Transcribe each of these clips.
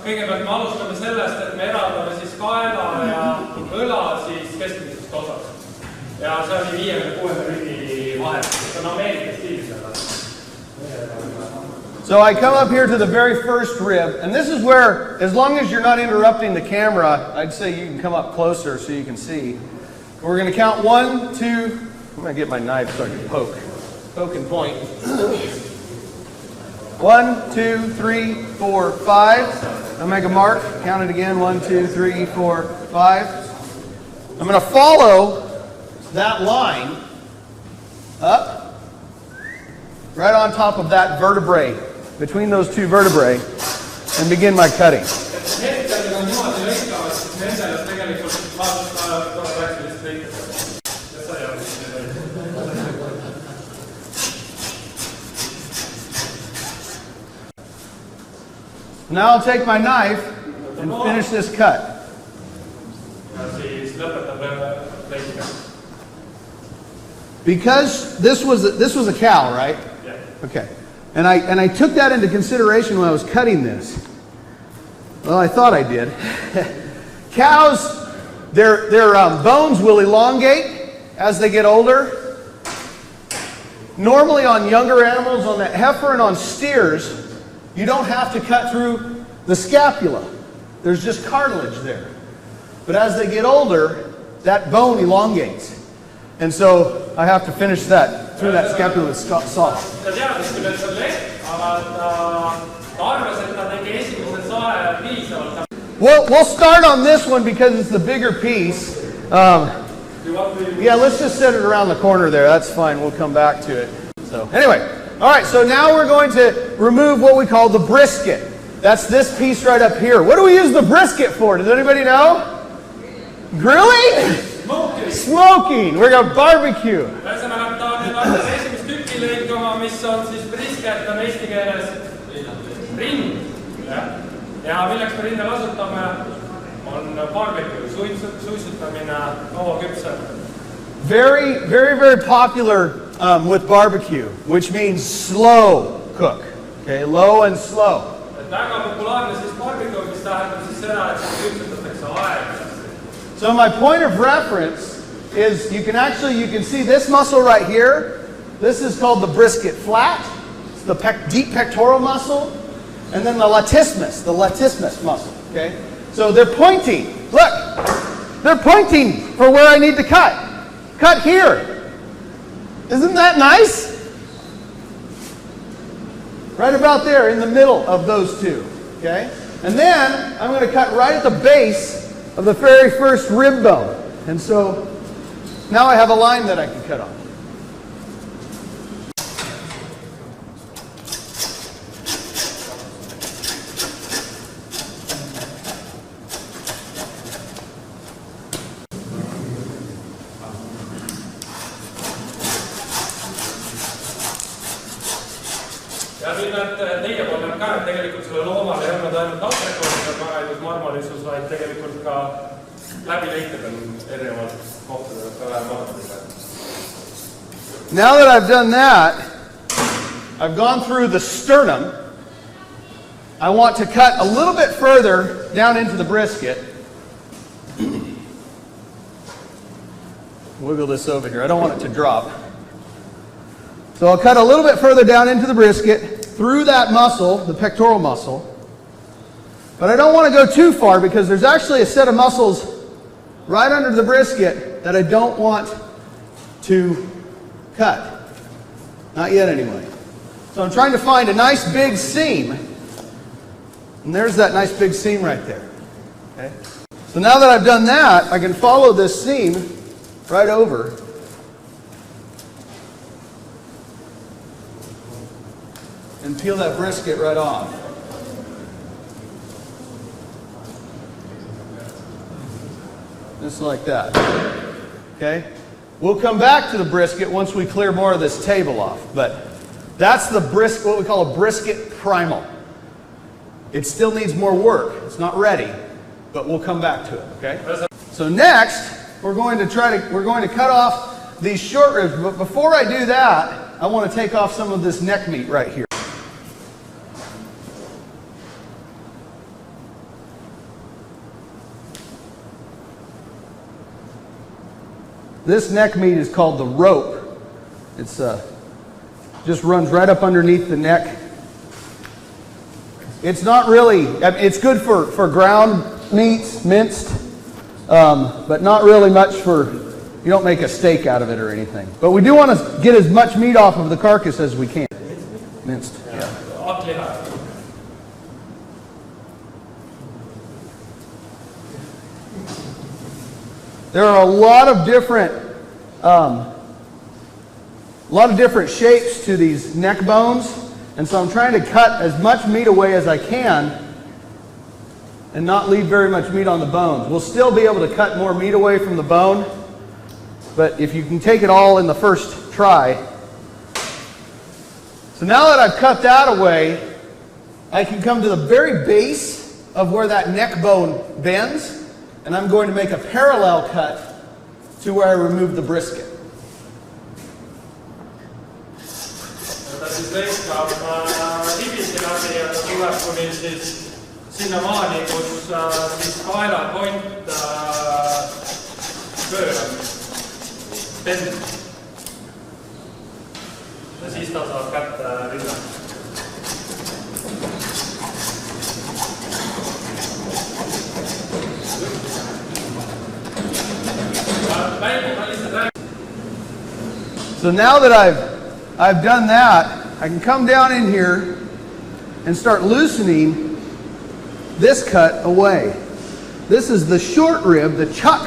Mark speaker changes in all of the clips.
Speaker 1: kõigepealt me alustame sellest, et me eraldame siis kaela ja õla siis keskmisest osast. Ja see oli 5-6 rühmi vahet. See on Ameerika stiilis.
Speaker 2: So I come up here to the very first rib, and this is where, as long as you're not interrupting the camera, I'd say you can come up closer so you can see. We're going to count 1, 2, I'm going to get my knife so I can poke and point. 1, 2, 3, 4, 5. I'll make a mark, count it again, 1, 2, 3, 4, 5. I'm going to follow that line up, right on top of that vertebrae, between those two vertebrae, and begin my cutting. Now I'll take my knife and finish this cut. Because this was a cow, right?
Speaker 1: Yeah.
Speaker 2: Okay. And I took that into consideration when I was cutting this. Well, I thought I did. Cows, their bones will elongate as they get older. Normally on younger animals, on that heifer and on steers, you don't have to cut through the scapula. There's just cartilage there. But as they get older, that bone elongates. And so I have to finish that through that scapula with salt. We'll start on this one because it's the bigger piece. Yeah, let's just set it around the corner there. That's fine. We'll come back to it. So anyway. All right, so now we're going to remove what we call the brisket. That's this piece right up here. What do we use the brisket for? Does anybody know? Grilling? Smoking. We're going to barbecue. Very, very, very popular with barbecue, which means slow cook. Okay, low and slow. So my point of reference is you can see this muscle right here. This is called the brisket flat. It's the deep pectoral muscle. And then the latissimus muscle. Okay? So they're pointing. Look, they're pointing for where I need to cut. Cut here. Isn't that nice? Right about there in the middle of those two. Okay? And then I'm going to cut right at the base of the very first rib bone. And so now I have a line that I can cut on.
Speaker 1: Ja siin need teie pool näeb ka, et tegelikult selle loomale ei olnud ainult antrikoodid paraides marmorisus, vaid tegelikult ka läbilõiked on erinevad kohtadel ka vähe marmoriga.
Speaker 2: Now that I've done that, I've gone through the sternum. I want to cut a little bit further down into the brisket. Wiggle this over here. I don't want it to drop. So I'll cut a little bit further down into the brisket, through that muscle, the pectoral muscle. But I don't want to go too far because there's actually a set of muscles right under the brisket that I don't want to cut. Not yet anyway. So I'm trying to find a nice big seam. And there's that nice big seam right there. Okay? So now that I've done that, I can follow this seam right over. And peel that brisket right off. Just like that. Okay? We'll come back to the brisket once we clear more of this table off. But that's the brisket, what we call a brisket primal. It still needs more work. It's not ready, but we'll come back to it. Okay? So next, we're going to cut off these short ribs. But before I do that, I want to take off some of this neck meat right here. this neck meat is called the rope. It's just runs right up underneath the neck. It's not really, it's good for ground meats, minced, but not really much for, you don't make a steak out of it or anything. But we do want to get as much meat off of the carcass as we can. Minced, yeah. There are a lot of different shapes to these neck bones. And so I'm trying to cut as much meat away as I can and not leave very much meat on the bones. We'll still be able to cut more meat away from the bone, but if you can take it all in the first try. So now that I've cut that away, I can come to the very base of where that neck bone bends, and I'm going to make a parallel cut to where I remove the brisket.
Speaker 1: Siis leikkab ribiti läbi ja ta tuleb kuni siis sinnamaani, kus siis kaelakont pöörab bend. Ja siis ta saab kätte rinna.
Speaker 2: So now that I've done that, I can come down in here and start loosening this cut away. This is the short rib, the chuck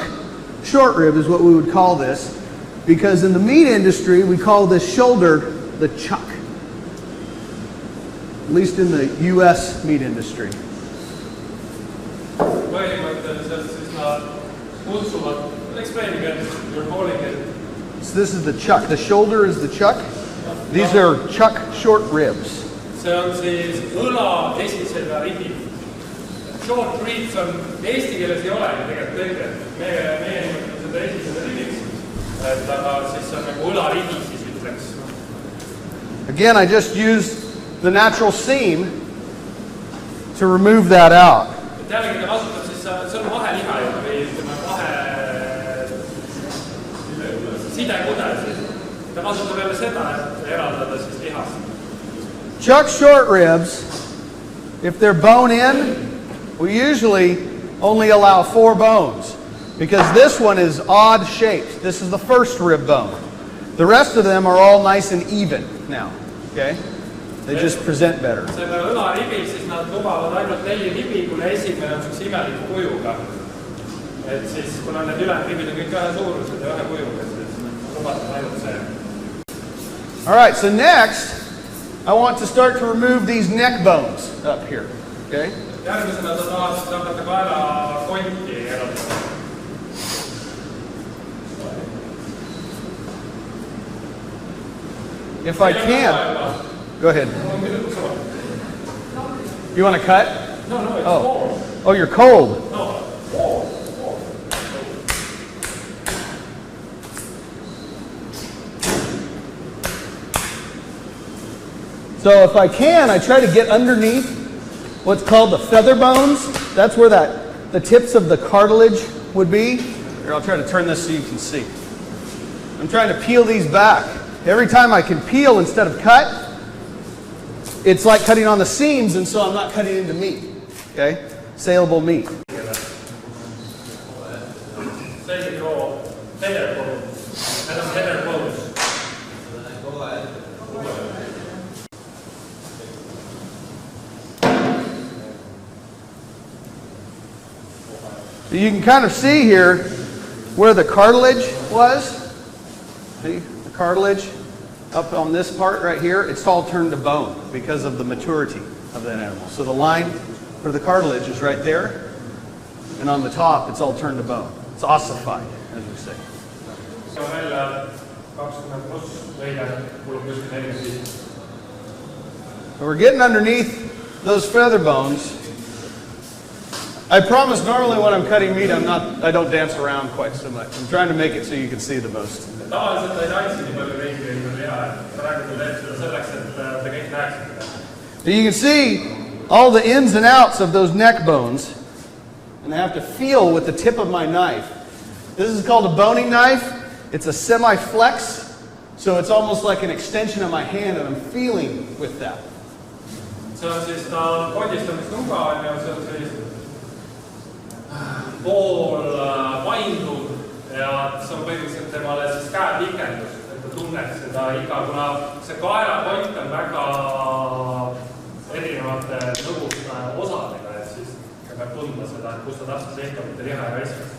Speaker 2: short rib is what we would call this, because in the meat industry we call this shoulder the chuck, at least in the US meat industry. So this is the chuck. The shoulder is the chuck. These are chuck short ribs.
Speaker 1: See on siis õla esisega ribi. Short ribs on eesti keeles ei ole tegelikult tõlget. Meie nimetame seda esisega ribiks. Aga siis on nagu õla ribi siis ütleks.
Speaker 2: Again, I just used the natural seam to remove that out.
Speaker 1: Jällegi ta kasutab siis, see on vaheliha või ütleme vahe sidekudel siis. Ta kasutab jälle seda, et eraldada siis lihast.
Speaker 2: Chuck short ribs, if they're bone in, we usually only allow 4 bones because this one is odd shaped. This is the first rib bone. The rest of them are all nice and even now, okay? They just present better.
Speaker 1: Selle õlaribil siis nad lubavad ainult 4 ribi, kuna esimene on sellise imeliku kujuga. Et siis, kuna need ülejäänud ribid on kõik ühe suurused ja ühe kujuga, siis lubatud ainult see.
Speaker 2: All right, so next, I want to start to remove these neck bones up here, okay?
Speaker 1: Järgmisena ta tahab siis hakata kaela konti eraldada.
Speaker 2: If I can, go ahead. You want to cut?
Speaker 1: No, it's cold.
Speaker 2: Oh, you're cold.
Speaker 1: No, cold.
Speaker 2: So if I can, I try to get underneath what's called the feather bones. That's where the tips of the cartilage would be. Here, I'll try to turn this so you can see. I'm trying to peel these back. Every time I can peel instead of cut, it's like cutting on the seams, and so I'm not cutting into meat. Okay? Saleable meat. You can kind of see here where the cartilage was. See the cartilage up on this part right here? It's all turned to bone because of the maturity of that animal. So the line for the cartilage is right there, and on the top it's all turned to bone. It's ossified, as we say. So we're getting underneath those feather bones. I promise normally when I'm cutting meat, I don't dance around quite so much. I'm trying to make it so you can see the most. So you can see all the ins and outs of those neck bones, and I have to feel with the tip of my knife. This is called a boning knife. It's a semi-flex, so it's almost like an extension of my hand and I'm feeling with that.
Speaker 1: See on siis ta kodistamisnuga on ja see on sellised pool painduv ja see on põhiliselt temale siis käepikendus, et ta tunneks seda iga, kuna see kaelakott on väga erinevate lõbuste osadega, et siis ta peab tundma seda, et kus ta täpselt lõikab, mitte liha ja raiskaks.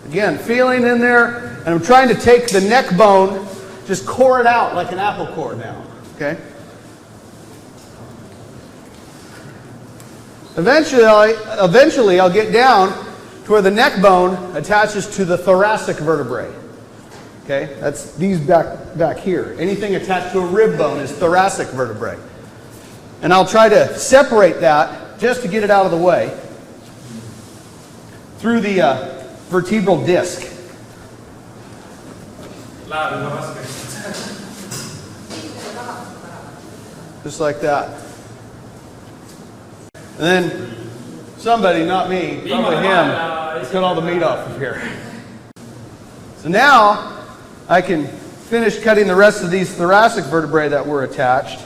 Speaker 2: Again, feeling in there, and I'm trying to take the neck bone, just core it out like an apple core now, okay? Eventually I'll get down to where the neck bone attaches to the thoracic vertebrae. Okay, that's these back here. Anything attached to a rib bone is thoracic vertebrae. And I'll try to separate that just to get it out of the way through the vertebral disc. Just like that. And then somebody, not me, probably him, cut all the meat off of here. So now I can finish cutting the rest of these thoracic vertebrae that were attached.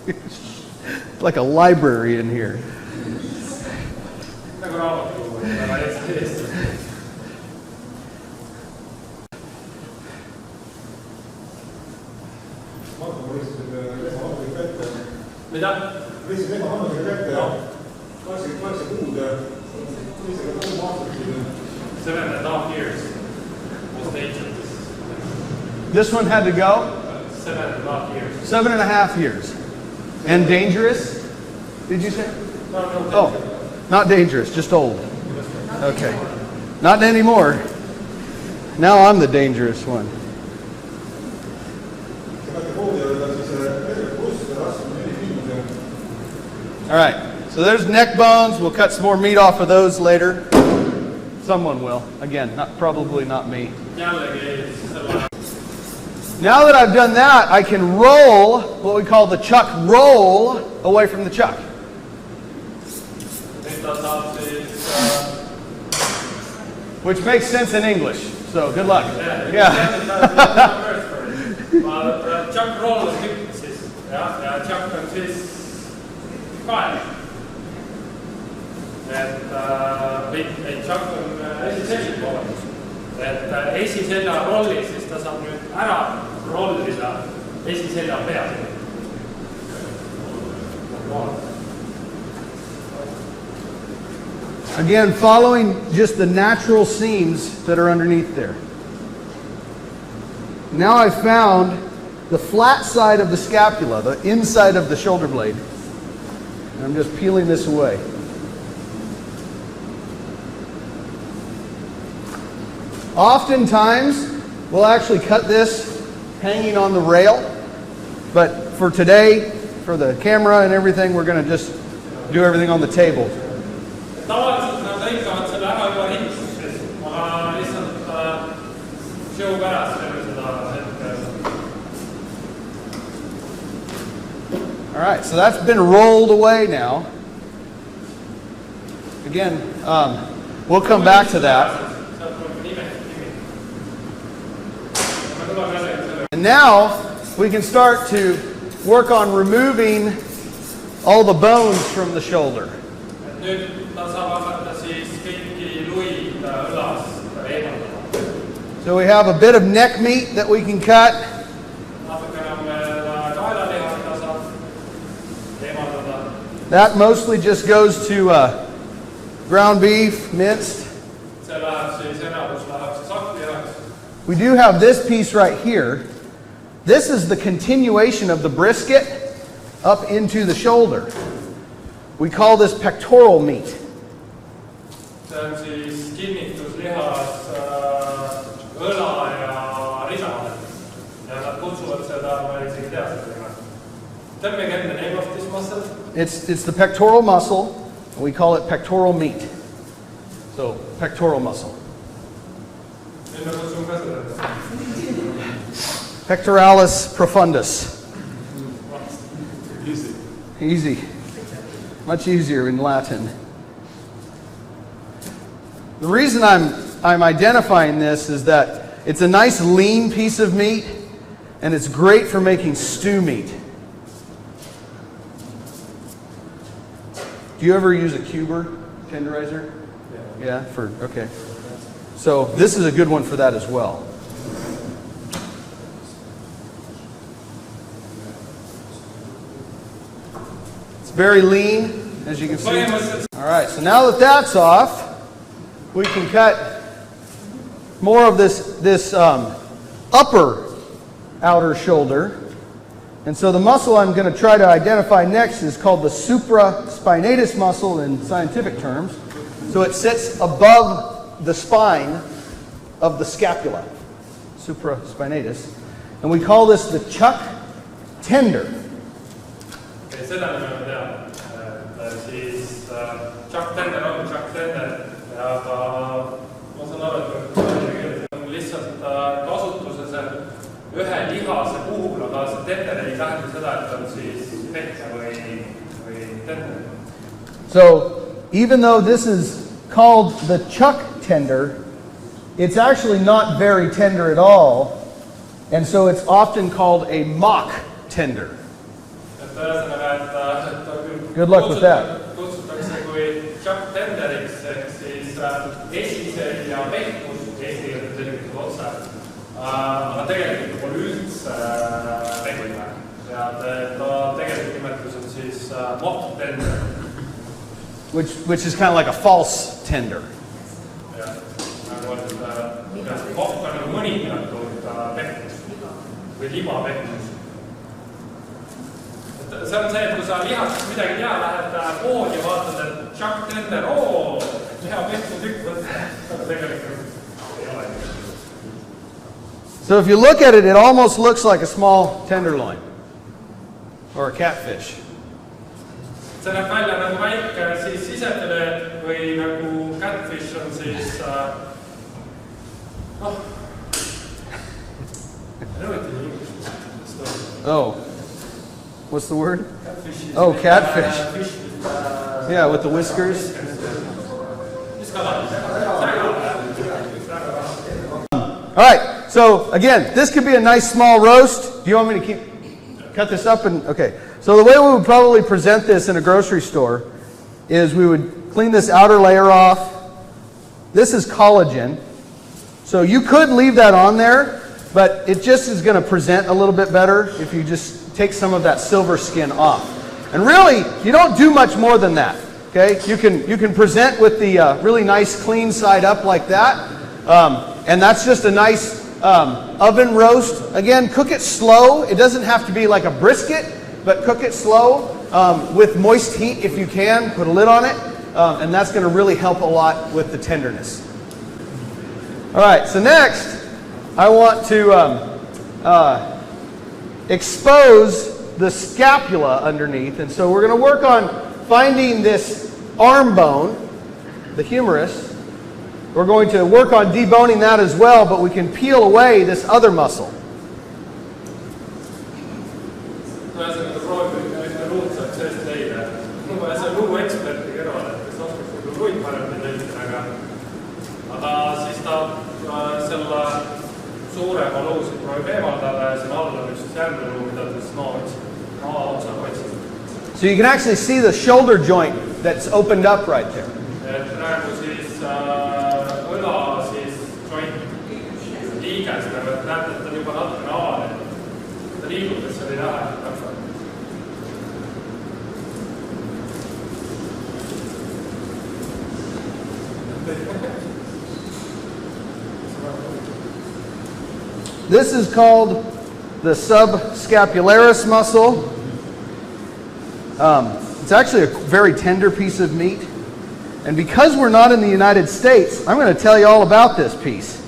Speaker 2: It's like a library in here. This one had to go?
Speaker 1: 7.5 years.
Speaker 2: 7.5 years. And dangerous, did you say?
Speaker 1: No.
Speaker 2: Oh, not dangerous, just old. Okay. Not anymore. Now I'm the dangerous one. All right, so there's neck bones. We'll cut some more meat off of those later. Someone will. Again, probably not me. Now that I've done that, I can roll what we call the chuck roll away from the chuck. Which makes sense in English, so good luck. Yeah.
Speaker 1: Chuck roll on siis, ja chuck on siis kael. Ei, chuck on esiselja olemas. Et esiselja rolli, siis ta saab nüüd ära rollida esiselja peal.
Speaker 2: Again, following just the natural seams that are underneath there. Now I've found the flat side of the scapula, the inside of the shoulder blade. And I'm just peeling this away. Oftentimes, we'll actually cut this hanging on the rail, but for today, for the camera and everything, we're going to just do everything on the table.
Speaker 1: Tavaliselt nad lõikavad selle ära juba rindstes, aga lihtsalt show pärast teeme seda hetke.
Speaker 2: All right, so that's been rolled away now. Again, we'll come back to that. And now we can start to work on removing all the bones from the shoulder. So we have a bit of neck meat that we can cut. That mostly just goes to ground beef, minced. We do have this piece right here. This is the continuation of the brisket up into the shoulder. We call this pectoral meat.
Speaker 1: see on siis kinnituslihas õla ja risa vahel. Ja nad kutsuvad seda, ma isegi tea seda nime. Tell me again the name of this muscle.
Speaker 2: It's the pectoral muscle. We call it pectoral meat. So, pectoral muscle.
Speaker 1: Nüüd ma kutsun ka seda.
Speaker 2: Pectoralis profundus.
Speaker 1: Easy.
Speaker 2: Easy. Much easier in Latin. The reason I'm identifying this is that it's a nice lean piece of meat, and it's great for making stew meat. Do you ever use a cuber tenderizer? Yeah, okay. So this is a good one for that as well. It's very lean, as you can see. All right, so now that that's off, we can cut more of this upper outer shoulder. And so the muscle I'm going to try to identify next is called the supraspinatus muscle in scientific terms. So it sits above the spine of the scapula, supraspinatus. And we call this the chuck tender.
Speaker 1: Okay, seda me teame. Siis chuck tender on chuck tender. Aga ma saan aru, et on lihtsalt kasutuses ühe lihase puhul, aga see tender ei tähenda seda, et on siis pehme või tender.
Speaker 2: So even though this is called the chuck tender, it's actually not very tender at all, and so it's often called a mock tender. Good luck with that.
Speaker 1: Kutsutakse kui chuck tenderiks, ehk siis esisel ja pehmus, Eesti on tegelikult otse, aga tegelikult pole üldse pehme. Ja ta tegelikult nimetus on siis mock tender.
Speaker 2: Which is kind of like a false tender.
Speaker 1: Ja, nagu et mock on nagu mõnitatud pehmus või libapehmus. See on see, et kui sa lihast midagi tea, lähed poodi ja vaatad, et chuck tender, liha pehmutükk võtta, aga tegelikult ei ole.
Speaker 2: So if you look at it, it almost looks like a small tenderloin or a catfish.
Speaker 1: See näeb välja nagu väike siis sisefilet või nagu catfish on siis
Speaker 2: Oh, what's the word?
Speaker 1: Catfish.
Speaker 2: Oh, catfish. Yeah, with the whiskers. All right, so again, this could be a nice small roast. Do you want me to cut this up? Okay, so the way we would probably present this in a grocery store is we would clean this outer layer off. This is collagen. So you could leave that on there, but it just is going to present a little bit better if you just take some of that silver skin off. And really, you don't do much more than that. Okay, you can present with the really nice clean side up like that, and that's just a nice oven roast. Again, cook it slow. It doesn't have to be like a brisket, but cook it slow with moist heat if you can. Put a lid on it, and that's going to really help a lot with the tenderness. All right, so next I want to expose the scapula underneath, and so we're going to work on finding this arm bone, the humerus. We're going to work on deboning that as well, but we can peel away this other muscle. So you can actually see the shoulder joint that's opened up right there. This is called the subscapularis muscle. It's actually a very tender piece of meat. And because we're not in the United States, I'm going to tell you all about this piece.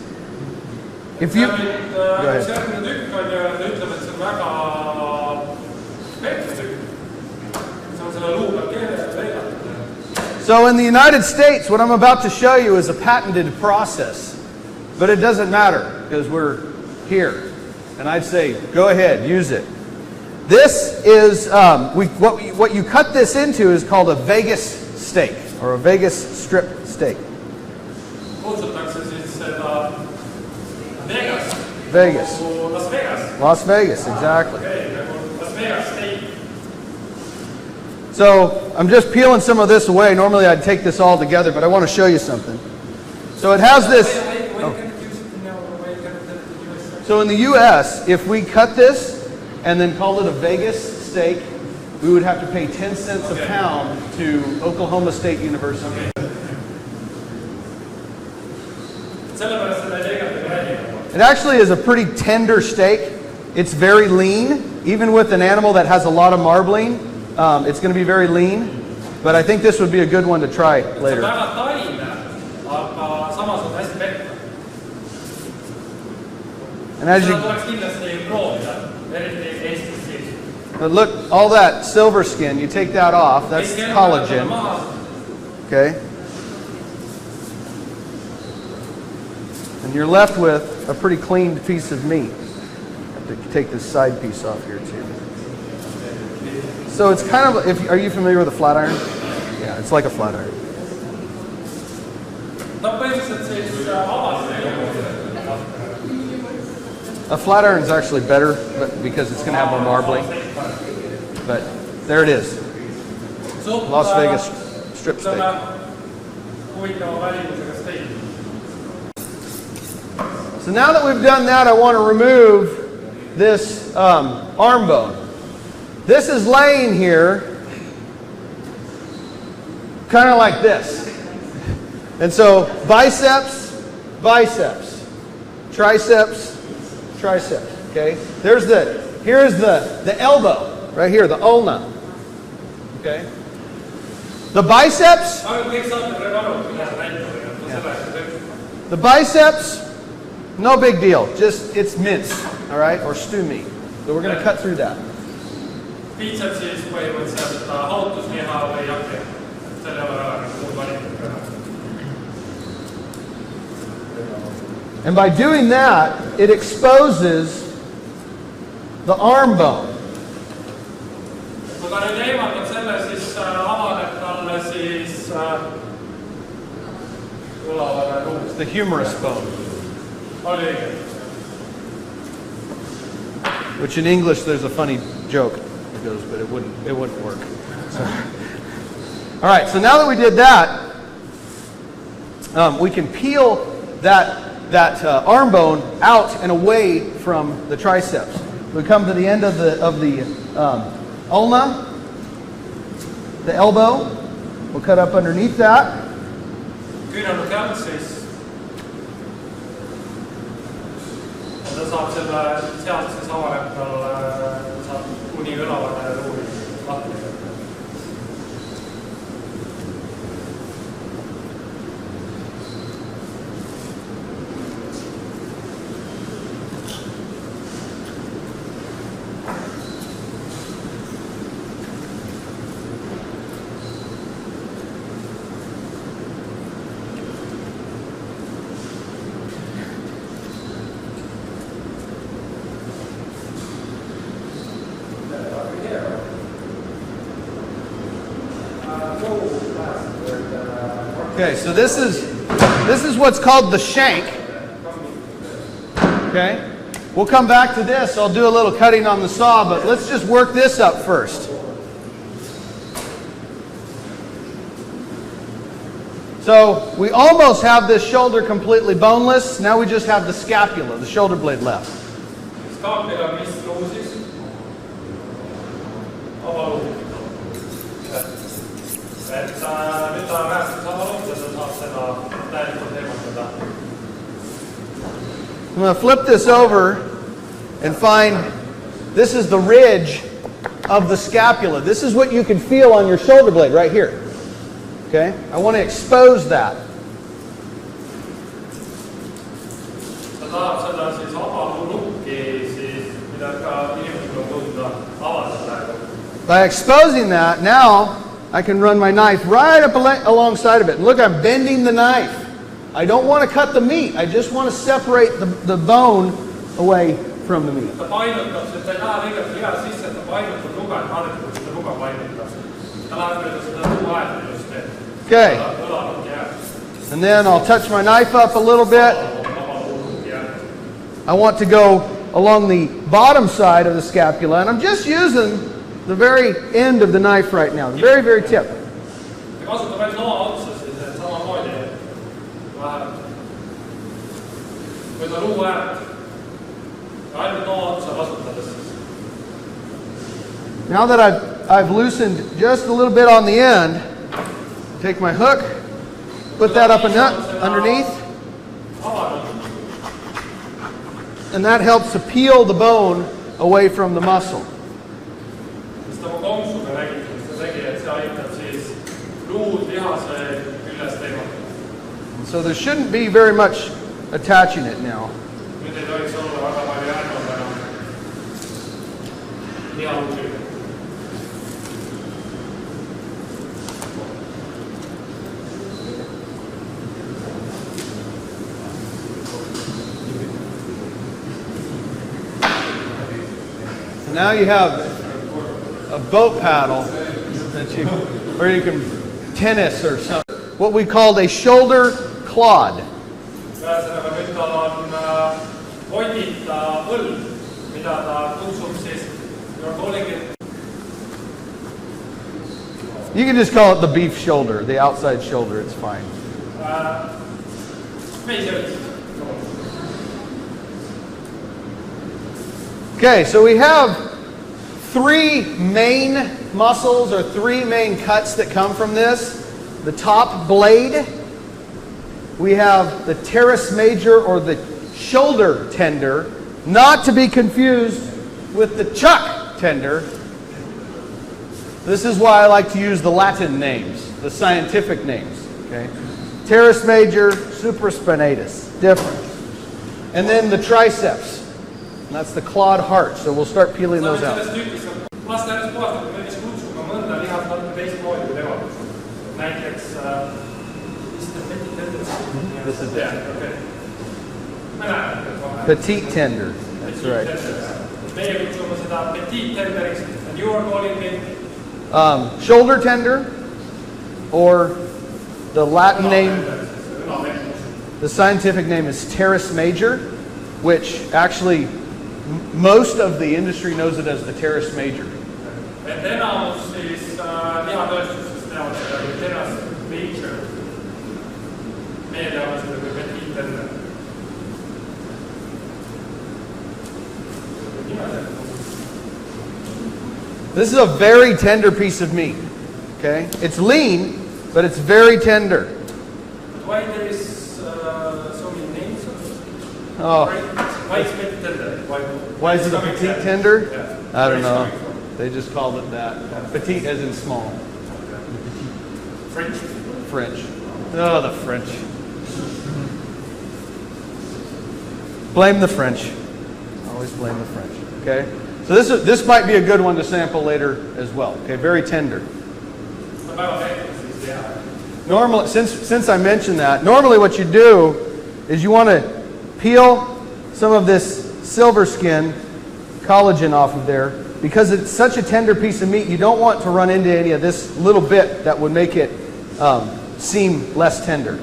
Speaker 2: If you... Go ahead. So in the United States, what I'm about to show you is a patented process. But it doesn't matter because we're here. And I'd say, go ahead, use it. This is, what you cut this into is called a Vegas steak, or a Vegas strip steak. Vegas. Las Vegas, exactly. So I'm just peeling some of this away. Normally I'd take this all together, but I want to show you something. So it has this. So in the U.S., if we cut this and then called it a Vegas steak, we would have to pay 10 cents a pound to Oklahoma State University. It actually is a pretty tender steak. It's very lean. Even with an animal that has a lot of marbling, it's going to be very lean. But I think this would be a good one to try later. And as you... But look, all that silver skin, you take that off. That's collagen. Okay? And you're left with a pretty clean piece of meat. I have to take this side piece off here too. So it's kind of, are you familiar with a flat iron? Yeah, it's like a flat iron. A flat iron is actually better because it's going to have more marbling. But there it is. Las Vegas strip steak. So now that we've done that, I want to remove this arm bone. This is laying here kind of like this. And so biceps, biceps, triceps, triceps. Okay? Here's the elbow right here, the ulna. Okay? The biceps. The biceps, no big deal. Just it's mince, all right, or stew meat. So we're going to cut through that. And by doing that, it exposes the arm bone. It's the humerus bone. Which in English there's a funny joke that goes, but it wouldn't work. So. All right, so now that we did that, we can peel that arm bone out and away from the triceps. We come to the end of the ulna, the elbow. We'll cut up underneath that. Okay, so this is what's called the shank. Okay, we'll come back to this. I'll do a little cutting on the saw, but let's just work this up first. So we almost have this shoulder completely boneless. Now we just have the scapula, the shoulder blade left. I'm going to flip this over and find this is the ridge of the scapula. This is what you can feel on your shoulder blade right here. Okay? I want to expose that. By exposing that, now I can run my knife right up alongside of it. And look, I'm bending the knife. I don't want to cut the meat. I just want to separate the bone away from the meat. Okay. And then I'll touch my knife up a little bit. I want to go along the bottom side of the scapula, and I'm just using the very end of the knife right now, the very, very tip. Now that I've loosened just a little bit on the end, take my hook, put that up underneath, and that helps to peel the bone away from the muscle. So there shouldn't be very much attaching it now. So now you have a boat paddle that or you can tennis or something. What we called a shoulder clod. You can just call it the beef shoulder, the outside shoulder, it's fine. Okay, so we have three main muscles or three main cuts that come from this. The top blade, we have the teres major or the shoulder tender, not to be confused with the chuck tender. This is why I like to use the Latin names, the scientific names. Okay, teres major, supraspinatus, different. And then the triceps, and that's the clawed heart. So we'll start peeling those out. This is it. Petite tender. That's right. And you are calling it shoulder tender, or the Latin name, the scientific name is teres major, which actually most of the industry knows it as the teres major. This is a very tender piece of meat. Okay, it's lean, but it's very tender.
Speaker 1: Why there is so many names?
Speaker 2: Oh.
Speaker 1: Why is it tender?
Speaker 2: Why is it a petite tender?
Speaker 1: Yeah.
Speaker 2: I don't know. They just called it that. Petite as in small.
Speaker 1: French.
Speaker 2: French. Oh, the French. Blame the French. Always blame the French. Okay. So this might be a good one to sample later as well. Okay, very tender. Normally, since I mentioned that, normally what you do is you want to peel some of this silver skin collagen off of there, because it's such a tender piece of meat. You don't want to run into any of this little bit that would make it seem less tender.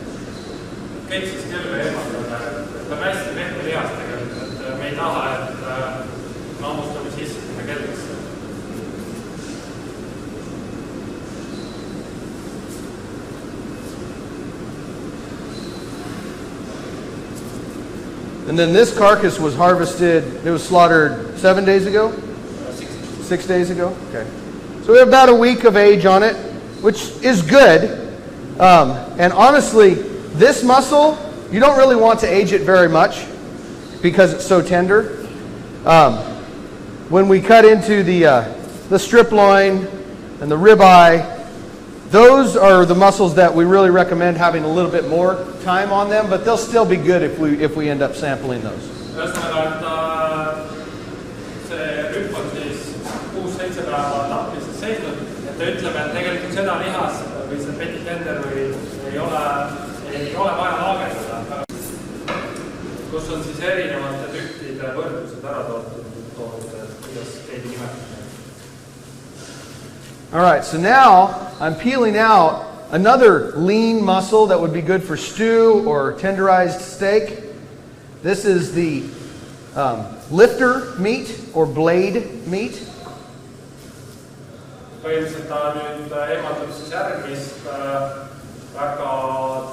Speaker 2: And then this carcass was harvested, it was slaughtered 7 days ago? 6 days ago? Okay. So we have about a week of age on it, which is good. And honestly, this muscle, you don't really want to age it very much because it's so tender. When we cut into the the strip loin and the ribeye. Those are the muscles that we really recommend having a little bit more time on them, but they'll still be good if we end up sampling those.
Speaker 1: Ühesõnaga, et see rüpp on siis 6-7 päeva tapmises seisnud, et ta ütleb, et tegelikult seda lihas või see petit tender või ei ole vaja laagendada, kus on siis erinevate tükkide võrdlused ära toodud, kuidas keegi nimetab.
Speaker 2: All right, so now I'm peeling out another lean muscle that would be good for stew or tenderized steak. This is the lifter meat or blade meat.
Speaker 1: Põhimõtteliselt ta nüüd eemaldab siis järgmist väga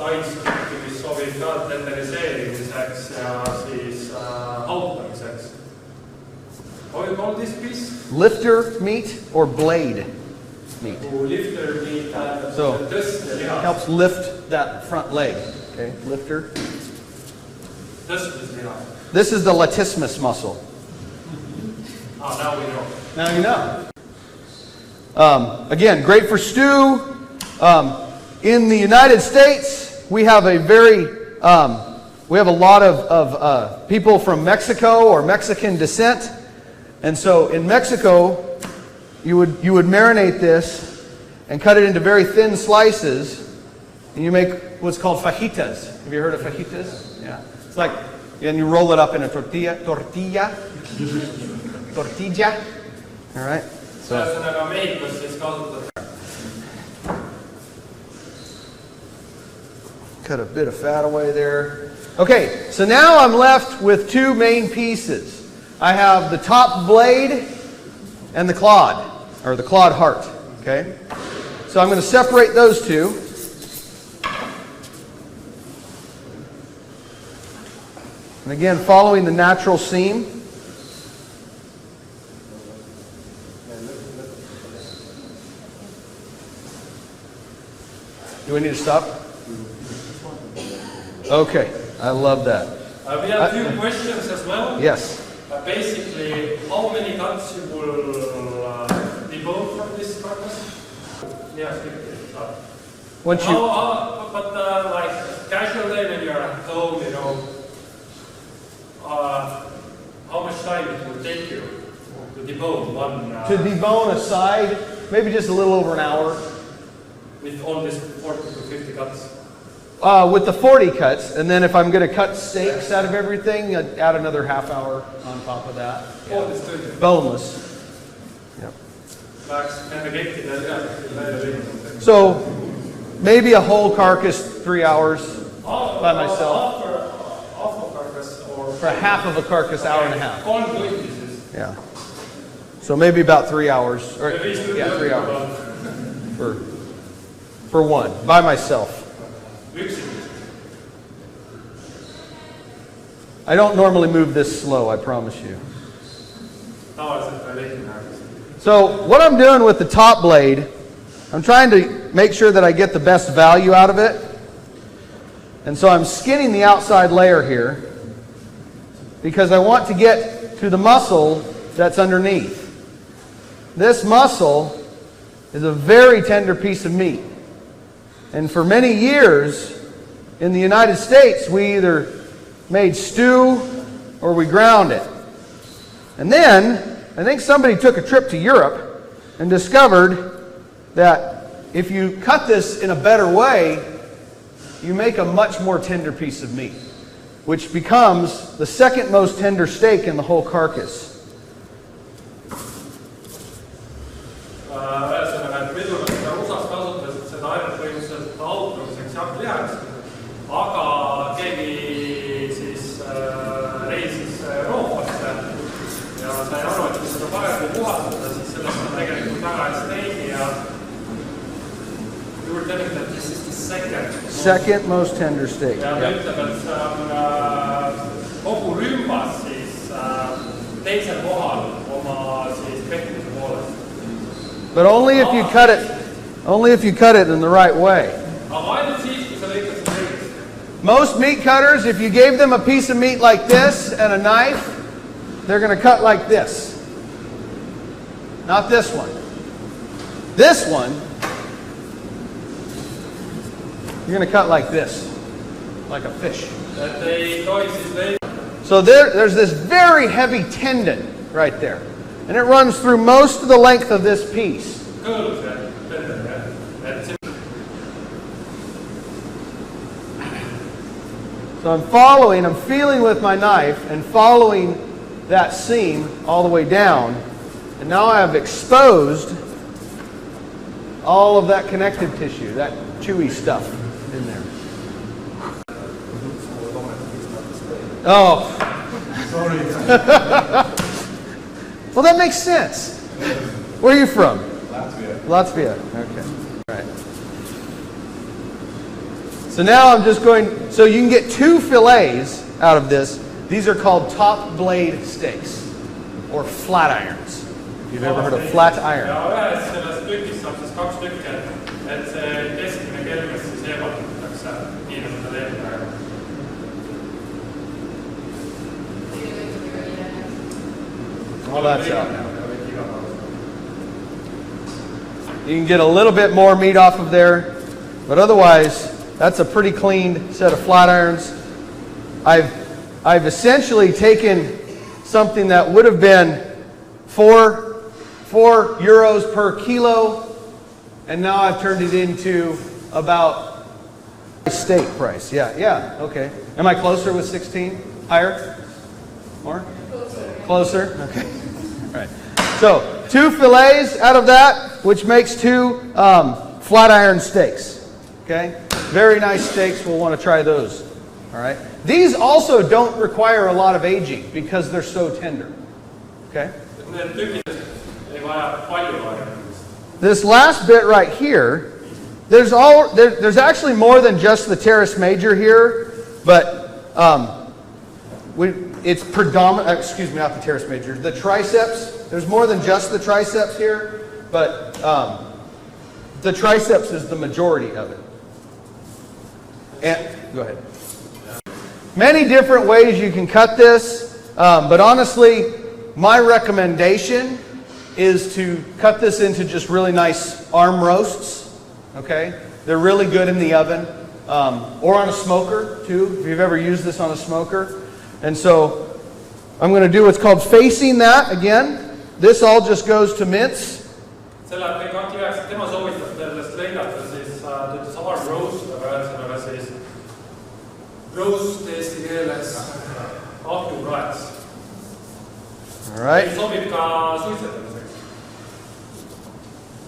Speaker 1: taistükki, mis sobib ka tenderiseerimiseks ja siis hautamiseks. How you call this piece?
Speaker 2: Lifter meat or blade meat.
Speaker 1: Lifter meat tähendab
Speaker 2: So
Speaker 1: tõsteliha.
Speaker 2: helps lift that front leg. Okay, lifter.
Speaker 1: Tõstmisliha.
Speaker 2: This is the latissimus muscle.
Speaker 1: Now we know.
Speaker 2: Now you know. Again, great for stew. In the United States, we have a lot of people from Mexico or Mexican descent, and so in Mexico, you would marinate this and cut it into very thin slices, and you make what's called fajitas. Have you heard of fajitas? Yeah, it's like, and you roll it up in a tortilla. All right. So. Cut a bit of fat away there. Okay, so now I'm left with two main pieces. I have the top blade and the clod, or the clod heart. Okay, so I'm going to separate those two. And again, following the natural seam. Do we need to stop? Okay, I love that.
Speaker 1: We have a few questions as well.
Speaker 2: Yes.
Speaker 1: Basically, how many cuts you will debone from this carcass? Yeah,
Speaker 2: Once you
Speaker 1: but like casual day when you're at home, you know, how much time it will take you to debone one?
Speaker 2: to debone a side, maybe just a little over an hour.
Speaker 1: With all these 40 to 50 cuts?
Speaker 2: With the 40 cuts, and then if I'm going to cut steaks out of everything, I'd add another half hour on top of that.
Speaker 1: Oh, that's good.
Speaker 2: Boneless. Yep.
Speaker 1: Läheks
Speaker 2: So maybe a whole carcass 3 hours by myself.
Speaker 1: Half a carcass or
Speaker 2: For half of a carcass, hour and a half.
Speaker 1: Yeah.
Speaker 2: Yeah. So maybe about 3 hours. Or, yeah, 3 hours. For one, by myself. I don't normally move this slow, I promise you. So what I'm doing with the top blade, I'm trying to make sure that I get the best value out of it. And so I'm skinning the outside layer here because I want to get to the muscle that's underneath. This muscle is a very tender piece of meat. And for many years in the United States, we either made stew or we ground it. And then, I think somebody took a trip to Europe and discovered that if you cut this in a better way, you make a much more tender piece of meat, which becomes the second most tender steak in the whole carcass.
Speaker 1: Aga keegi siis reisis Euroopasse ja sai aru, et kui seda paremini puhastada, siis sellest on tegelikult väga hea steigi ja juurde telling that this is the
Speaker 2: second most tender steak.
Speaker 1: Ja ta ütleb, et see on kogu rümbas siis teisel kohal oma siis pehmise poolest.
Speaker 2: But only if you cut it in the right way.
Speaker 1: Aga ainult siis, kui sa lõikad seda õigesti.
Speaker 2: Most meat cutters, if you gave them a piece of meat like this and a knife, they're going to cut like this. not this one. This one, you're going to cut like this, like a fish. So there's this very heavy tendon right there. And it runs through most of the length of this piece. So I'm feeling with my knife and following that seam all the way down. And now I have exposed all of that connective tissue, that chewy stuff in there. Oh. Sorry. Well, that makes sense. Where are you from?
Speaker 3: Latvia.
Speaker 2: Latvia. Okay. All right. So now I'm just going, so you can get 2 fillets out of this. These are called top blade steaks or flat irons. If you've ever heard of flat iron. All that's out now. You can get a little bit more meat off of there, but otherwise, that's a pretty clean set of flat irons. I've essentially taken something that would have been 4 euros per kilo, and now I've turned it into about steak price. Yeah, okay. Am I closer with 16? Higher? More? Closer? Okay. All right. So 2 fillets out of that, which makes 2 flat iron steaks. Okay? Very nice steaks. We'll want to try those. All right. These also don't require a lot of aging because they're so tender. Okay? This last bit right here, there's actually more than just the teres major here, but it's predominant. Excuse me, not the teres major. The triceps. There's more than just the triceps here, but the triceps is the majority of it. And go ahead. Many different ways you can cut this, but honestly, my recommendation is to cut this into just really nice arm roasts. Okay, they're really good in the oven or on a smoker too. If you've ever used this on a smoker, and so I'm going to do what's called facing that again. This all just goes to mince. All right.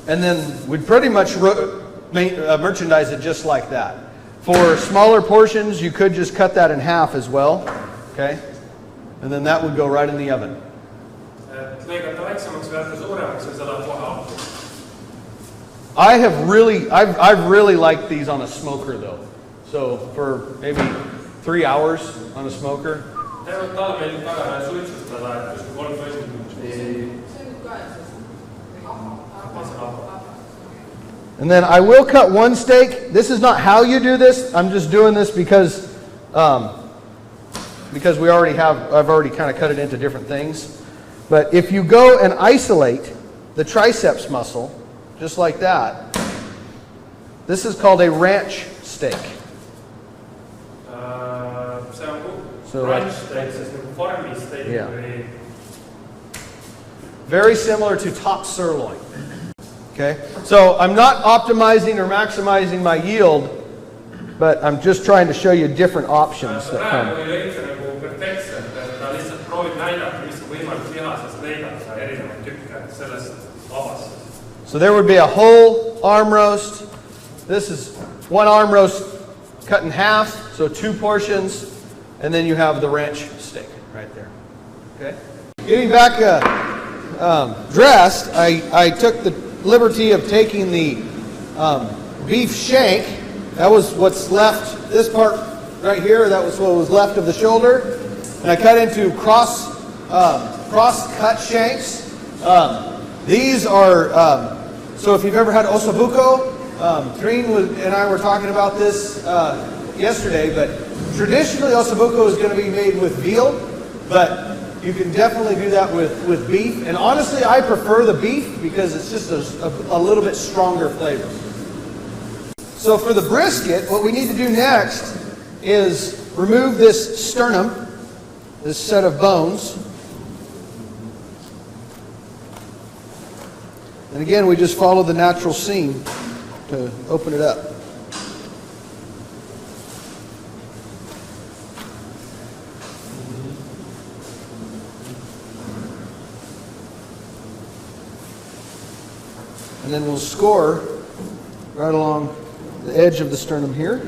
Speaker 2: And then we'd pretty much merchandise it just like that. For smaller portions, you could just cut that in half as well. Okay? And then that would go right in the oven. I've really liked these on a smoker though. So for maybe 3 hours on a smoker. And then I will cut one steak. This is not how you do this. I'm just doing this because I've already kind of cut it into different things. But if you go and isolate the triceps muscle, just like that, this is called a ranch steak. So yeah. Very similar to top sirloin. Okay, so I'm not optimizing or maximizing my yield, but I'm just trying to show you different options that come. So there would be a whole arm roast. This is one arm roast cut in half, so 2 portions, and then you have the ranch steak right there. Okay. Getting back dressed, I took the liberty of taking the beef shank. That was what's left. This part right here, that was what was left of the shoulder, and I cut into cross cut shanks. These are so if you've ever had ossobuco, Trine and I were talking about this yesterday, but traditionally ossobuco is going to be made with veal, but You can definitely do that with beef. And honestly, I prefer the beef because it's just a little bit stronger flavor. So for the brisket, what we need to do next is remove this sternum, this set of bones. And again, we just follow the natural seam to open it up. And then we'll score right along the edge of the sternum here.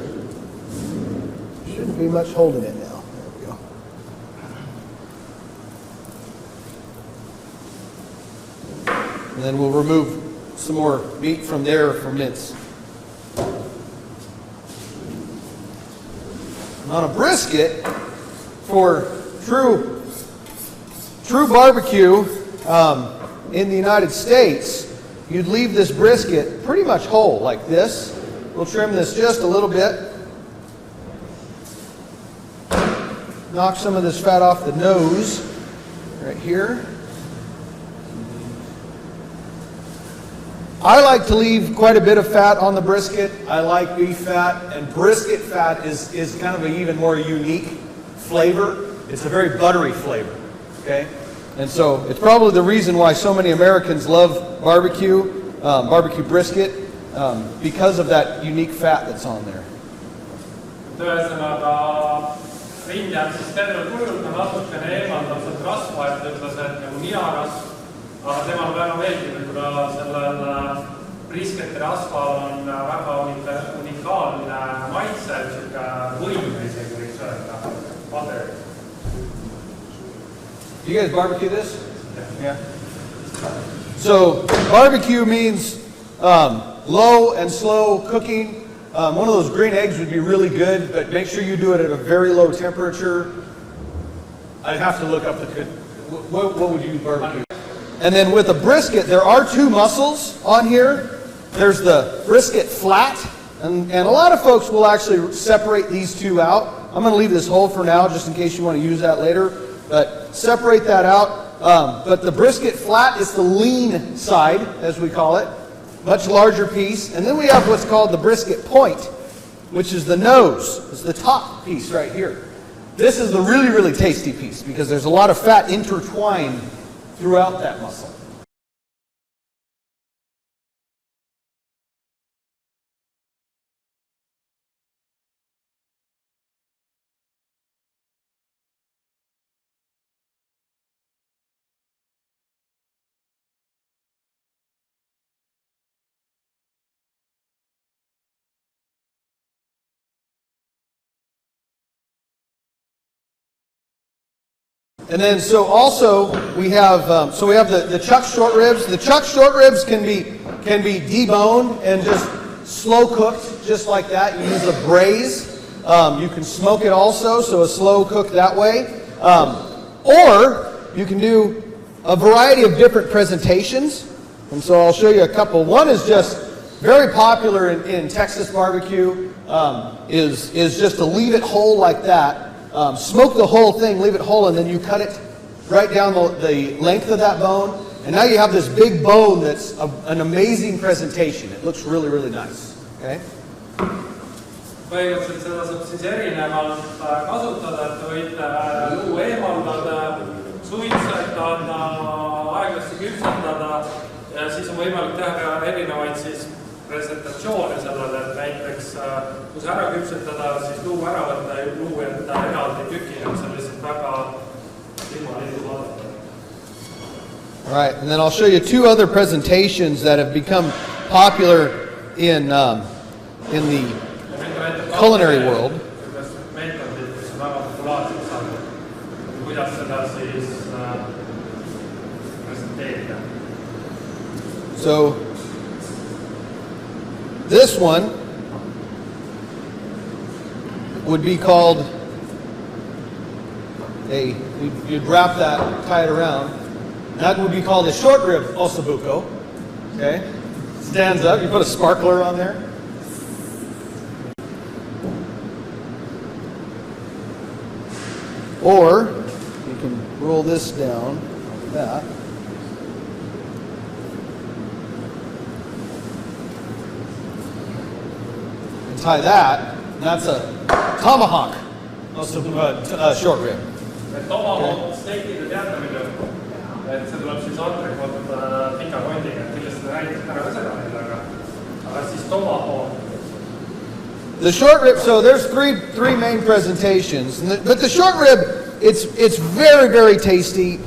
Speaker 2: Shouldn't be much holding it now. There we go. And then we'll remove some more meat from there for mince. On a brisket, for true barbecue in the United States, you'd leave this brisket pretty much whole, like this. We'll trim this just a little bit. Knock some of this fat off the nose, right here. I like to leave quite a bit of fat on the brisket. I like beef fat, and brisket fat is kind of an even more unique flavor. It's a very buttery flavor, okay? And so it's probably the reason why so many Americans love barbecue brisket, because of that unique fat that's on there.
Speaker 1: Ühesõnaga, rind jääb siis terve kujult, ta natukene eemaldab sealt rasva, et ütles, et nagu niarasv, aga temale väga meeldib, kuna sellel brisketi rasval on väga unikaalne maitse, siuke võim isegi võiks öelda, pader.
Speaker 2: You guys barbecue this? Yeah. So barbecue means low and slow cooking. One of those green eggs would be really good, but make sure you do it at a very low temperature. I'd have to look up what would you barbecue? And then with a brisket, there are two muscles on here. There's the brisket flat, and a lot of folks will actually separate these two out. I'm going to leave this whole for now, just in case you want to use that later. But separate that out. But the brisket flat is the lean side, as we call it. Much larger piece. And then we have what's called the brisket point, which is the nose. It's the top piece right here. This is the really, really tasty piece because there's a lot of fat intertwined throughout that muscle. And then so also we have the chuck short ribs. The chuck short ribs can be deboned and just slow cooked just like that. You use a braise. You can smoke it also, so a slow cook that way. Or you can do a variety of different presentations. And so I'll show you a couple. One is just very popular in Texas barbecue. Is just to leave it whole like that. Smoke the whole thing, leave it whole, and then you cut it right down the length of that bone. And now you have this big bone that's an amazing presentation. It looks really, really nice. Okay?
Speaker 1: Põhimõtteliselt seda saab siis erinevalt kasutada, et võite luu eemaldada, suitsetada, aeglasti küpsetada ja siis on võimalik teha ka erinevaid siis presentatsioone sellele, et näiteks kui see ära küpsetada, siis luu ära võtta ja luu enda eraldi tükina, see on lihtsalt väga silmaliidu vaadata.
Speaker 2: All right, and then I'll show you two other presentations that have become popular in the culinary world.
Speaker 1: Meetodid, mis on väga populaarseks saanud, kuidas seda siis presenteerida.
Speaker 2: So this one would be called you'd wrap that, tie it around. That would be called a short rib ossobuco. Okay? Stands up, you put a sparkler on there. Or you can roll this down like that. And tie that, and that's a tomahawk, short rib.
Speaker 1: Tomahawk steikide teatamine, et see tuleb siis antrekot pika kondiga, et millest te räägite täna ka seda veel, aga siis tomahawk.
Speaker 2: The short rib, so there's three main presentations, but the short rib, it's very, very tasty.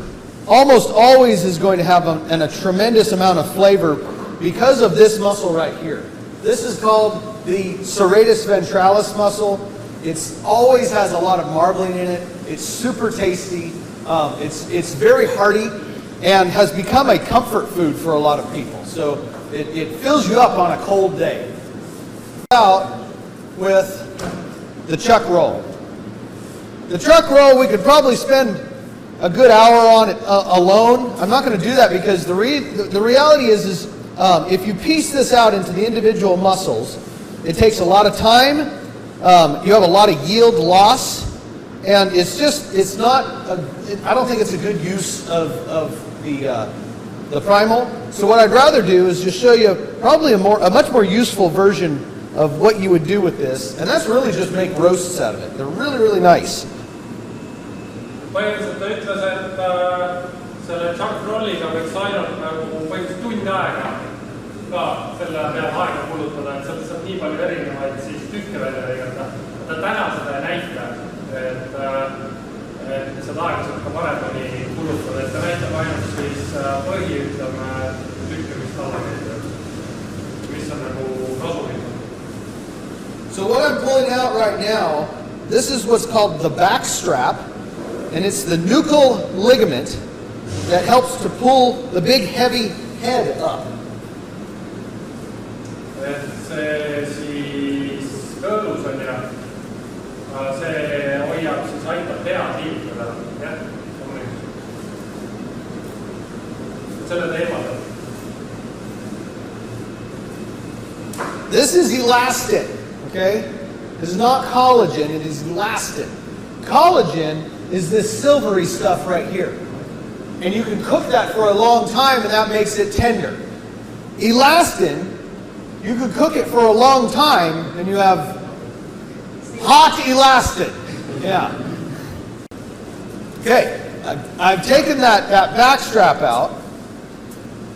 Speaker 2: Almost always is going to have a tremendous amount of flavor because of this muscle right here. This is called the serratus ventralis muscle. It's always has a lot of marbling in it. It's super tasty. It's very hearty and has become a comfort food for a lot of people. So it fills you up on a cold day. Out with the chuck roll. The chuck roll, we could probably spend a good hour on it alone. I'm not going to do that because the reality is if you piece this out into the individual muscles, it takes a lot of time. You have a lot of yield loss, and it's not. I don't think it's a good use of the primal. So what I'd rather do is just show you probably a much more useful version of what you would do with this, and that's really just make roasts out of it. They're really, really nice.
Speaker 1: Põhimõtteliselt ta ütles, et selle chuck rolliga võiks ainult põhimõtteliselt tund aega ka selle peale aega kulutada, et sealt saab nii palju erinevaid siis tükke välja lõigata. Ta täna seda ei näita, et seda aega saab ka paremini kulutada, et ta näitab ainult siis põhitükke, mis talle käib, mis on nagu kasulik.
Speaker 2: So what I'm pulling out right now, this is what's called the back strap, and it's the nuchal ligament that helps to pull the big heavy head up.
Speaker 1: See siis kõõlus on ja see hoiab siis aitab pea liigutada. Selle teemal.
Speaker 2: This is elastin. Okay? This is not collagen, it is elastin. Collagen is this silvery stuff right here. And you can cook that for a long time and that makes it tender. Elastin, you could cook it for a long time and you have hot elastin. Yeah. Okay, I've taken that back strap out.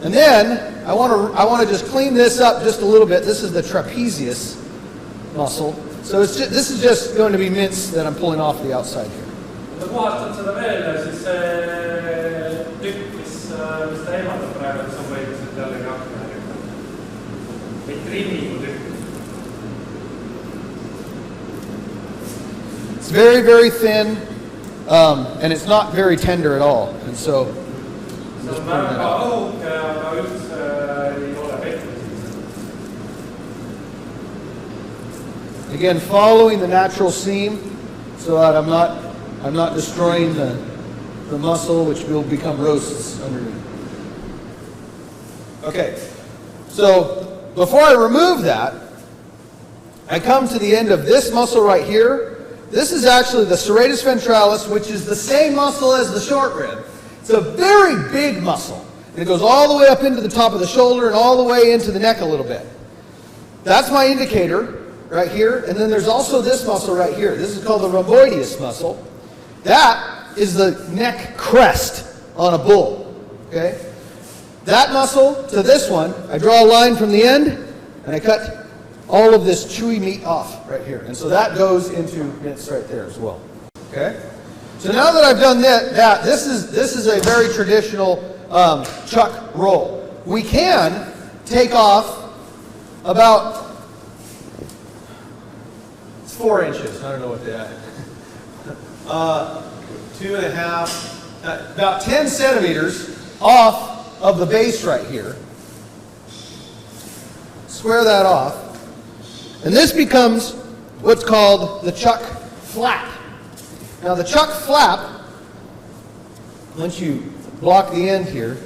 Speaker 2: And then I want to just clean this up just a little bit. This is the trapezius muscle. So this is just going to be mince that I'm pulling off the outside here.
Speaker 1: Puhastad seda veel, siis see tükk, mis ta eemaldab praegu, see on põhimõtteliselt jällegi akna. Või trimmigu tükk.
Speaker 2: It's very, very thin, and it's not very tender at all. And so I'm just pulling that out. Again, following the natural seam so that I'm not destroying the muscle, which will become roasts underneath. Okay, so before I remove that, I come to the end of this muscle right here. This is actually the serratus ventralis, which is the same muscle as the short rib. It's a very big muscle. And it goes all the way up into the top of the shoulder and all the way into the neck a little bit. That's my indicator right here. And then there's also this muscle right here. This is called the rhomboideus muscle. That is the neck crest on a bull. Okay? That muscle to this one, I draw a line from the end and I cut all of this chewy meat off right here. And so that goes into mince right there as well. Okay? So now that I've done that, this is a very traditional chuck roll. We can take off about 4 inches. I don't know what that. 2.5, about 10 centimeters off of the base right here. Square that off. And this becomes what's called the chuck flap. Now the chuck flap, once you block the end here,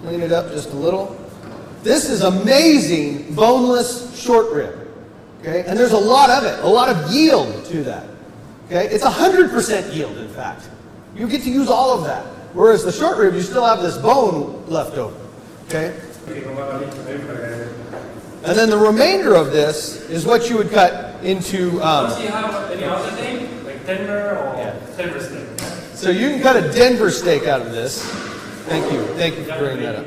Speaker 2: clean it up just a little. This is amazing boneless short rib. Okay? And there's a lot of it, a lot of yield to that. Okay? It's 100% yield, in fact. You get to use all of that. Whereas the short rib, you still have this bone left over. Okay? And then the remainder of this is what you would cut into...
Speaker 1: Does he have any other name? Like Denver or Denver steak?
Speaker 2: So you can cut a Denver steak out of this. Thank you. Thank you for bringing that up.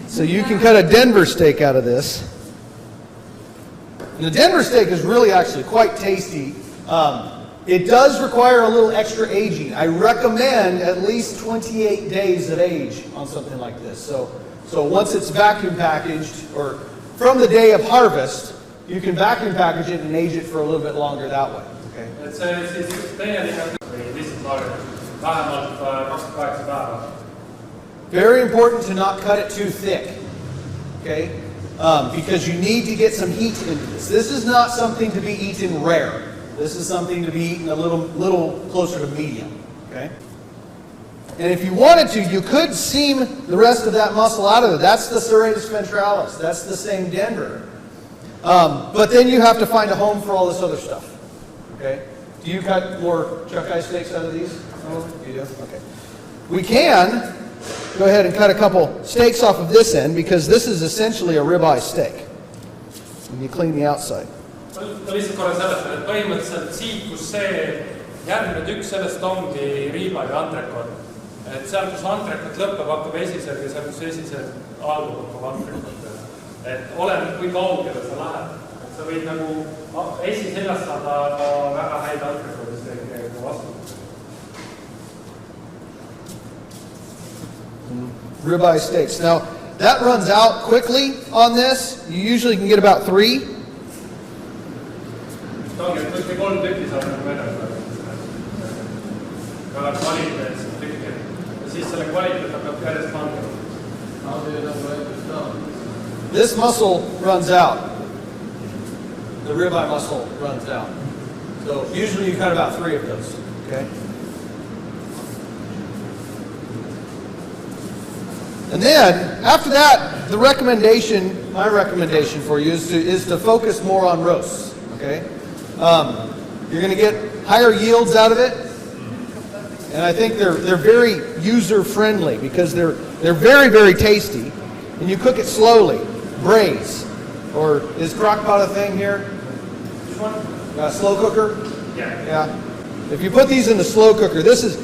Speaker 2: So you can cut a Denver steak out of this. And the Denver steak is really actually quite tasty. It does require a little extra aging. I recommend at least 28 days of age on something like this. So once it's vacuum packaged, or from the day of harvest, you can vacuum package it and age it for a little bit longer that way. Okay? Very important to not cut it too thick. Okay? Because you need to get some heat into this. This is not something to be eaten rare. This is something to be eaten a little closer to medium. Okay? And if you wanted to, you could seam the rest of that muscle out of it. That's the serratus ventralis. That's the same Denver. But then you have to find a home for all this other stuff. Okay? Do you cut more chuck eye steaks out of these? Oh, you do? Okay. We can go ahead and cut a couple steaks off of this end, because this is essentially a ribeye steak. And you clean the outside.
Speaker 1: Ma lihtsalt korra seletan, et põhimõtteliselt siit, kus see järgmine tükk, sellest ongi riiba ja antrekord. Et seal, kus antrekord lõpeb, hakkab esised, ja seal, kus esised algab, hakkab antrekord. Et oleneb, kui kaugele sa lähed. Et sa võid nagu esiseljast saada väga häid antrekordist vastu.
Speaker 2: Ribeye steaks. Now, that runs out quickly on this. You usually can get about 3.
Speaker 1: Ongi, et kui 3 tükki saab nagu vedada. Väga kvaliteetset tükki. Ja siis selle kvaliteet hakkab järjest langema.
Speaker 2: This muscle runs out. The ribeye muscle runs out. So usually you cut about 3 of those. Okay? And then, after that, the recommendation, my recommendation for you is to focus more on roasts. Okay? You're going to get higher yields out of it, and I think they're very user-friendly because they're very, very tasty, and you cook it slowly, braise, or is crock pot a thing here?
Speaker 1: Which one?
Speaker 2: Slow cooker?
Speaker 1: Yeah.
Speaker 2: If you put these in the slow cooker, this is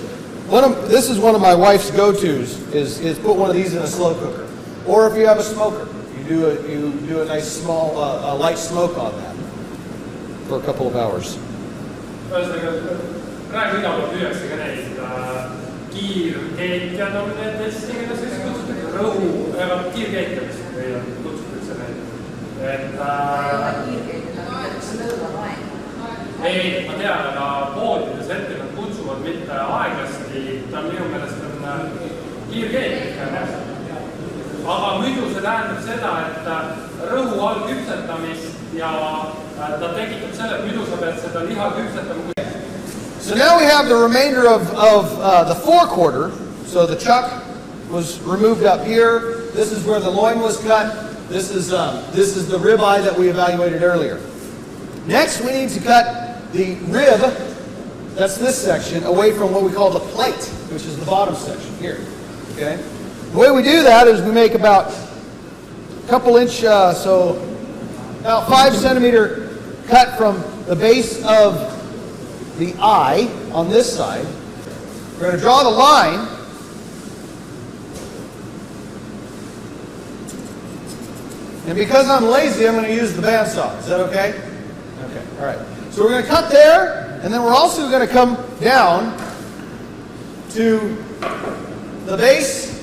Speaker 2: one of my wife's go-tos is put one of these in a slow cooker, or if you have a smoker, you do a nice small light smoke on that for a couple of hours.
Speaker 1: Ühesõnaga, praegu igavalt lüüakse ka neid kiirkeetjad on need eesti keeles kutsutud, kiirkeetjad kutsutakse neid. Ei, ma tean, aga poodides ette nad kutsuvad mitte aeglasti, ta minu meelest on kiirkeetjad. Aga muidu see tähendab seda, et rõhu all küpsetamist ja ta tekitab selle, et muidu sa pead seda liha küpsetama.
Speaker 2: So now we have the remainder of the forequarter. So the chuck was removed up here. This is where the loin was cut. This is the ribeye that we evaluated earlier. Next, we need to cut the rib, that's this section, away from what we call the plate, which is the bottom section here. Okay? The way we do that is we make about a couple inch, so about 5 centimeter cut from the base of the eye on this side. We're going to draw the line. And because I'm lazy, I'm going to use the bandsaw. Is that okay? Okay, all right. So we're going to cut there, and then we're also going to come down to the base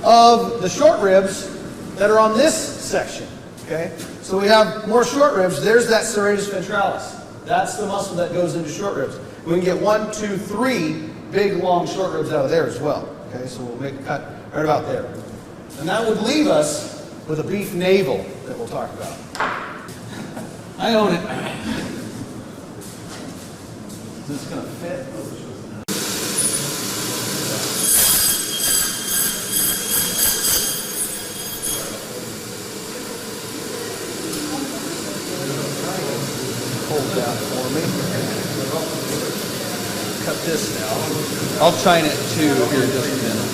Speaker 2: of the short ribs that are on this section. Okay? So we have more short ribs. There's that serratus ventralis. That's the muscle that goes into short ribs. We can get 1, 2, 3 big, long short ribs out of there as well. Okay, so we'll make a cut right about there. And that would leave us with a beef navel that we'll talk about. I own it. Is this going to fit? hold that for me. Cut this now. I'll chine it too here in just a minute.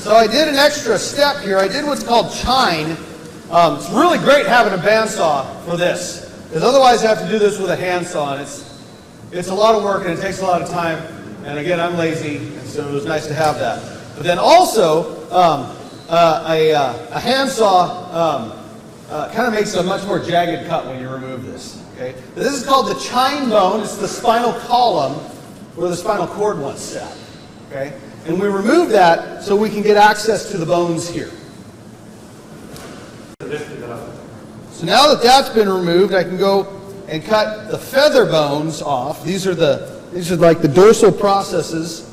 Speaker 2: So I did an extra step here. I did what's called chine. It's really great having a bandsaw for this, because otherwise I have to do this with a handsaw, and it's a lot of work and it takes a lot of time. And again, I'm lazy, and so it was nice to have that. But then also, a handsaw kind of makes a much more jagged cut when you remove this. Okay, this is called the chine bone. It's the spinal column where the spinal cord once sat. Okay. And we remove that so we can get access to the bones here. So now that that's been removed, I can go and cut the feather bones off. These are like the dorsal processes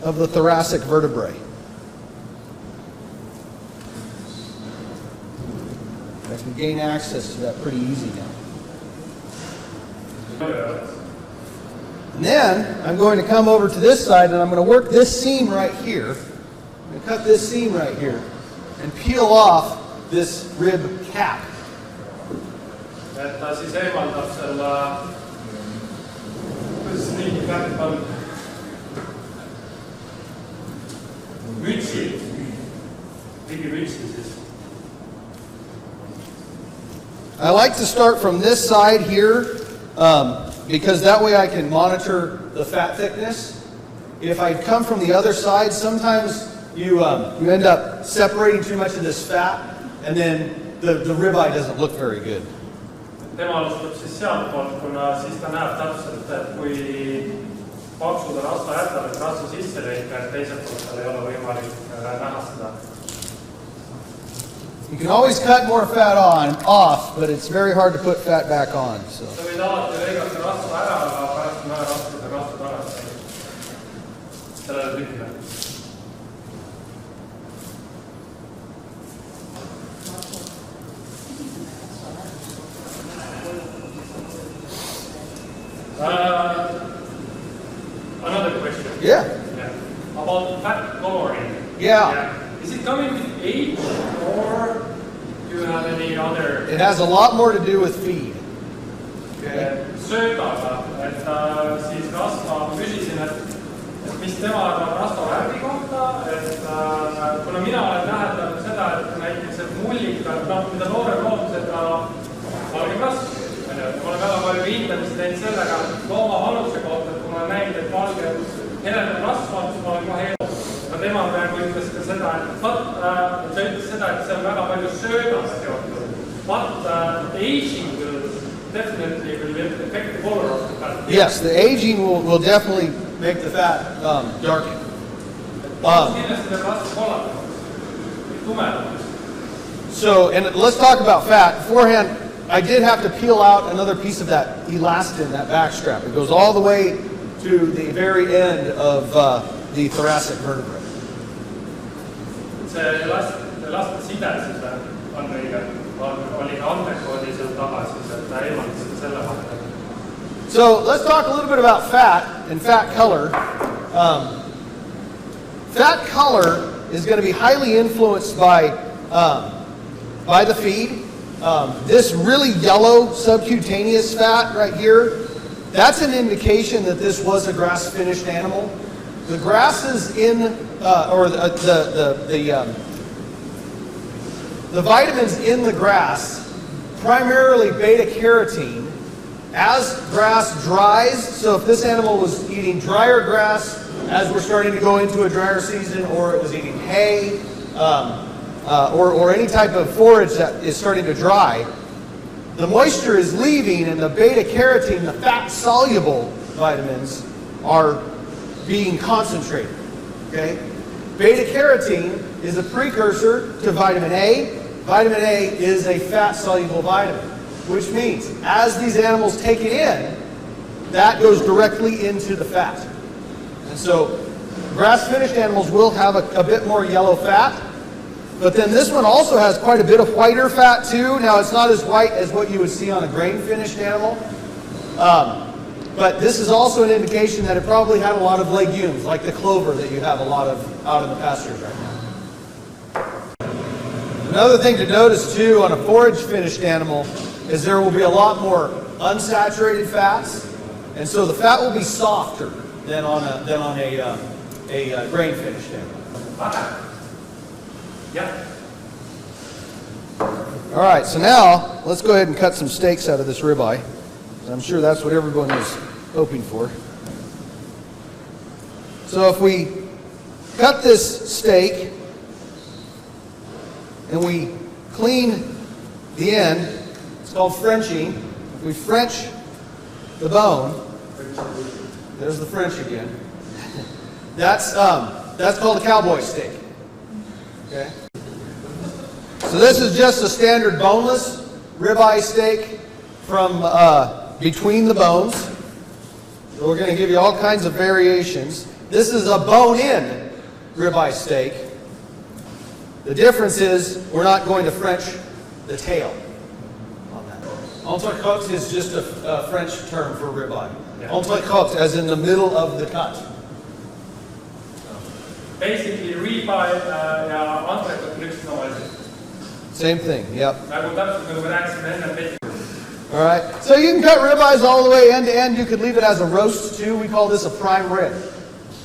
Speaker 2: of the thoracic vertebrae. I can gain access to that pretty easy now. And then I'm going to come over to this side and I'm going to work this seam right here. I'm going to cut this seam right here and peel off this rib cap.
Speaker 1: Et ta siis eemaldab selle, kuidas riigi kätt on, mütsi, riigi mütsi siis.
Speaker 2: I like to start from this side here because that way I can monitor the fat thickness. If I come from the other side, sometimes you end up separating too much of this fat, and then the ribeye doesn't look very good.
Speaker 1: Tema alustab siis sealtpoolt, kuna siis ta näeb täpselt, et kui paksu ta rasva jätab, et rasva sisse lõika, et teiselt poolt tal ei ole võimalik näha seda.
Speaker 2: You can always cut more fat off, but it's very hard to put fat back on. So.
Speaker 1: Sa võid alati lõigata rasva ära, aga pärast on väga raske seda rasva tagasi sellele tükile. Another question.
Speaker 2: Yeah.
Speaker 1: About fat coloring.
Speaker 2: Yeah.
Speaker 1: Is it coming with age, or do you have any other?
Speaker 2: It has a lot more to do with feed.
Speaker 1: Okay. Söödaga, et siis rasva, ma küsisin, et mis tema arvab rasva värvi kohta, et kuna mina olen täheldanud seda, et näiteks et mullikad, mida noorem loom, seda valgem rasv. Ma olen väga palju hindamist teinud sellega looma vanuse kohta, et kui ma olen näinud, et valge heledam rasv on, siis ma olen kohe edu. Aga tema praegu ütles ka seda, et sa ütles seda, et see on väga palju söödaga seotud. But aging will definitely affect the color of the fat.
Speaker 2: Yes, the aging will definitely make the fat darken. So, and let's talk about fat. Beforehand, I did have to peel out another piece of that elastin, that back strap. It goes all the way to the very end of the thoracic vertebrae.
Speaker 1: See elastin side siis on õige, oli ka andmekoodi seal taga siis, et ta eemaldas selle vahel.
Speaker 2: So let's talk a little bit about fat and fat color. Fat color is going to be highly influenced by the feed. This really yellow subcutaneous fat right here, that's an indication that this was a grass-finished animal. The grasses in, the vitamins in the grass, primarily beta-carotene, as grass dries, so if this animal was eating drier grass as we're starting to go into a drier season, or it was eating hay, or any type of forage that is starting to dry, the moisture is leaving and the beta-carotene, the fat-soluble vitamins, are being concentrated. Okay? Beta-carotene is a precursor to vitamin A. Vitamin A is a fat-soluble vitamin, which means as these animals take it in, that goes directly into the fat. And so grass-finished animals will have a bit more yellow fat, but then this one also has quite a bit of whiter fat too. Now it's not as white as what you would see on a grain-finished animal, but this is also an indication that it probably had a lot of legumes, like the clover that you have a lot of out in the pastures right now. Another thing to notice too on a forage finished animal is there will be a lot more unsaturated fats, and so the fat will be softer than on a grain finished animal.
Speaker 1: Yeah.
Speaker 2: All right, so now let's go ahead and cut some steaks out of this ribeye. I'm sure that's what everyone was hoping for. So if we cut this steak and we clean the end, it's called Frenching. If we French the bone, there's the French again. That's called a cowboy steak. Okay. So this is just a standard boneless ribeye steak from between the bones. So we're going to give you all kinds of variations. This is a bone-in ribeye steak. The difference is we're not going to French the tail on that. Entrecôte is just a French term for ribeye. Yeah. Entrecôte, as in the middle of the cut.
Speaker 1: Basically, ribeye ja entrecôte on üks sama asi.
Speaker 2: Same thing, yep.
Speaker 1: Nagu täpselt nagu me rääkisime enne pehku.
Speaker 2: All right, so you can cut ribeyes all the way end to end. You could leave it as a roast too. We call this a prime rib,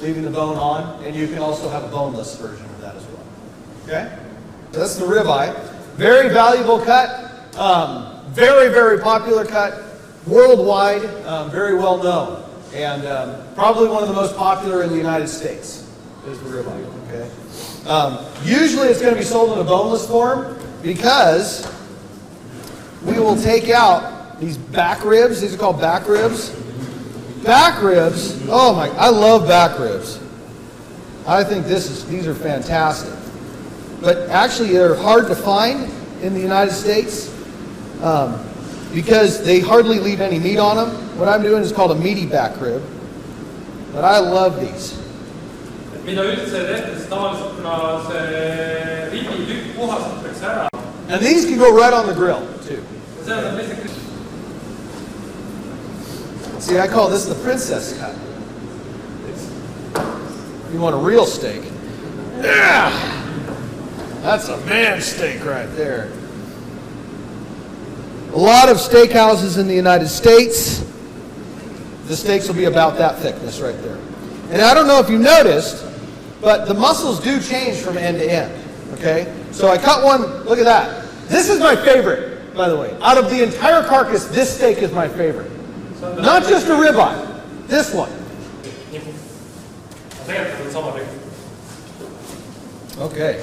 Speaker 2: leaving the bone on, and you can also have a boneless version of that as well. Okay, so that's the ribeye. Very valuable cut, very, very popular cut, worldwide, very well known, and probably one of the most popular in the United States is the ribeye. Okay, usually it's going to be sold in a boneless form because we will take out these back ribs. These are called back ribs. Back ribs, oh my, I love back ribs. I think these are fantastic. But actually they're hard to find in the United States because they hardly leave any meat on them. What I'm doing is called a meaty back rib. But I love these.
Speaker 1: Mida üldse tehtes tavaliselt kuna see ribitükk puhastatakse ära.
Speaker 2: And these can go right on the grill too. See, I call this the princess cut. You want a real steak. Yeah! That's a man steak right there. A lot of steakhouses in the United States, the steaks will be about that thickness right there. And I don't know if you noticed, but the muscles do change from end to end. Okay? So I cut one, look at that. This is my favorite, by the way. Out of the entire carcass, this steak is my favorite. Not just a ribeye, this one. Okay.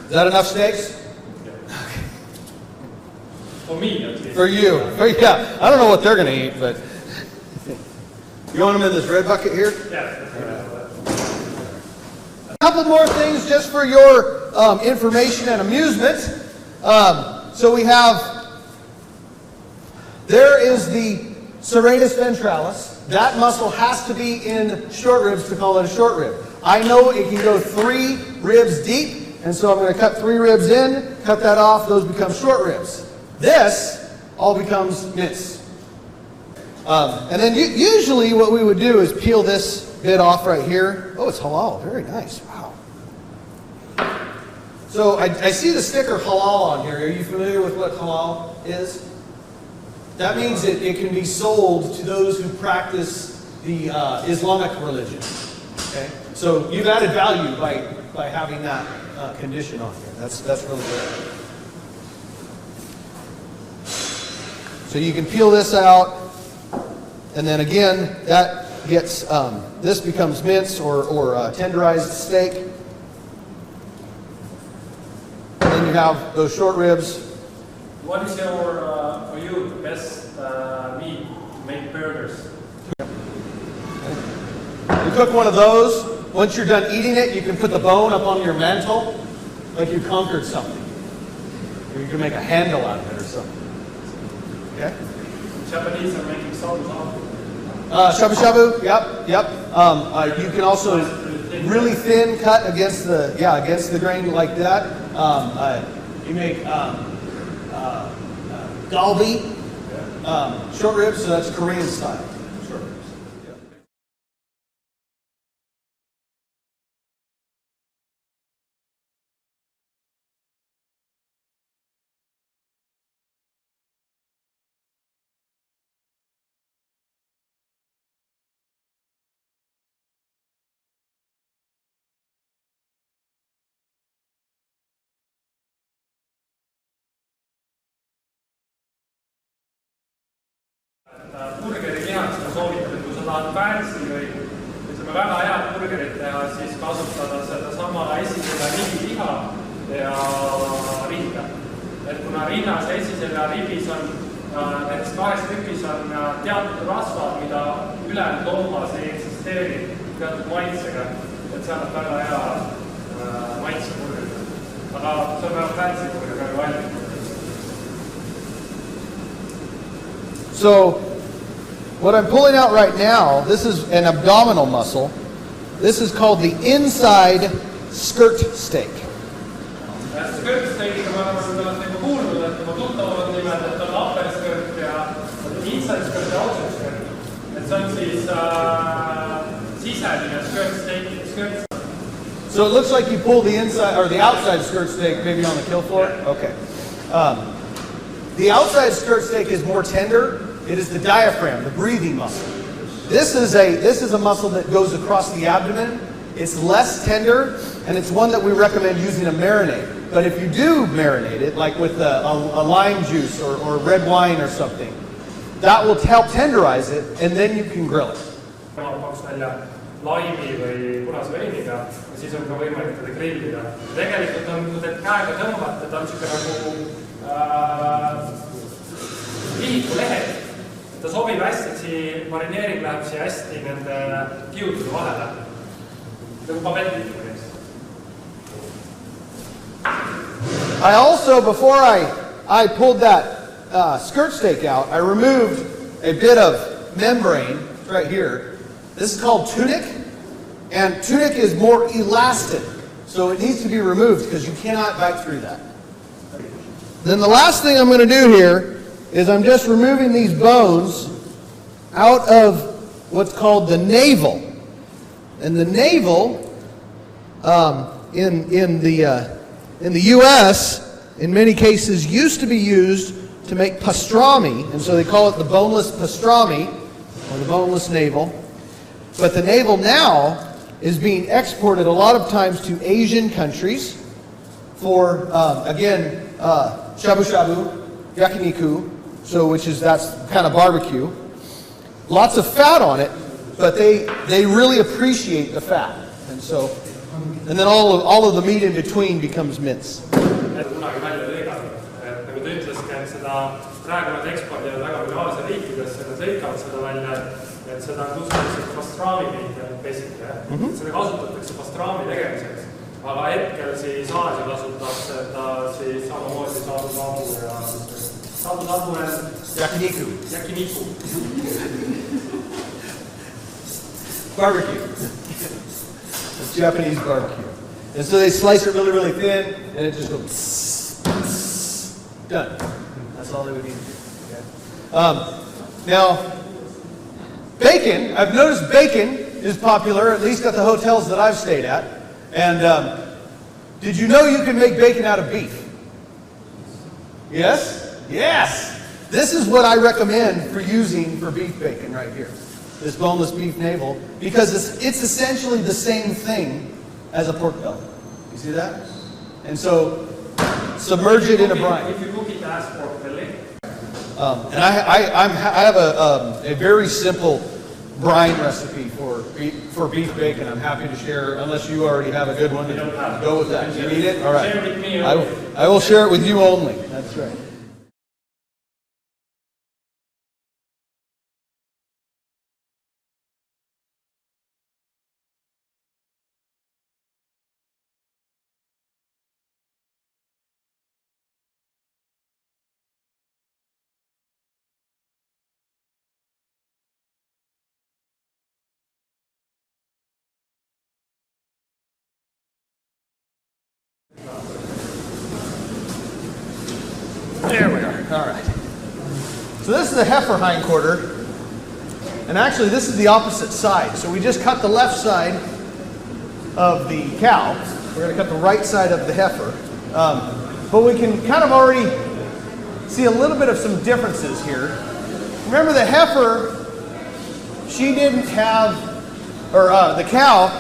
Speaker 2: Is that enough steaks? Okay.
Speaker 1: For me, at least.
Speaker 2: For you. Yeah. I don't know what they're going to eat, but. You want them in this red bucket here?
Speaker 1: Yeah.
Speaker 2: A couple more things just for your information and amusement. So we have, there is the serratus ventralis. That muscle has to be in short ribs to call it a short rib. I know it can go 3 ribs deep, and so I'm going to cut 3 ribs in, cut that off, those become short ribs. This all becomes mince. And then usually what we would do is peel this bit off right here. Oh, it's halal, very nice, wow. So I see the sticker halal on here. Are you familiar with what halal is? That means it can be sold to those who practice the Islamic religion. Okay? So you've added value by having that condition on here. That's really good. So you can peel this out, and then again, that gets, this becomes mince or tenderized steak. And then you have those short ribs.
Speaker 1: What is your, for you, the best meat to make burgers?
Speaker 2: You cook one of those. Once you're done eating it, you can put the bone up on your mantle like you conquered something. Or you can make a handle out of it or something. Okay?
Speaker 1: Japanese are making sauce off.
Speaker 2: Shabu shabu, yep. You can also really thin cut against the grain like that. You make galbi, short ribs, so that's Korean style.
Speaker 1: burgeri lihast ma soovitan, et kui sa tahad fancy või ütleme väga head burgerit teha, siis kasutada sedasama esiselja ribiliha ja rinda. Et kuna rinnas ja esiselja ribis on näiteks 2 tükis on teatud rasvad, mida ülejäänud loomas ei eksisteeri teatud maitsega, et see annab väga hea maitse burgerit. Aga see on väga fancy burger, väga valmis.
Speaker 2: So, what I'm pulling out right now, this is an abdominal muscle. This is called the inside skirt steak.
Speaker 1: Skirt steakiga ma olen sellest nagu kuulnud, et ma tuttavad nimed, et on upper skirt ja inside skirt ja outside skirt. Et see on siis sisemine skirt steak.
Speaker 2: So it looks like you pull the inside or the outside skirt steak maybe on the kill floor? Okay. The outside skirt steak is more tender. It is the diaphragm, the breathing muscle. This is a muscle that goes across the abdomen. It's less tender, and it's one that we recommend using a marinade. But if you do marinate it, like with a lime juice or red wine or something, that will help tenderize it, and then you can grill it.
Speaker 1: Laimi või punase veiniga ja siis on ka võimalik teda grillida. Tegelikult on, kui teed käega tõmbata, ta on siuke nagu lihikulehed. Ta sobib hästi, et siin marineering läheb siia hästi nende kiudude vahele. Nagu pabetti.
Speaker 2: I also, before I pulled that skirt steak out, I removed a bit of membrane right here. This is called tunic, and tunic is more elastic, so it needs to be removed because you cannot bite through that. Then the last thing I'm going to do here is I'm just removing these bones out of what's called the navel. And the navel in the U.S. in many cases used to be used to make pastrami, and so they call it the boneless pastrami or the boneless navel. But the navel now is being exported a lot of times to Asian countries for, again, shabu shabu, yakiniku, that's kind of barbecue. Lots of fat on it, but they really appreciate the fat. And then all of the meat in between becomes mince.
Speaker 1: Et seda kutsutakse pastrami meid seda kasutatakse pastrami tegemiseks, aga hetkel siis Aasia kasutab seda siis samamoodi sabu ja sabu
Speaker 2: yakiniku. Barbecue. It's Japanese barbecue. And so they slice it really, really thin, and it just goes done. That's all they would need to do. Okay. Now, bacon, I've noticed bacon is popular, at least at the hotels that I've stayed at. And did you know you can make bacon out of beef? Yes? Yes! This is what I recommend for using for beef bacon right here. This boneless beef navel, because it's essentially the same thing as a pork belly. You see that? And so, submerge it in a brine.
Speaker 1: If you cook it as pork belly.
Speaker 2: And I have a very simple brine recipe for beef bacon. I'm happy to share, unless you already have a good one. Go with that. You need it? All right. I will share it with you only. That's right. There we are. All right. So this is the heifer hindquarter, and actually this is the opposite side. So we just cut the left side of the cow. We're going to cut the right side of the heifer. But we can kind of already see a little bit of some differences here. Remember the heifer, she didn't have, or the cow,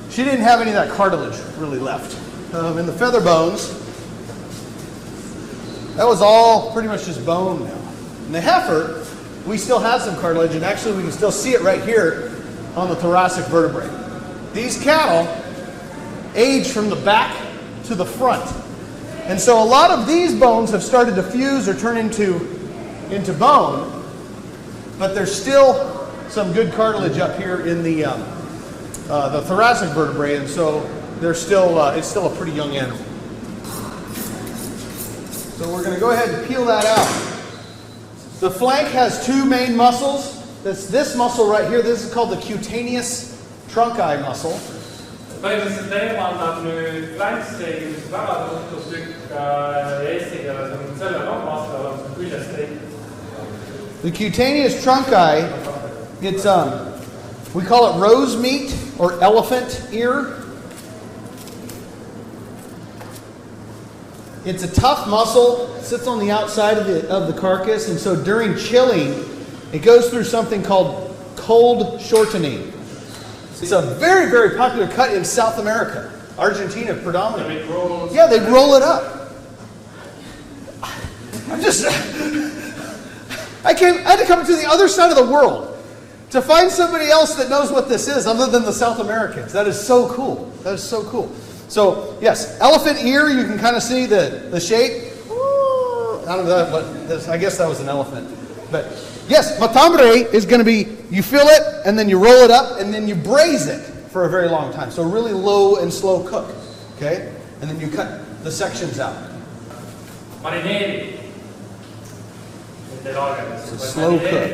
Speaker 2: she didn't have any of that cartilage really left. In the feather bones, that was all pretty much just bone now. And the heifer, we still have some cartilage, and actually we can still see it right here on the thoracic vertebrae. These cattle age from the back to the front. And so a lot of these bones have started to fuse or turn into bone, but there's still some good cartilage up here in the thoracic vertebrae, and so it's still a pretty young animal. So we're going to go ahead and peel that out. The flank has two main muscles. This muscle right here, this is called the cutaneous trunci muscle.
Speaker 1: Põhimõtteliselt eemaldab nüüd flanksteigi, mis on väga tuntud tükk eesti keeles on selle vastu olemas küljesteik.
Speaker 2: The cutaneous trunci, it's we call it rose meat or elephant ear. It's a tough muscle, sits on the outside of the carcass, and so during chilling, it goes through something called cold shortening. It's a very, very popular cut in South America, Argentina predominantly. Yeah, they roll it up. I had to come to the other side of the world to find somebody else that knows what this is other than the South Americans. That is so cool. That is so cool. So, yes, elephant ear, you can kind of see the shape. I don't know, but I guess that was an elephant. But yes, matambre is going to be, you fill it, and then you roll it up, and then you braise it for a very long time. So really low and slow cook, okay? And then you cut the sections out.
Speaker 1: Marineeri.
Speaker 2: It's a slow cook.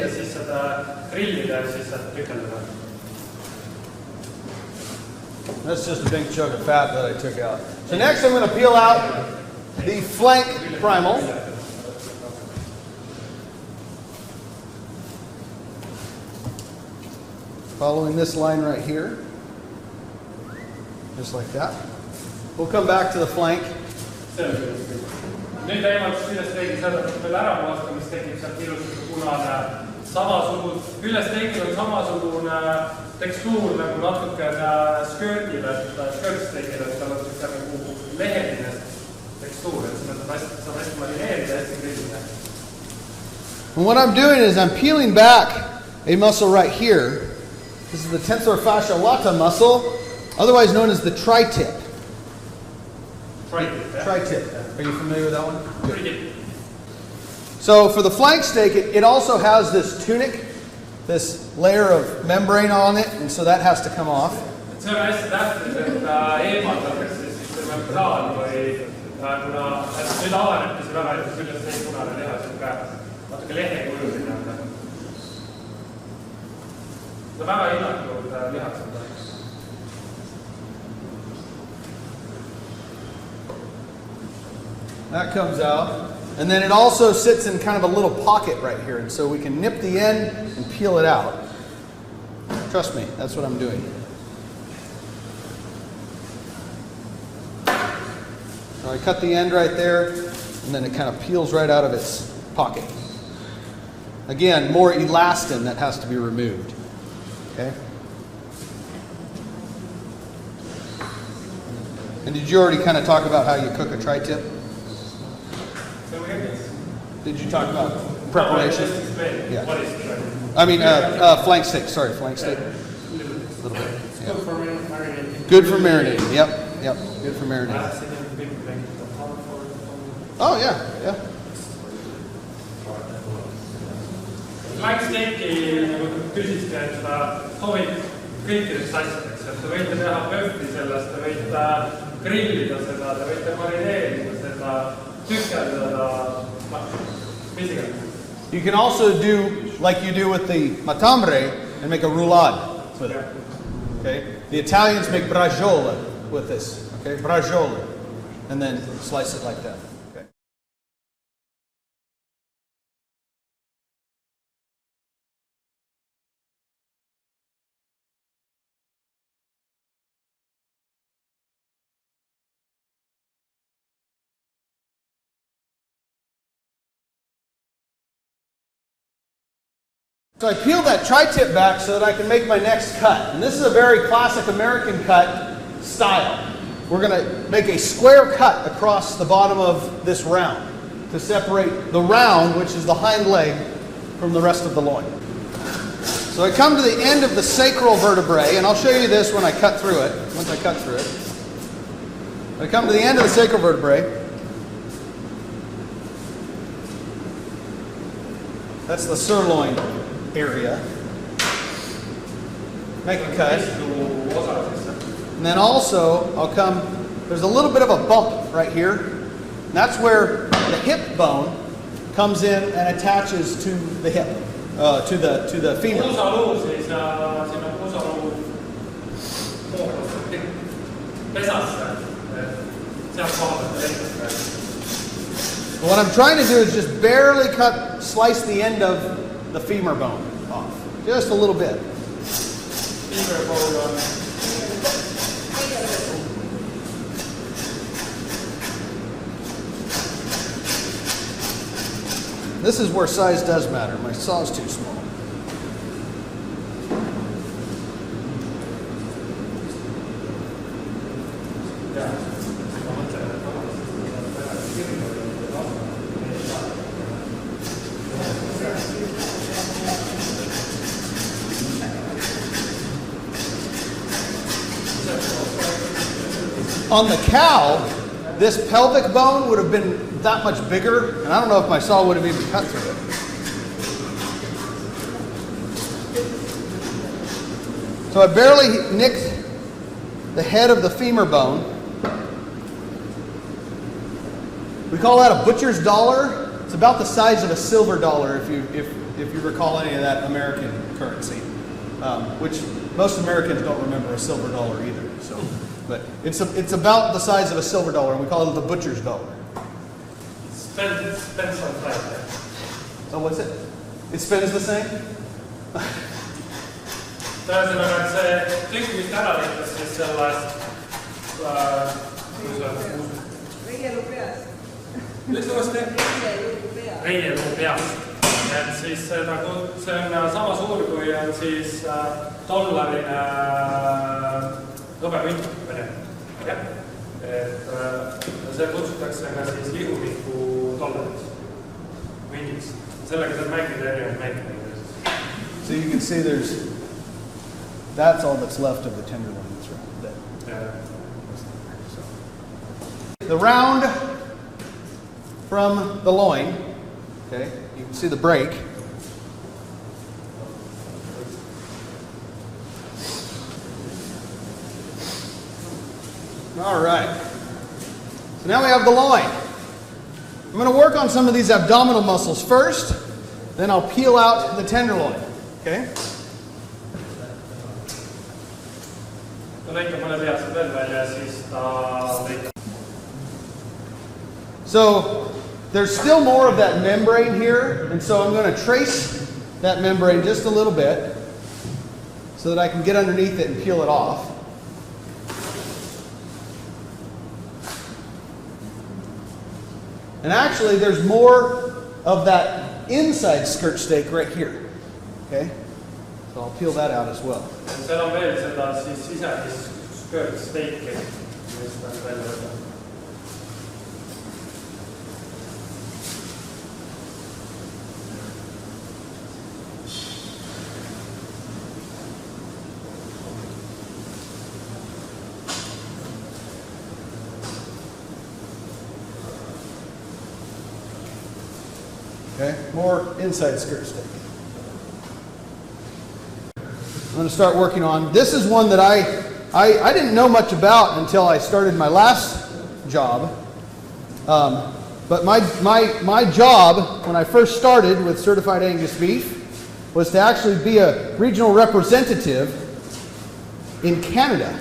Speaker 2: That's just a big chunk of fat that I took out. So next I'm going to peel out the flank primal. Following this line right here. Just like that. We'll come back to the flank.
Speaker 1: Nüüd eemaldus küljesteigi seda veel ära puhasta, mis tekib sealt ilusasti punane küljesteigil on samasugune tekstuur nagu natukene skörtil, skörtsteigil, et tal on nagu leheline tekstuur, et seda saab hästi marineerida, hästi grillida.
Speaker 2: And what I'm doing is I'm peeling back a muscle right here. This is the tensor fascia lata muscle, otherwise known as the tri-tip. Tri-tip. Are you familiar with that one? Good. So for the flank steak, it also has this tunic, this layer of membrane on it, and so that has to come off.
Speaker 1: See on hästi tähtis, et eemaldatakse siis see membraan või kuna nüüd avanebki see väga hästi küljesteik punane liha, natuke lehekujuline on. See on väga hinnatud lihaks on.
Speaker 2: That comes out. And then it also sits in kind of a little pocket right here. And so we can nip the end and peel it out. Trust me, that's what I'm doing. So I cut the end right there, and then it kind of peels right out of its pocket. Again, more elastin that has to be removed. Okay? And did you already kind of talk about how you cook a tri-tip? Did you talk about preparation?
Speaker 1: Yeah. What is tri-tip?
Speaker 2: I mean, flank steak. Sorry, flank steak. A little bit. Yeah.
Speaker 1: Good for marinating.
Speaker 2: Good for marinating. Yep. Good for marinating. Oh yeah.
Speaker 1: Flanksteiki, nagu küsisite, et seda sobib kõikideks asjadeks, et te võite teha pöfti sellest, te võite grillida seda, te võite marineerida seda, tükeldada, mis iganes.
Speaker 2: You can also do like you do with the matambre and make a roulade with it. Okay? The Italians make braciole with this. Okay? Braciole. And then slice it like that. Okay. So I peeled that tri-tip back so that I can make my next cut. And this is a very classic American cut style. We're going to make a square cut across the bottom of this round to separate the round, which is the hind leg, from the rest of the loin. So I come to the end of the sacral vertebrae, and I'll show you this when I cut through it, once I cut through it. I come to the end of the sacral vertebrae. That's the sirloin area. Make a cut. And then also, I'll come, there's a little bit of a bump right here. And that's where the hip bone comes in and attaches to the hip, to the femur. What I'm trying to do is just barely slice the end of the femur bone off. Just a little bit. This is where size does matter. My saw is too small. On the cow, this pelvic bone would have been that much bigger, and I don't know if my saw would have even cut through it. So I barely nicked the head of the femur bone. We call that a butcher's dollar. It's about the size of a silver dollar, if you recall any of that American currency, which most Americans don't remember a silver dollar either. So, but it's about the size of a silver dollar, and we call it the butcher's dollar.
Speaker 1: Spends on flight.
Speaker 2: So what's it? It spins the same?
Speaker 1: Ühesõnaga, et see tükk, mis ta ära võttis, siis sellest reieluu peast. Et siis see on sama suur, kui on siis dollarile õppevideo. Et see kutsutakse ka siis lihuviku dollariks. Vindiks. Sellega saab mängida erinevaid mänge.
Speaker 2: So you can see that's all that's left of the tenderloin. That's right. The round from the loin, okay, you can see the break. All right. So now we have the loin. I'm going to work on some of these abdominal muscles first, then I'll peel out the tenderloin, okay? So there's still more of that membrane here, and so I'm going to trace that membrane just a little bit so that I can get underneath it and peel it off. And actually there's more of that inside skirt steak right here, okay? So I'll peel that out as well.
Speaker 1: Seal on veel seda siis sisendist skirt steiki, mis on välja võtta.
Speaker 2: Okay, more inside skirt steak. I'm going to start working on. This is one that I didn't know much about until I started my last job. But my job when I first started with certified Angus beef was to actually be a regional representative in Canada.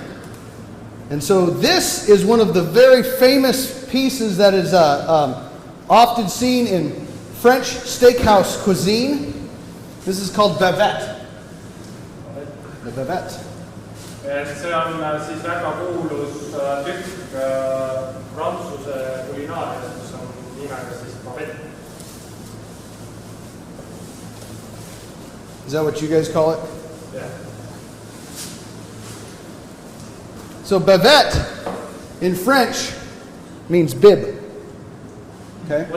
Speaker 2: And so this is one of the very famous pieces that is often seen in French steakhouse cuisine. This is called bavette. The bavette.
Speaker 1: See on siis väga kuulus tükk Prantsuse kulinaarias, kus on nimega siis bavette.
Speaker 2: Is that what you guys call it?
Speaker 1: Yeah.
Speaker 2: So bavette in French means bib. Okay?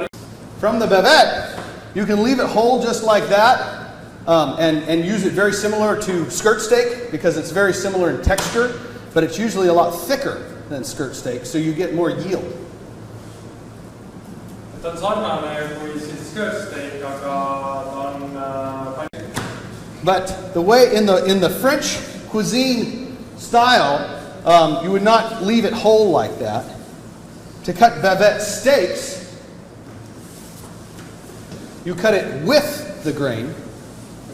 Speaker 2: From the bavette, You can leave it whole just like that and use it very similar to skirt steak because it's very similar in texture, but it's usually a lot thicker than skirt steak, so you get more yield.
Speaker 1: Ta on sarnane kui siis skirt steak, aga ta on
Speaker 2: But the way in the French cuisine style, you would not leave it whole like that. To cut bavette steaks, you cut it with the grain.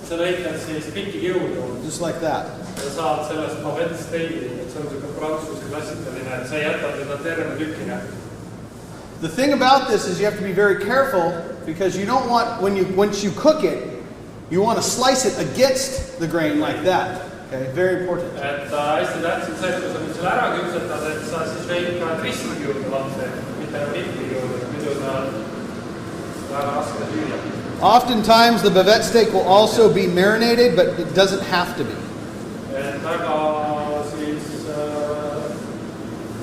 Speaker 1: sa lõikad siis pikki kiudu.
Speaker 2: Just like that.
Speaker 1: Ja saad sellest bavette steigi, et see on selline prantsuse klassikaline, et sa jätad teda terve tükina.
Speaker 2: The thing about this is you have to be very careful because you don't want, once you cook it, you want to slice it against the grain like that. Okay, very important.
Speaker 1: Et hästi tähtsalt see, et kui sa nüüd selle ära küpsetad, et sa siis veid ka Ristluutükki juurde lapse, mitte Ribitükki juurde, muidu ta on väga raske süüa.
Speaker 2: Oftentimes the bavette steak will also be marinated, but it doesn't have to be.
Speaker 1: Et väga siis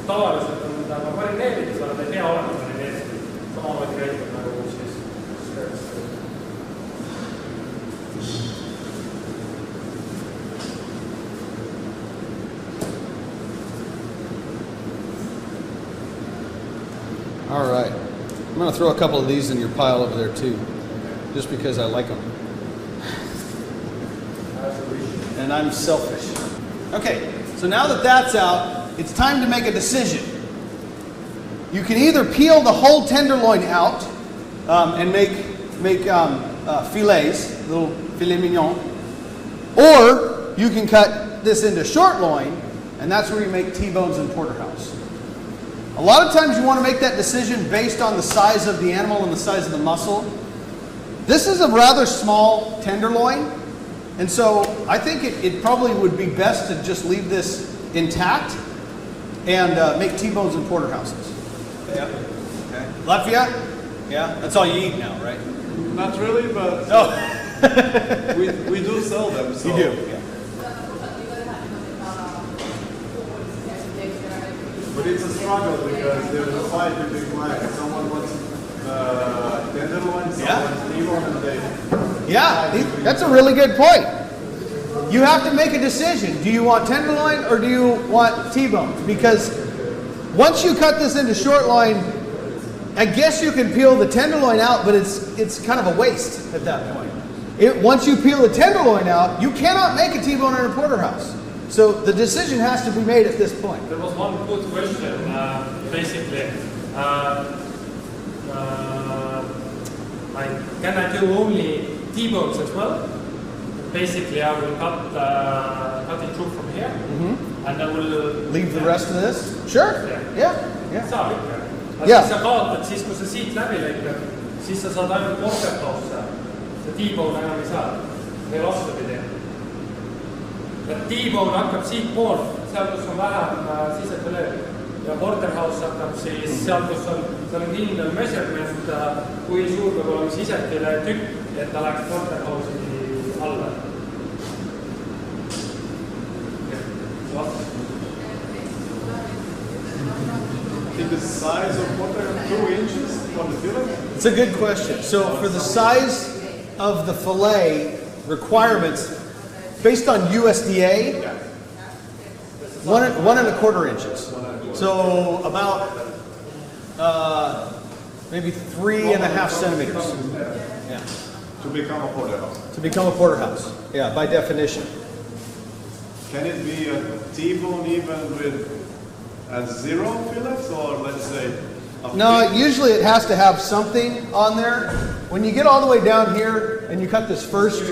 Speaker 1: tavaliselt on ta marineeritud, aga ta ei pea olema marineeritud. Samamoodi käitab nagu siis skirt steak.
Speaker 2: All right. I'm going to throw a couple of these in your pile over there too, just because I like them. And I'm selfish. Okay, so now that that's out, it's time to make a decision. You can either peel the whole tenderloin out and make fillets, little filet mignon, or you can cut this into short loin, and that's where you make T-bones and porterhouse. A lot of times you want to make that decision based on the size of the animal and the size of the muscle. This is a rather small tenderloin, and so I think it probably would be best to just leave this intact and make T-bones and porterhouses. Yeah. Okay. Latvia? Yeah? That's all you eat now, right?
Speaker 3: Not really, but we do sell them. So.
Speaker 2: You do? Yeah.
Speaker 3: But it's a struggle because there's a fight between like someone wants tenderloin, someone wants T-bone, and they...
Speaker 2: Yeah, that's a really good point. You have to make a decision. Do you want tenderloin or do you want T-bones? Because once you cut this into short loin, I guess you can peel the tenderloin out, but it's kind of a waste at that point. Once you peel the tenderloin out, you cannot make a T-bone in a porterhouse. So the decision has to be made at this point.
Speaker 1: There was one good question, basically. Can I do only T-bones as well? Basically, I will cut it through from here, and I will
Speaker 2: leave the rest of this. Sure. Yeah.
Speaker 1: Saab ikka. Aga
Speaker 2: Yeah.
Speaker 1: siis sa kaotad, siis kui sa siit läbi lõikad, siis sa saad ainult porterhouse. See T-bone enam ei saa. Või vastupidi. T-bone hakkab siit poolt, seal kus on vähem sisefileed. Ja porterhouse hakkab siis seal, kus on kindel measurement, kui suur peab olema sisefile tükk, et ta läheks porterhouse'i alla.
Speaker 3: In the size of porterhouse, 2 inches for the fillet?
Speaker 2: It's a good question. So for the size of the fillet requirements, based on USDA, 1.25 inches. So about maybe 3.5 centimeters. Yeah.
Speaker 3: To become a porterhouse.
Speaker 2: To become a porterhouse. Yeah, by definition.
Speaker 3: Can it be a T-bone even with a 0 fillets, or let's say a
Speaker 2: No,
Speaker 3: big-
Speaker 2: usually it has to have something on there. When you get all the way down here and you cut this first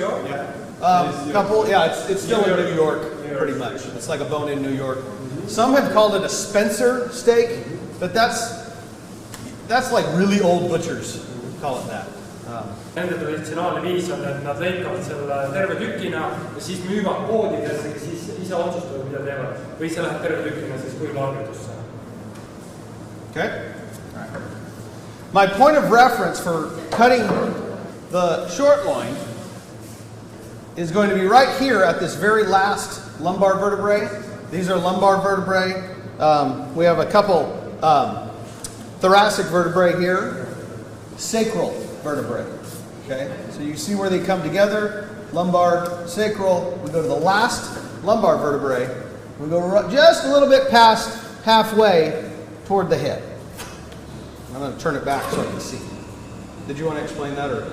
Speaker 2: couple, yeah, it's still in New York, pretty much. It's like a bone in New York. Some have called it a Spencer steak, but that's like really old butchers call it that.
Speaker 1: Nende traditsionaalne viis on, et nad lõikavad selle terve tükina ja siis müüvad poodidesse ja siis ise otsustavad, mida teevad. Või see läheb terve tükina siis kuivlaagridusse.
Speaker 2: Okay? My point of reference for cutting the short loin is going to be right here at this very last lumbar vertebrae. These are lumbar vertebrae. We have a couple thoracic vertebrae here, sacral vertebrae. Okay, so you see where they come together, lumbar, sacral. We go to the last lumbar vertebrae. We go just a little bit past halfway toward the head. I'm going to turn it back so I can see. Did you want to explain that, or?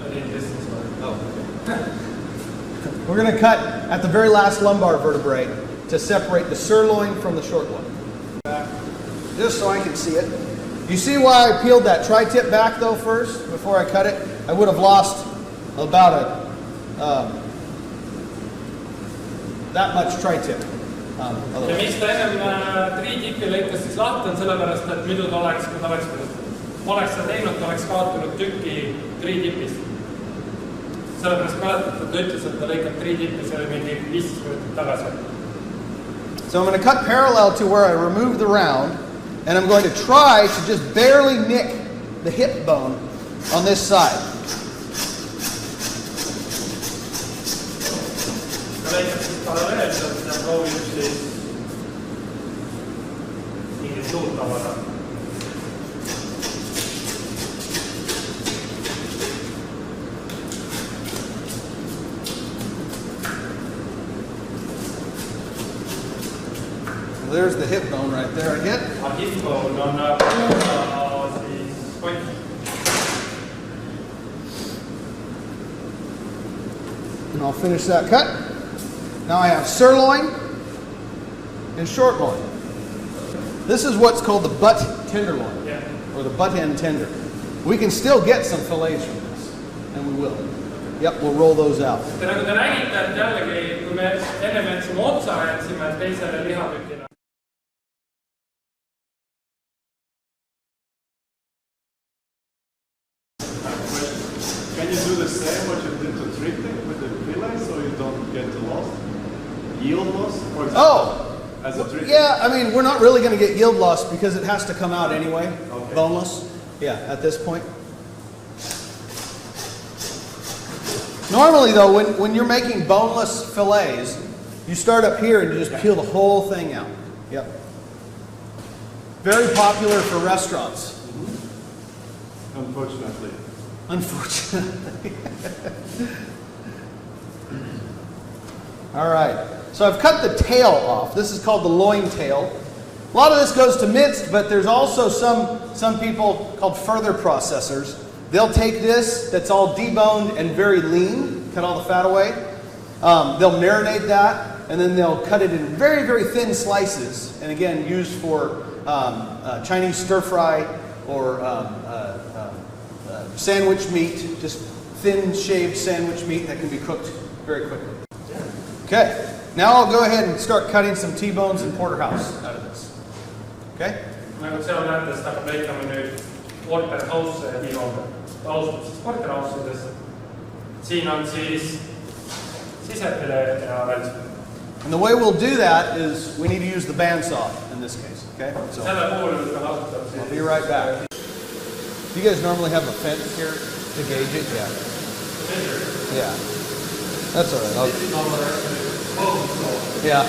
Speaker 1: I need distance.
Speaker 2: Oh, okay. We're going to cut at the very last lumbar vertebrae to separate the sirloin from the short loin. Just so I can see it. You see why I peeled that tri-tip back though first, before I cut it? I would have lost about that much tri-tip.
Speaker 1: Ja miks ta ennem tri-tipi lõikas siis lahti on sellepärast, et muidu ta oleks, kui ta oleks seda teinud, ta oleks kaotanud tükki tri-tipist. Sellepärast mäletate, ta ütles, et ta lõikab tri-tipi, see oli mingi 15 minutit tagasi.
Speaker 2: So I'm going to cut parallel to where I removed the round, and I'm going to try to just barely nick the hip bone on this side.
Speaker 1: Ta lõikab siis paralleelselt ja proovib siis mingit suurt avada.
Speaker 2: There's the hip bone right there again.
Speaker 1: Hip bone on siis kott.
Speaker 2: And I'll finish that cut. Now I have sirloin and short loin. This is what's called the butt tenderloin,
Speaker 1: Yeah.
Speaker 2: or the butt end tender. We can still get some fillets from this, and we will. Yep, we'll roll those out.
Speaker 1: Nagu te nägite, et jällegi, kui me enne jätsime otsa, jätsime teisele lihatükile.
Speaker 3: Can you do the same what you did to triptych with the fillet so you don't get lost? Yield loss, for example?
Speaker 2: Oh!
Speaker 3: As a triptych?
Speaker 2: Yeah, I mean, we're not really going to get yield loss because it has to come out anyway,
Speaker 3: Okay.
Speaker 2: boneless. Yeah, at this point. Normally, though, when you're making boneless fillets, you start up here and you just peel the whole thing out. Yep. Very popular for restaurants.
Speaker 3: Unfortunately.
Speaker 2: Unfortunately. All right. So I've cut the tail off. This is called the loin tail. A lot of this goes to minced, but there's also some people called further processors. They'll take this that's all deboned and very lean, cut all the fat away. They'll marinate that, and then they'll cut it in very, very thin slices, and again, used for Chinese stir fry or sandwich meat, just thin shaved sandwich meat that can be cooked very quickly. Okay, now I'll go ahead and start cutting some T-bones and porterhouse out of this. Okay?
Speaker 1: Nagu seal näete, siis hakkab lõikama nüüd porterhouse ja T-bone. Ta alustab siis porterhouse'ides. Siin on siis sisepile ja välispile.
Speaker 2: And the way we'll do that is we need to use the bandsaw in this case. Okay? So
Speaker 1: Selle puhul ta kasutab
Speaker 2: I'll
Speaker 1: siis
Speaker 2: be right back. Do you guys normally have a fence here to gauge it? Yeah. Yeah. That's all right. Yeah.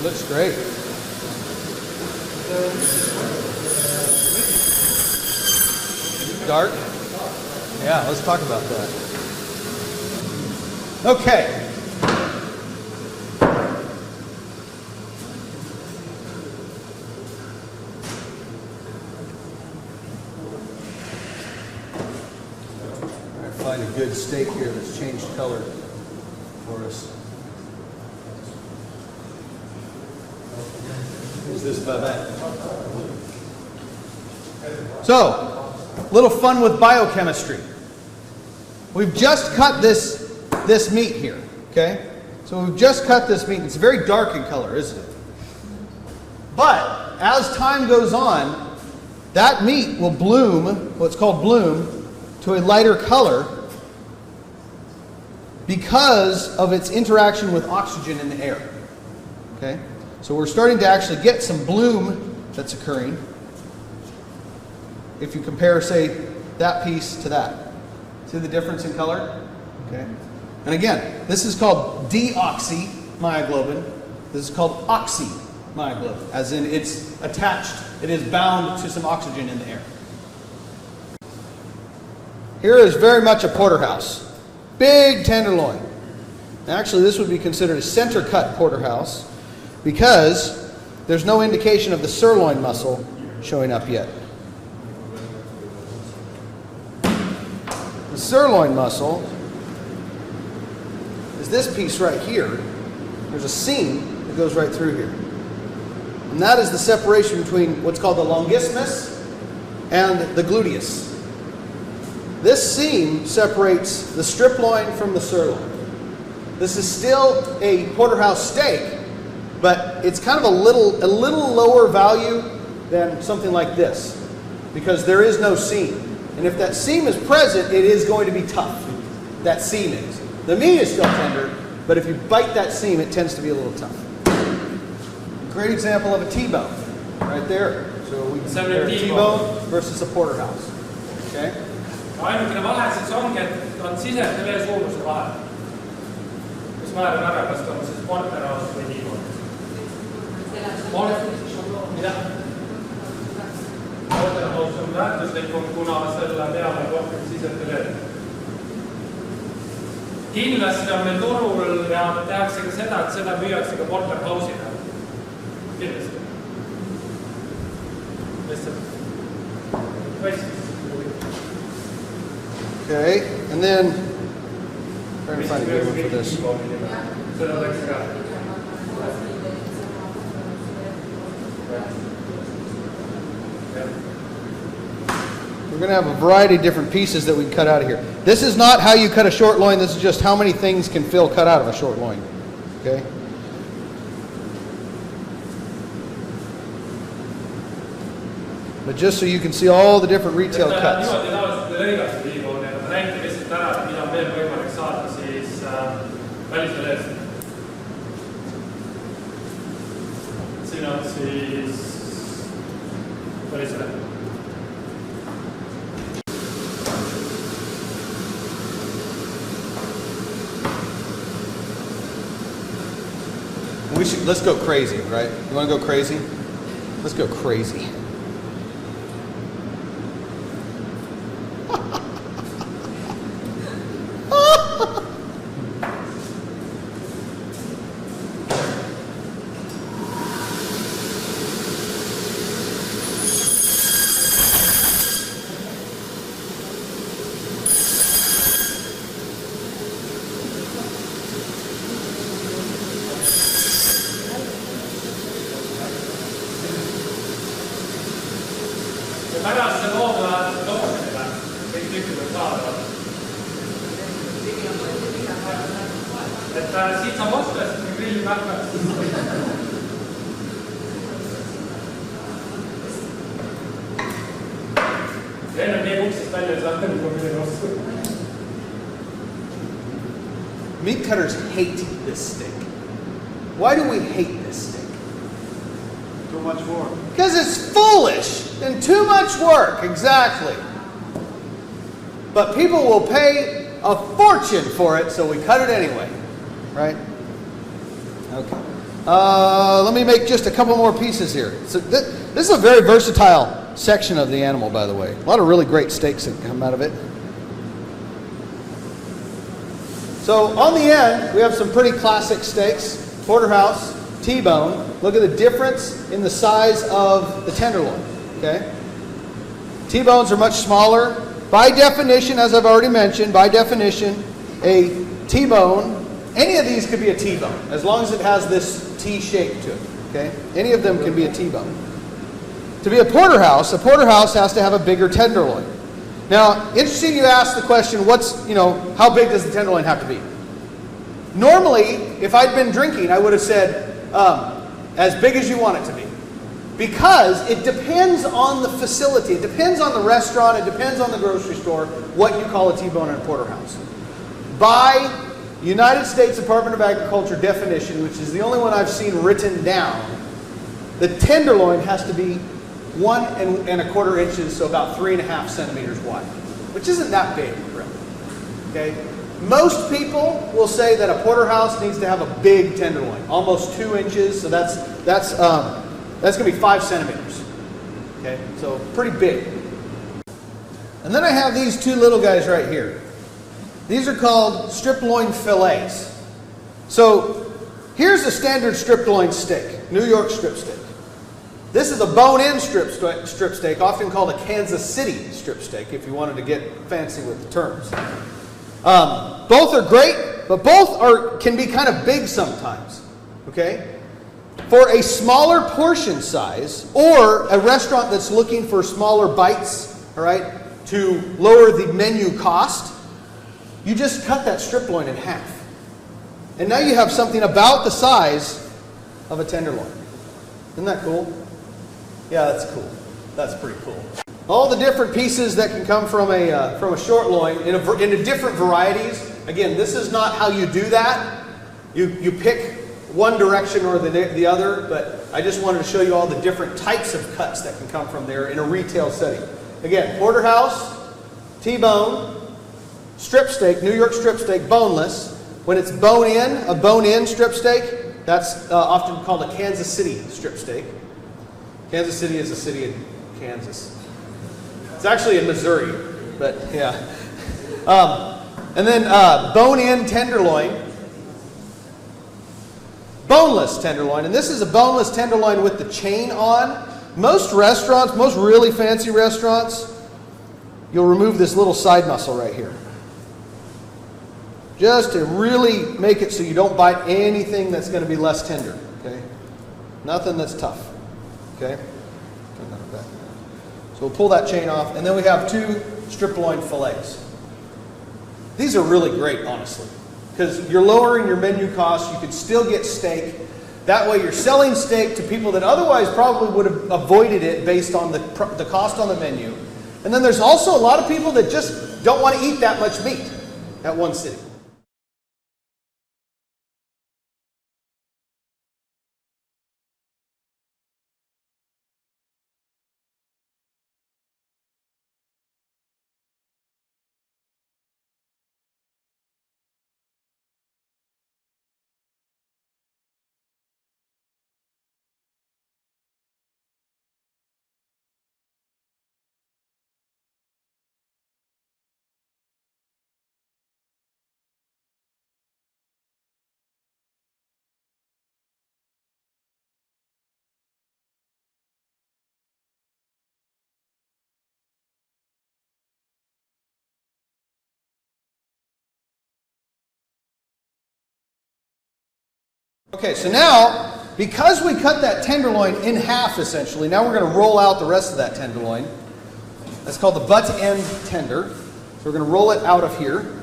Speaker 2: Looks great. Dark? Yeah, let's talk about that. Okay. Find a good steak here that's changed color for us. Is this Babette? So, a little fun with biochemistry. We've just cut this meat here, okay? So we've just cut this meat. It's very dark in color, isn't it? But as time goes on, that meat will bloom, what's called bloom, to a lighter color because of its interaction with oxygen in the air. Okay? So we're starting to actually get some bloom that's occurring if you compare, say, that piece to that. See the difference in color? Okay. And again, this is called deoxymyoglobin. This is called oxymyoglobin, as in it's attached, it is bound to some oxygen in the air. Here is very much a porterhouse. Big tenderloin. Actually, this would be considered a center cut porterhouse because there's no indication of the sirloin muscle showing up yet. The sirloin muscle is this piece right here. There's a seam that goes right through here. And that is the separation between what's called the longissimus and the gluteus. This seam separates the strip loin from the sirloin. This is still a porterhouse steak, but it's kind of a little lower value than something like this because there is no seam. And if that seam is present, it is going to be tough. That seam is. The meat is still tender, but if you bite that seam, it tends to be a little tough. Great example of a T-bone, right there. So we compare a T-bone versus a porterhouse. Okay?
Speaker 1: Ainukene vahe siis ongi, et on sisend ja vee suuruse vahel. Mis määrab ära, kas ta on siis porterhouse või T-bone? Mida? Porterhouse on väärtuslikum, kuna selle peale on rohkem sisend ja vee. Kindlasti on meil turul ja tehakse ka seda, et seda müüakse ka porterhouse'ina. Kindlasti. Lihtsalt. Võistis.
Speaker 2: Okay, and then trying to find a good one for this. We're going to have a variety of different pieces that we can cut out of here. This is not how you cut a short loin. This is just how many things can Phil cut out of a short loin. Okay. But just so you can see all the different retail cuts. Let's go crazy, right? You want to go crazy? Let's go crazy. Meat cutters hate this steak. Why do we hate this steak?
Speaker 3: Too much work.
Speaker 2: Because it's foolish and too much work, exactly. But people will pay a fortune for it, so we cut it anyway, right? Okay. Let me make just a couple more pieces here. So this is a very versatile section of the animal, by the way. A lot of really great steaks that come out of it. So on the end, we have some pretty classic steaks. Porterhouse, T-bone. Look at the difference in the size of the tenderloin. Okay? T-bones are much smaller. By definition, as I've already mentioned, by definition, a T-bone, any of these could be a T-bone, as long as it has this T shape to it. Okay? Any of them can be a T-bone. To be a porterhouse has to have a bigger tenderloin. Now, interesting you ask the question, how big does the tenderloin have to be? Normally, if I'd been drinking, I would have said, as big as you want it to be. Because it depends on the facility, it depends on the restaurant, it depends on the grocery store, what you call a T-bone and a porterhouse. By United States Department of Agriculture definition, which is the only one I've seen written down, the tenderloin has to be 1¼ inches, so about 3½ centimeters wide, which isn't that big, really. Okay? Most people will say that a porterhouse needs to have a big tenderloin, almost 2 inches, so that's going to be 5 centimeters. Okay, so pretty big. And then I have these two little guys right here. These are called strip loin fillets. So here's a standard strip loin steak, New York strip steak. This is a bone-in strip steak, often called a Kansas City strip steak, if you wanted to get fancy with the terms. Both are great, but both can be kind of big sometimes. Okay? For a smaller portion size, or a restaurant that's looking for smaller bites, all right, to lower the menu cost, you just cut that strip loin in half. And now you have something about the size of a tenderloin. Isn't that cool? Yeah, that's cool. That's pretty cool. All the different pieces that can come from a short loin in different varieties. Again, this is not how you do that. You pick one direction or the other, but I just wanted to show you all the different types of cuts that can come from there in a retail setting. Again, porterhouse, T-bone, strip steak, New York strip steak, boneless. When it's bone-in, a bone-in strip steak, that's often called a Kansas City strip steak. Kansas City is a city in Kansas. It's actually in Missouri, but yeah. And then bone-in tenderloin. Boneless tenderloin, and this is a boneless tenderloin with the chain on. Most restaurants, most really fancy restaurants, you'll remove this little side muscle right here. Just to really make it so you don't bite anything that's going to be less tender. Okay? Nothing that's tough. Okay? Turn that back. So we'll pull that chain off, and then we have two strip loin fillets. These are really great, honestly, because you're lowering your menu costs. You can still get steak. That way you're selling steak to people that otherwise probably would have avoided it based on the cost on the menu. And then there's also a lot of people that just don't want to eat that much meat at one sitting. Okay, so now, because we cut that tenderloin in half essentially, now we're going to roll out the rest of that tenderloin. That's called the butt end tender. So we're going to roll it out of here.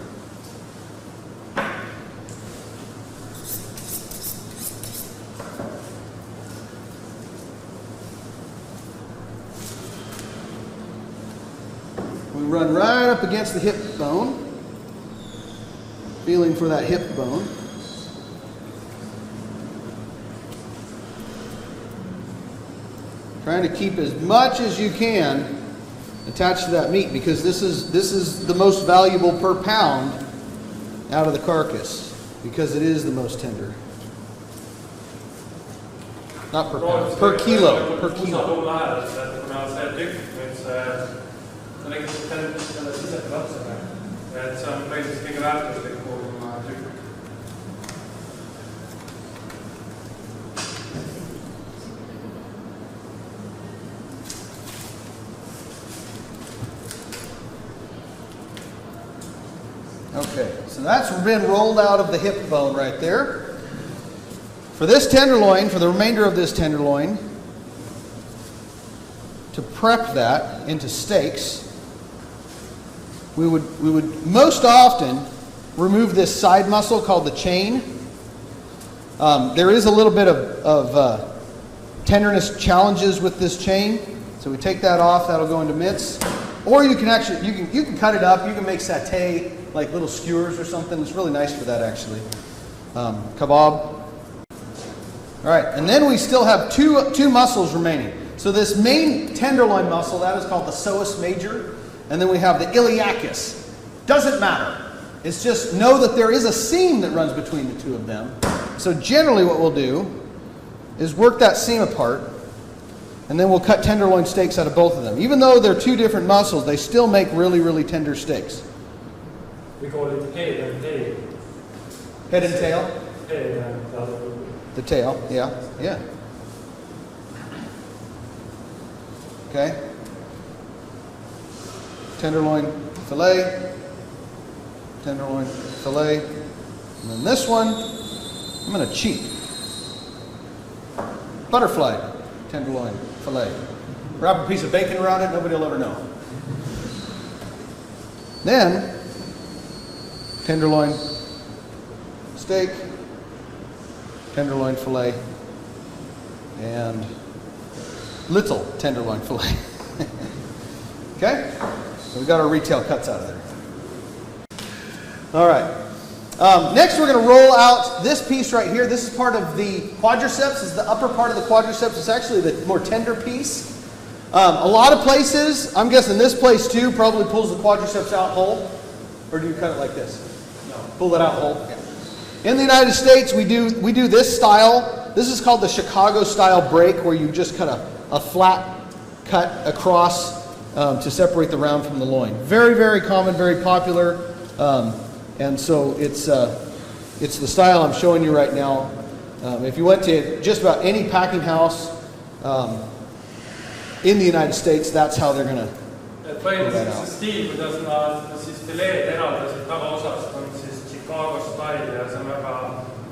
Speaker 2: We run right up against the hip bone, feeling for that hip bone. Trying to keep as much as you can attached to that meat, because this is the most valuable per pound out of the carcass, because it is the most tender. Not per pound, per kilo, per kilo. Okay, so that's been rolled out of the hip bone right there. For this tenderloin, for the remainder of this tenderloin, to prep that into steaks, we would most often remove this side muscle called the chain. There is a little bit of tenderness challenges with this chain. So we take that off, that'll go into mitts. Or you can actually, you can cut it up, you can make satay, like little skewers or something. It's really nice for that actually. Kebab. All right, and then we still have two muscles remaining. So this main tenderloin muscle, that is called the psoas major. And then we have the iliacus. Doesn't matter. It's just know that there is a seam that runs between the two of them. So generally what we'll do is work that seam apart, and then we'll cut tenderloin steaks out of both of them. Even though they're two different muscles, they still make really, really tender steaks.
Speaker 1: We call it head and tail.
Speaker 2: Head and tail?
Speaker 1: Head and
Speaker 2: the tail, yeah, yeah. Okay. Tenderloin fillet, tenderloin fillet, and then this one, I'm going to cheat. Butterfly tenderloin fillet. Wrap a piece of bacon around it, nobody will ever know. Then, tenderloin steak, tenderloin fillet, and little tenderloin fillet. Okay? So we got our retail cuts out of there. All right. Next we're going to roll out this piece right here. This is part of the quadriceps. This is the upper part of the quadriceps. It's actually the more tender piece. A lot of places, I'm guessing this place too, probably pulls the quadriceps out whole. Or do you cut it like this? No. Pull it out whole? Yeah. In the United States, we do this style. This is called the Chicago style break, where you just cut a flat cut across to separate the round from the loin. Very, very common, very popular. And so it's the style I'm showing you right now. If you went to just about any packing house in the United States, that's how they're going to
Speaker 1: põhimõtteliselt see stiil, kuidas nad siis fileed eraldasid tagaosast, on siis Chicago style ja see on väga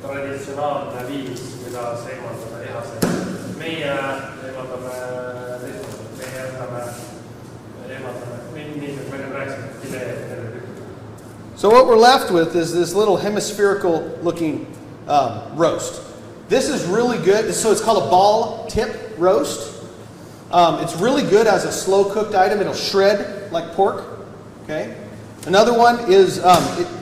Speaker 1: traditsionaalne viis, kuidas eemaldada lihaseid. Meie eemaldame teistmoodi, meie eemaldame nii nagu me rääkisime, fileed terve tükk.
Speaker 2: So what we're left with is this little hemispherical looking roast. This is really good. So it's called a ball tip roast. It's really good as a slow cooked item. It'll shred like pork. Okay. Another one is,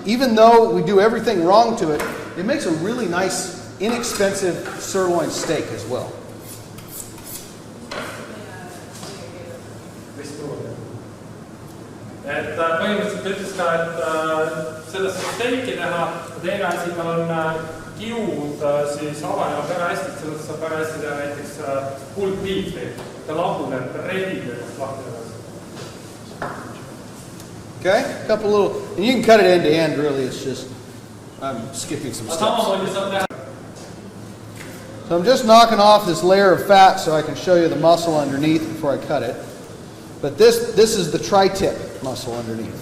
Speaker 2: even though we do everything wrong to it, it makes a really nice, inexpensive sirloin steak as well.
Speaker 1: Et põhimõtteliselt ütles ka, et sellest saab steiki teha. Teine asi, tal on kiud siis avanevad väga hästi, et sellest saab väga hästi teha näiteks pulled beef'i. Ta laguneb rebidest lahti.
Speaker 2: Okay, a couple little, and you can cut it end to end really, it's just, I'm skipping some steps. So I'm just knocking off this layer of fat so I can show you the muscle underneath before I cut it. But this is the tri-tip muscle underneath.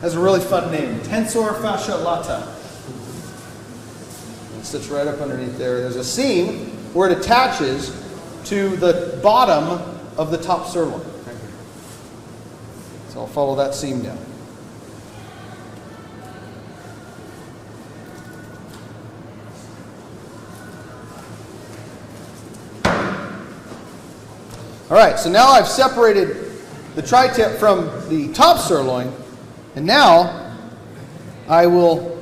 Speaker 2: Has a really fun name, tensor fascia lata. It sits right up underneath there. There's a seam where it attaches to the bottom of the top sirloin. So I'll follow that seam down. All right, so now I've separated the tri-tip from the top sirloin, and now I will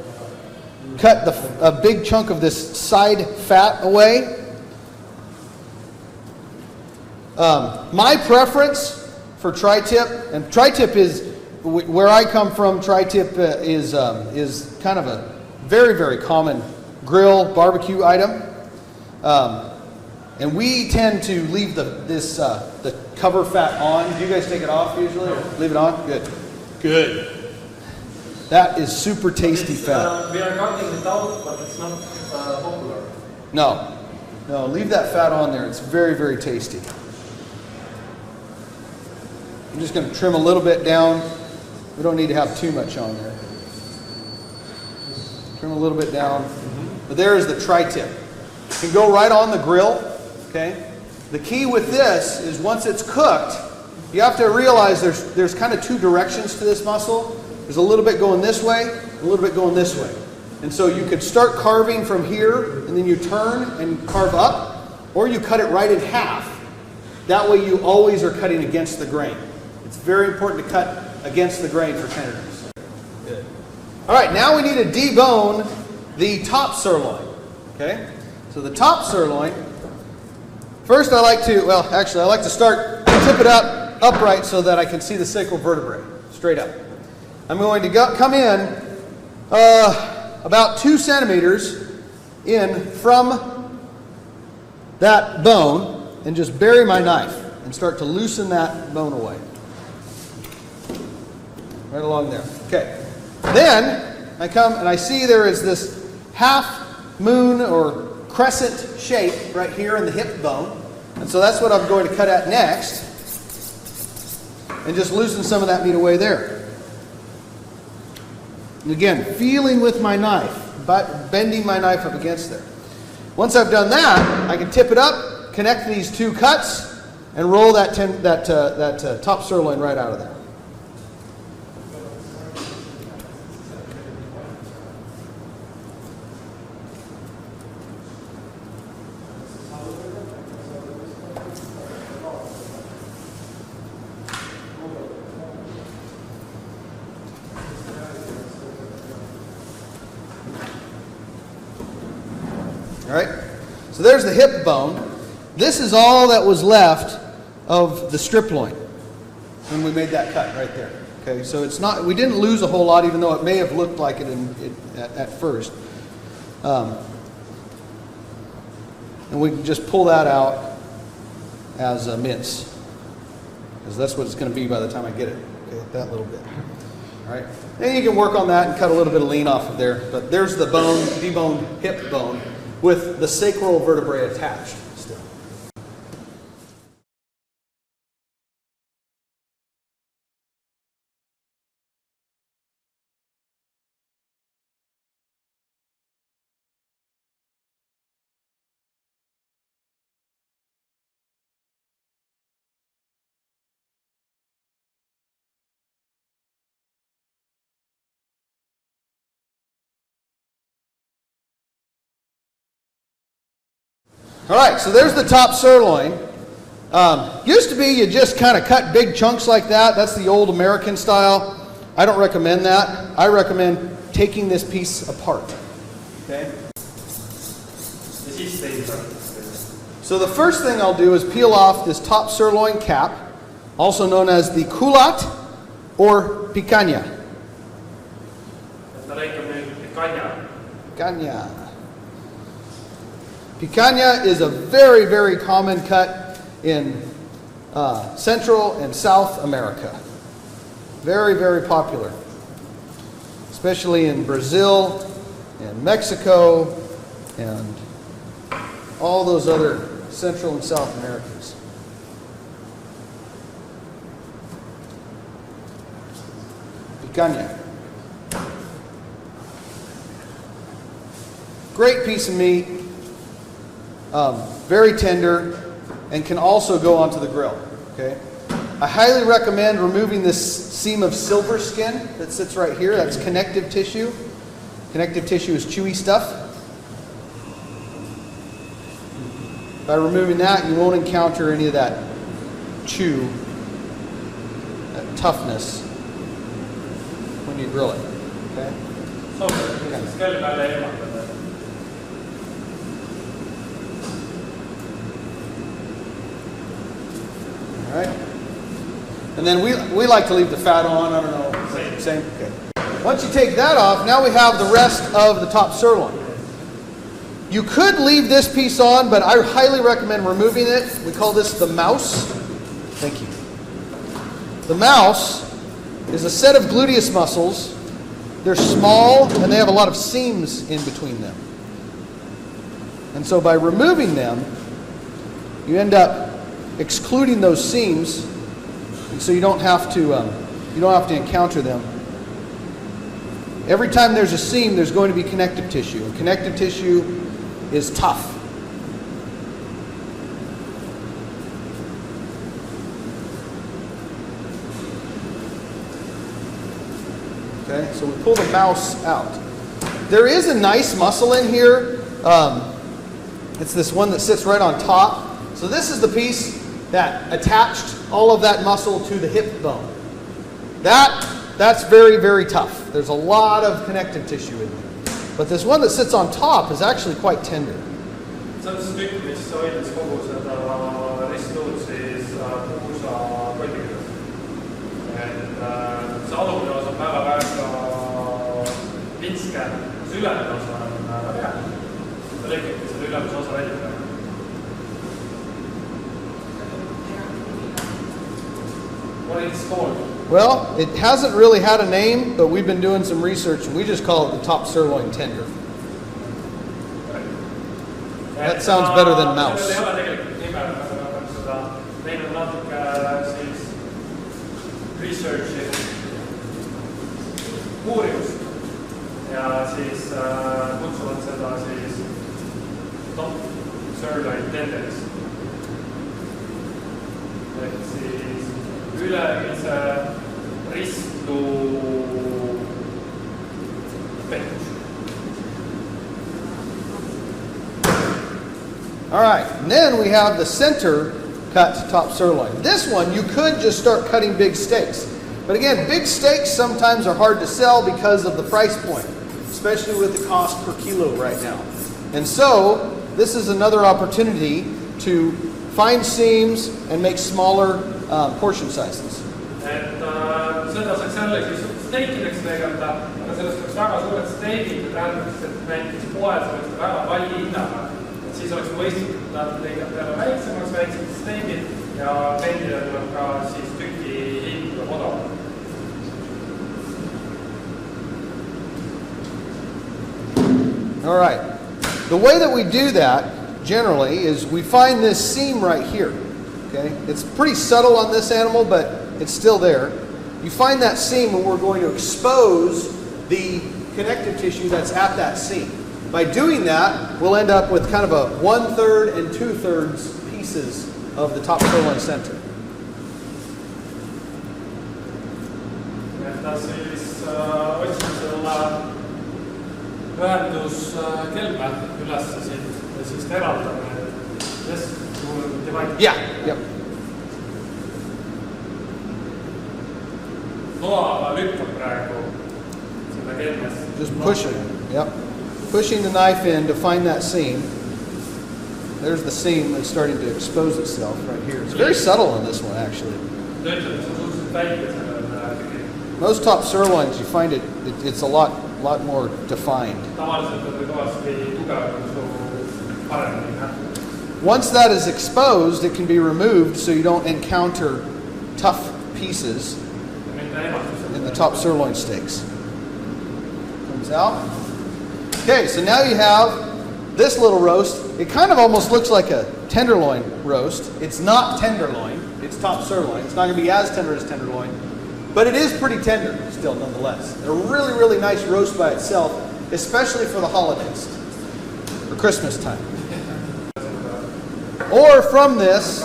Speaker 2: cut a big chunk of this side fat away. My preference for tri-tip, and tri-tip is, where I come from, tri-tip is kind of a very, very common grill barbecue item. And we tend to leave the cover fat on. Do you guys take it off usually? Or leave it on? Good. Good. That is super tasty fat.
Speaker 1: We are cutting it out, but it's not popular.
Speaker 2: No. No, leave that fat on there. It's very, very tasty. I'm just going to trim a little bit down. We don't need to have too much on there. Trim a little bit down. But there is the tri-tip. It can go right on the grill. Okay. The key with this is once it's cooked, you have to realize there's kind of two directions to this muscle. There's a little bit going this way, a little bit going this way. And so you could start carving from here, and then you turn and carve up, or you cut it right in half. That way you always are cutting against the grain. It's very important to cut against the grain for tenderness. Good. All right, now we need to debone the top sirloin. Okay? So the top sirloin, first I like to start, tip it up upright so that I can see the sacral vertebrae, straight up. I'm going to come in about 2 centimeters in from that bone and just bury my knife and start to loosen that bone away. Right along there. Okay. Then I come and I see there is this half moon or crescent shape right here in the hip bone. And so that's what I'm going to cut at next. And just loosen some of that meat away there. And again, feeling with my knife, but bending my knife up against there. Once I've done that, I can tip it up, connect these 2 cuts, and roll that top sirloin right out of there. All right, so there's the hip bone. This is all that was left of the strip loin when we made that cut right there. Okay, so it's not, we didn't lose a whole lot, even though it may have looked like it at first. And we can just pull that out as a mince, because that's what it's going to be by the time I get it. Okay, that little bit. All right, then you can work on that and cut a little bit of lean off of there. But there's the bone, deboned hip bone, with the sacral vertebrae attached still. All right, so there's the top sirloin. Used to be you just kind of cut big chunks like that. That's the old American style. I don't recommend that. I recommend taking this piece apart. Okay? So the first thing I'll do is peel off this top sirloin cap, also known as the culat or picanha. Picanha. Picanha is a very, very common cut in Central and South America. Very, very popular. Especially in Brazil and Mexico and all those other Central and South Americas. Picanha. Great piece of meat. Very tender, and can also go onto the grill. Okay, I highly recommend removing this seam of silver skin that sits right here. That's connective tissue. Connective tissue is chewy stuff. By removing that, you won't encounter any of that chew, that toughness when you grill it. Okay. All right. And then we like to leave the fat on. I don't know. Same. Okay. Once you take that off, now we have the rest of the top sirloin. You could leave this piece on, but I highly recommend removing it. We call this the mouse. Thank you. The mouse is a set of gluteus muscles. They're small and they have a lot of seams in between them. And so by removing them, you end up excluding those seams, and so you don't have to encounter them. Every time there's a seam, there's going to be connective tissue, and connective tissue is tough. Okay, so we pull the mouse out. There is a nice muscle in here. It's this one that sits right on top. So this is the piece that attached all of that muscle to the hip bone. That's very, very tough. There's a lot of connective tissue in there. But this one that sits on top is actually quite tender.
Speaker 1: See on see tükk, mis hoidis kogu seda ristluut siis puusa kolmikides. See alumine osa on väga vitske, see ülemine osa on väga hea. See lõikabki selle ülemise osa välja. What is it called?
Speaker 2: Well, it hasn't really had a name, but we've been doing some research and we just call it the top sirloin tender. That sounds better than mouse.
Speaker 1: Researchi uurimust ja siis kutsuvad seda siis top sirloin tenderiks. Ehk siis ülemise ristluupettus.
Speaker 2: All right, and then we have the center cut top sirloin. This one, you could just start cutting big steaks. But again, big steaks sometimes are hard to sell because of the price point, especially with the cost per kilo right now. And so, this is another opportunity to find seams and make smaller portion sizes.
Speaker 1: Seda saaks jällegi steikideks tegada, aga sellest oleks väga suured steigid, ja tähendaks, et näiteks poes oleks väga palju hinnaga. Siis oleks mõistlik tegada peale väiksemaks steigid ja vendile tuleb ka siis tüki hind tuleb odavam.
Speaker 2: All right. The way that we do that generally is we find this seam right here. Okay? It's pretty subtle on this animal, but it's still there. You find that seam and we're going to expose the connective tissue that's at that seam. By doing that, we'll end up with kind of a 1/3 and 2/3 pieces of the top sirloin center.
Speaker 1: Siis otsin selle vähenduskelme ülesse siit ja siis eraldame. Yes, divide.
Speaker 2: Yeah, yep.
Speaker 1: Loaga lükkab praegu seda kelmest.
Speaker 2: Just pushing, yep. Pushing the knife in to find that seam. There's the seam that's starting to expose itself right here. It's very subtle on this one, actually. Most top sirloins, you find it's a lot more defined. Once that is exposed, it can be removed so you don't encounter tough pieces in the top sirloin steaks. Comes out. Okay, so now you have this little roast. It kind of almost looks like a tenderloin roast. It's not tenderloin, it's top sirloin. It's not going to be as tender as tenderloin, but it is pretty tender still nonetheless. A really, really nice roast by itself, especially for the holidays, or Christmas time. Or from this,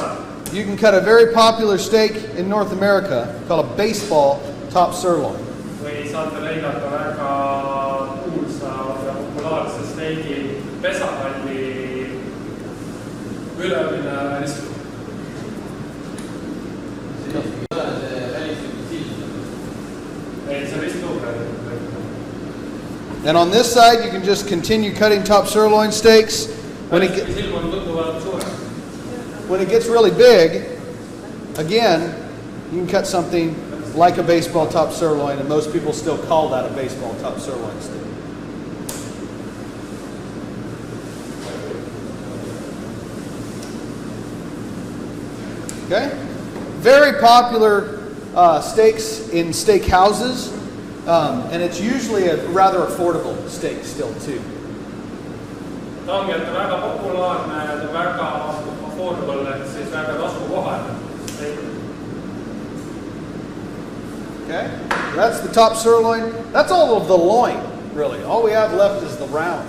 Speaker 2: you can cut a very popular steak in North America called a baseball top sirloin.
Speaker 1: Või saate lõigata väga kuulsa ja populaarse steigi pesapalli Ülemine Ristluutükk. Ei, see Ristluutükk.
Speaker 2: And on this side, you can just continue cutting top sirloin steaks. When it gets really big, again, you can cut something like a baseball top sirloin, and most people still call that a baseball top sirloin steak. Okay? Very popular steaks in steak houses, and it's usually a rather affordable steak still too.
Speaker 1: Ta ongi, et väga populaarne ja väga affordable, et siis väga taskukohane.
Speaker 2: Okay, that's the top sirloin. That's all of the loin, really. All we have left is the round.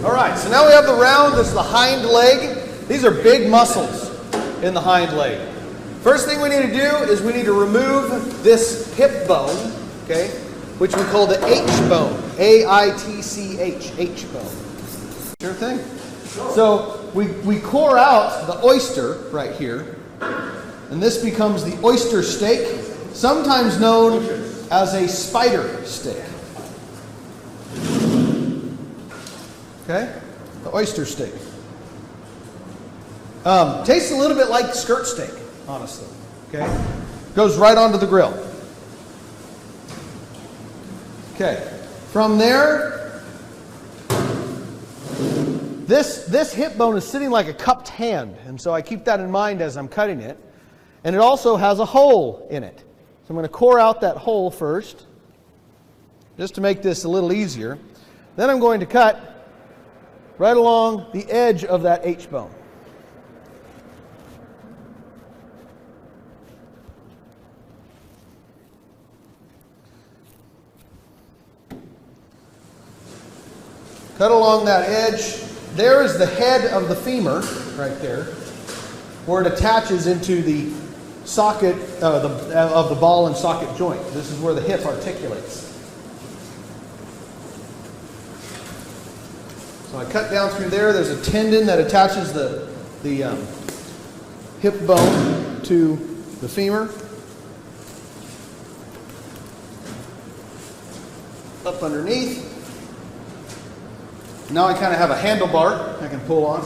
Speaker 2: All right, so now we have the round. This is the hind leg. These are big muscles in the hind leg. First thing we need to do is we need to remove this hip bone, okay, which we call the H bone. A-I-T-C-H, H bone. Sure thing. So we core out the oyster right here, and this becomes the oyster steak, sometimes known as a spider steak. Okay, the oyster steak. Tastes a little bit like skirt steak, honestly. Okay, goes right onto the grill. Okay, from there, this hip bone is sitting like a cupped hand, and so I keep that in mind as I'm cutting it. And it also has a hole in it. So I'm going to core out that hole first, just to make this a little easier. Then I'm going to cut right along the edge of that H bone. Cut along that edge. There is the head of the femur, right there, where it attaches into the socket of the ball and socket joint. This is where the hip articulates. So I cut down through there. There's a tendon that attaches the hip bone to the femur. Up underneath. Now I kind of have a handlebar I can pull on.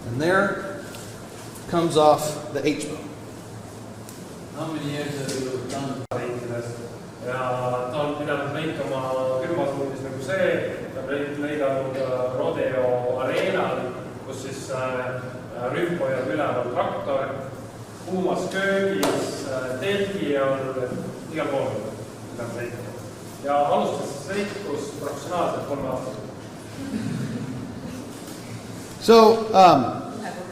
Speaker 2: And there comes off the H bone.
Speaker 3: How many years have you done?
Speaker 1: Ja ta on pidanud lõikama külmasuunis nagu see, ta on lõiganud rodeo areenal, kus siis rümb hoiab üleval traktor, kuumas köögis, telgi all, igal pool pidanud lõikama. Ja alustas lõikus professionaalselt 3 aastat.
Speaker 2: So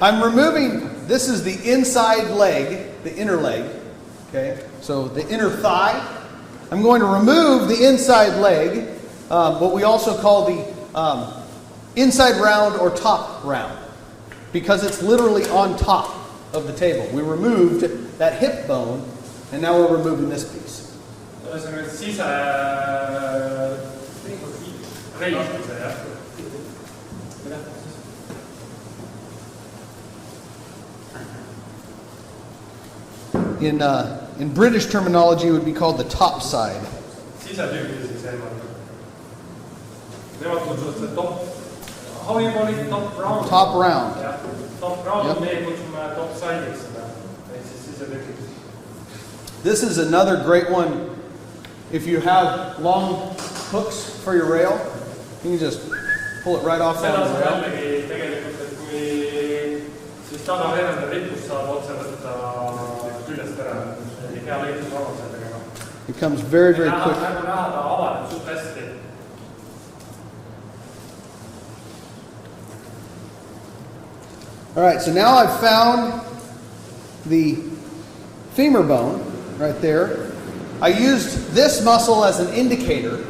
Speaker 2: I'm removing, this is the inside leg, the inner leg, okay? So the inner thigh. I'm going to remove the inside leg, what we also call the inside round or top round, because it's literally on top of the table. We removed that hip bone, and now we're removing this piece. In British terminology, it would be called the top side.
Speaker 1: How you call it? Top round?
Speaker 2: Top round.
Speaker 1: Yeah. Top round,
Speaker 2: Yep.
Speaker 1: me kutsume top side'iks seda.
Speaker 2: This is another great one. If you have long hooks for your rail, you can just pull it right off on
Speaker 1: Seda
Speaker 2: the
Speaker 1: saab
Speaker 2: rail.
Speaker 1: jällegi tegelikult, et kui siis tagaveerenda ripust saab otse võtta küljest ära. Hea lõikus avased tegema.
Speaker 2: It comes very, very quick.
Speaker 1: Nagu näha, ta avaneb suht hästi.
Speaker 2: All right, so now I've found the femur bone right there. I used this muscle as an indicator.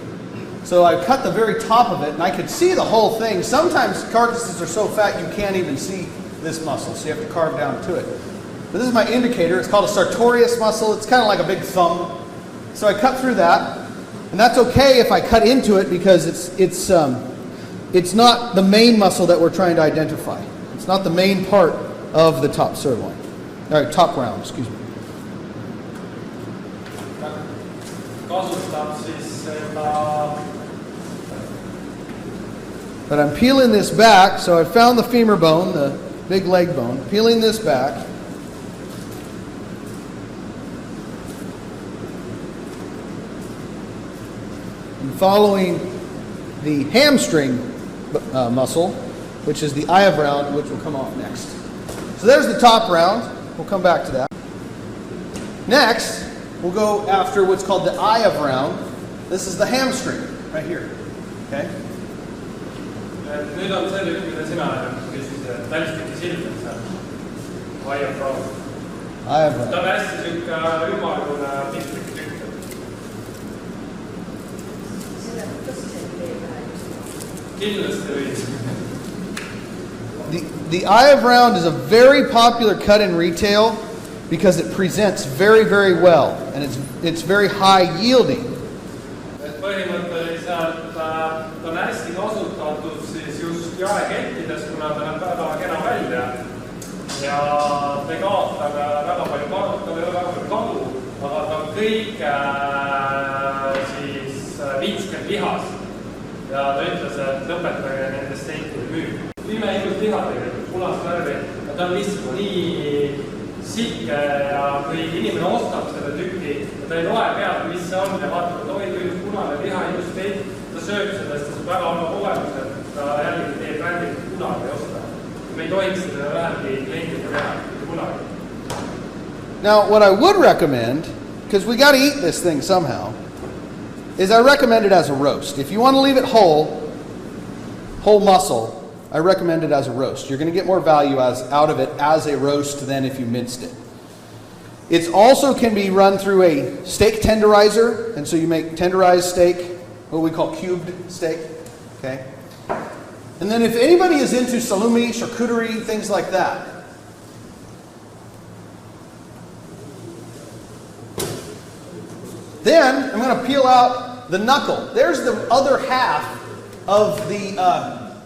Speaker 2: So I cut the very top of it, and I could see the whole thing. Sometimes carcasses are so fat you can't even see this muscle, so you have to carve down to it. But this is my indicator. It's called a sartorius muscle. It's kind of like a big thumb. So I cut through that, and that's okay if I cut into it because it's not the main muscle that we're trying to identify. It's not the main part of the top sirloin. All right, top round, excuse me. But I'm peeling this back, so I found the femur bone, the big leg bone, peeling this back. And following the hamstring muscle, which is the eye of round, which will come off next. So there's the top round. We'll come back to that. Next, we'll go after what's called the eye of round. This is the hamstring right here. Okay?
Speaker 1: Nüüd on see tükk, mida sina küsisid, et välistükki silmad seal. Lihaveise. Ta on hästi siuke ümmargune pikk tükk. Kindlasti võid.
Speaker 2: The eye of round is a very popular cut in retail because it presents very, very well and it's very high yielding.
Speaker 1: Põhimõtteliselt ta on hästi kasutatud siis just jaekettides, kuna ta näeb väga kena välja ja ta ei kaota väga palju kadu, tal ei ole väga palju kadu, aga ta on kõik siis 50 lihas ja ta ütles, et lõpetage nende steikide müük. Viime ilus liha tegelikult, punast värvi ja ta on lihtsalt nii sikke ja kui inimene ostab selle tüki ja ta ei loe pealt, mis see on ja vaatab, et oi, ilus punane liha, ilus steik, ta sööb seda, sest ta saab väga halva kogemus, et ta jällegi teie brändilt kunagi ei osta. Me ei tohiks seda vähemgi klientidega teha, kunagi.
Speaker 2: Now, what I would recommend, because we got to eat this thing somehow, is I recommend it as a roast. If you want to leave it whole muscle, I recommend it as a roast. You're going to get more value out of it as a roast than if you minced it. It also can be run through a steak tenderizer, and so you make tenderized steak, what we call cubed steak. Okay. And then if anybody is into salumi, charcuterie, things like that, then I'm going to peel out the knuckle. There's the other half of the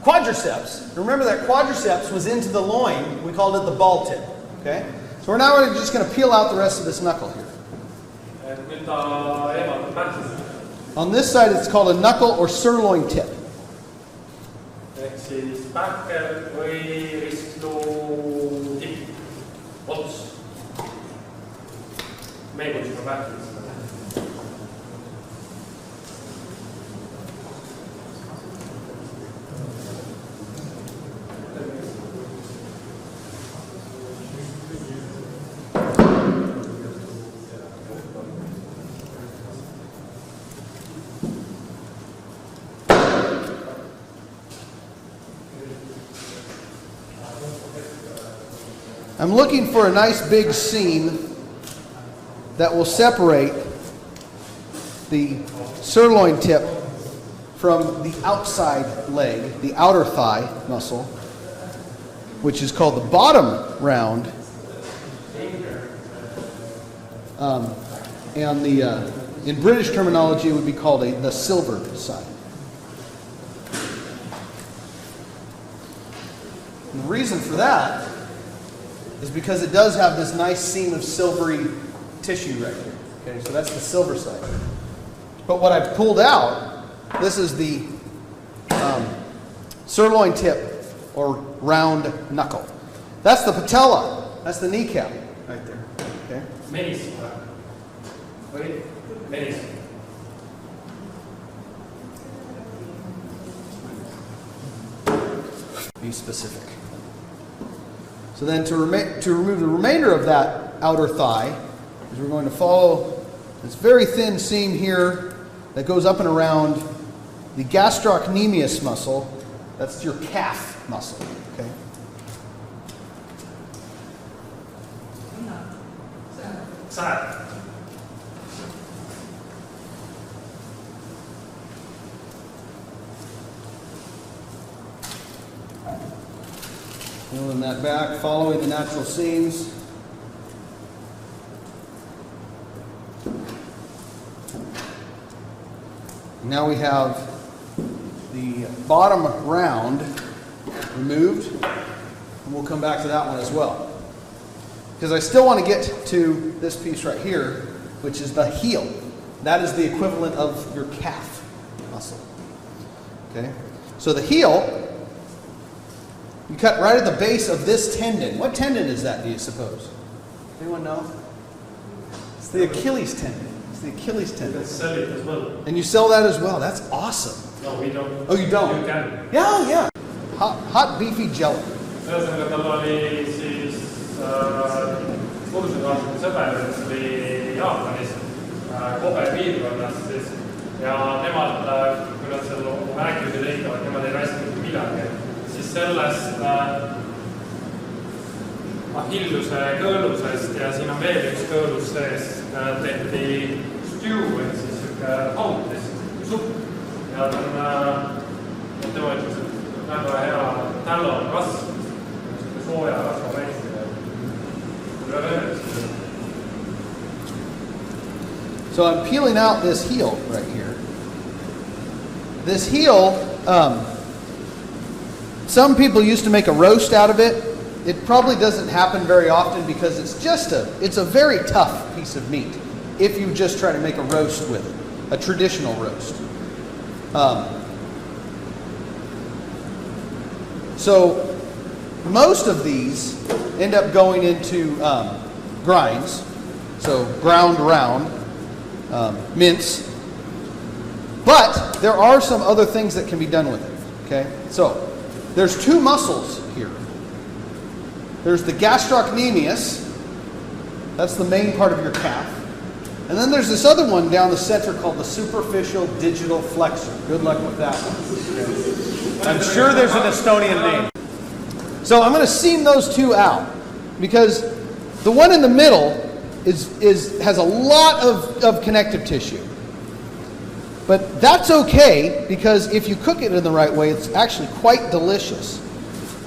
Speaker 2: quadriceps. Remember that quadriceps was into the loin. We called it the ball tip. Okay? So we're now just going to peel out the rest of this knuckle here. On this side it's called a knuckle or sirloin tip.
Speaker 1: Ehk siis pähkel või ristluutükk. Ots. Me ei kutsume pähkel.
Speaker 2: I'm looking for a nice big seam that will separate the sirloin tip from the outside leg, the outer thigh muscle, which is called the bottom round, and in British terminology it would be called the silver side. And the reason for that is because it does have this nice seam of silvery tissue right here. Okay, so that's the silver side. But what I've pulled out, this is the sirloin tip or round knuckle. That's the patella. That's the kneecap right there. Okay.
Speaker 1: Menis. Wait, menis.
Speaker 2: Be specific. So then to remove the remainder of that outer thigh, is we're going to follow this very thin seam here that goes up and around the gastrocnemius muscle. That's your calf muscle. Okay.
Speaker 1: Side.
Speaker 2: Pulling that back, following the natural seams. Now we have the bottom round removed, and we'll come back to that one as well. Because I still want to get to this piece right here, which is the heel. That is the equivalent of your calf muscle. Okay? So the heel, you cut right at the base of this tendon. What tendon is that, do you suppose? Anyone know? It's the Achilles tendon. It's the Achilles tendon.
Speaker 1: You sell it as well.
Speaker 2: And you sell that as well. That's awesome.
Speaker 1: No, we don't.
Speaker 2: Oh, you don't?
Speaker 1: You can.
Speaker 2: Yeah, yeah. Hot beefy jello.
Speaker 1: Ühesõnaga, tal oli siis kursukaaslane sõber, kes oli Jaapanis, Kobe piirkonnas siis. Ja nemad, kui nad seal rääkisid ehitavad, nemad ei rasknud midagi. sellest ahilluse kõõlusest ja siin on veel üks kõõlus sees, tehti stew ehk siis sihuke hautis, supp. Ja ta on, tema ütles, et väga hea talon rasv, sihuke sooja rasva väikse.
Speaker 2: So I'm peeling out this heel right here. This heel, some people used to make a roast out of it. It probably doesn't happen very often because it's a very tough piece of meat if you just try to make a roast with it, a traditional roast. So most of these end up going into grinds, so ground round, mince. But there are some other things that can be done with it. Okay, so there's two muscles here. There's the gastrocnemius, that's the main part of your calf. And then there's this other one down the center called the superficial digital flexor. Good luck with that one. I'm sure there's an Estonian name. So I'm going to seam those two out because the one in the middle has a lot of connective tissue. But that's okay because if you cook it in the right way, it's actually quite delicious.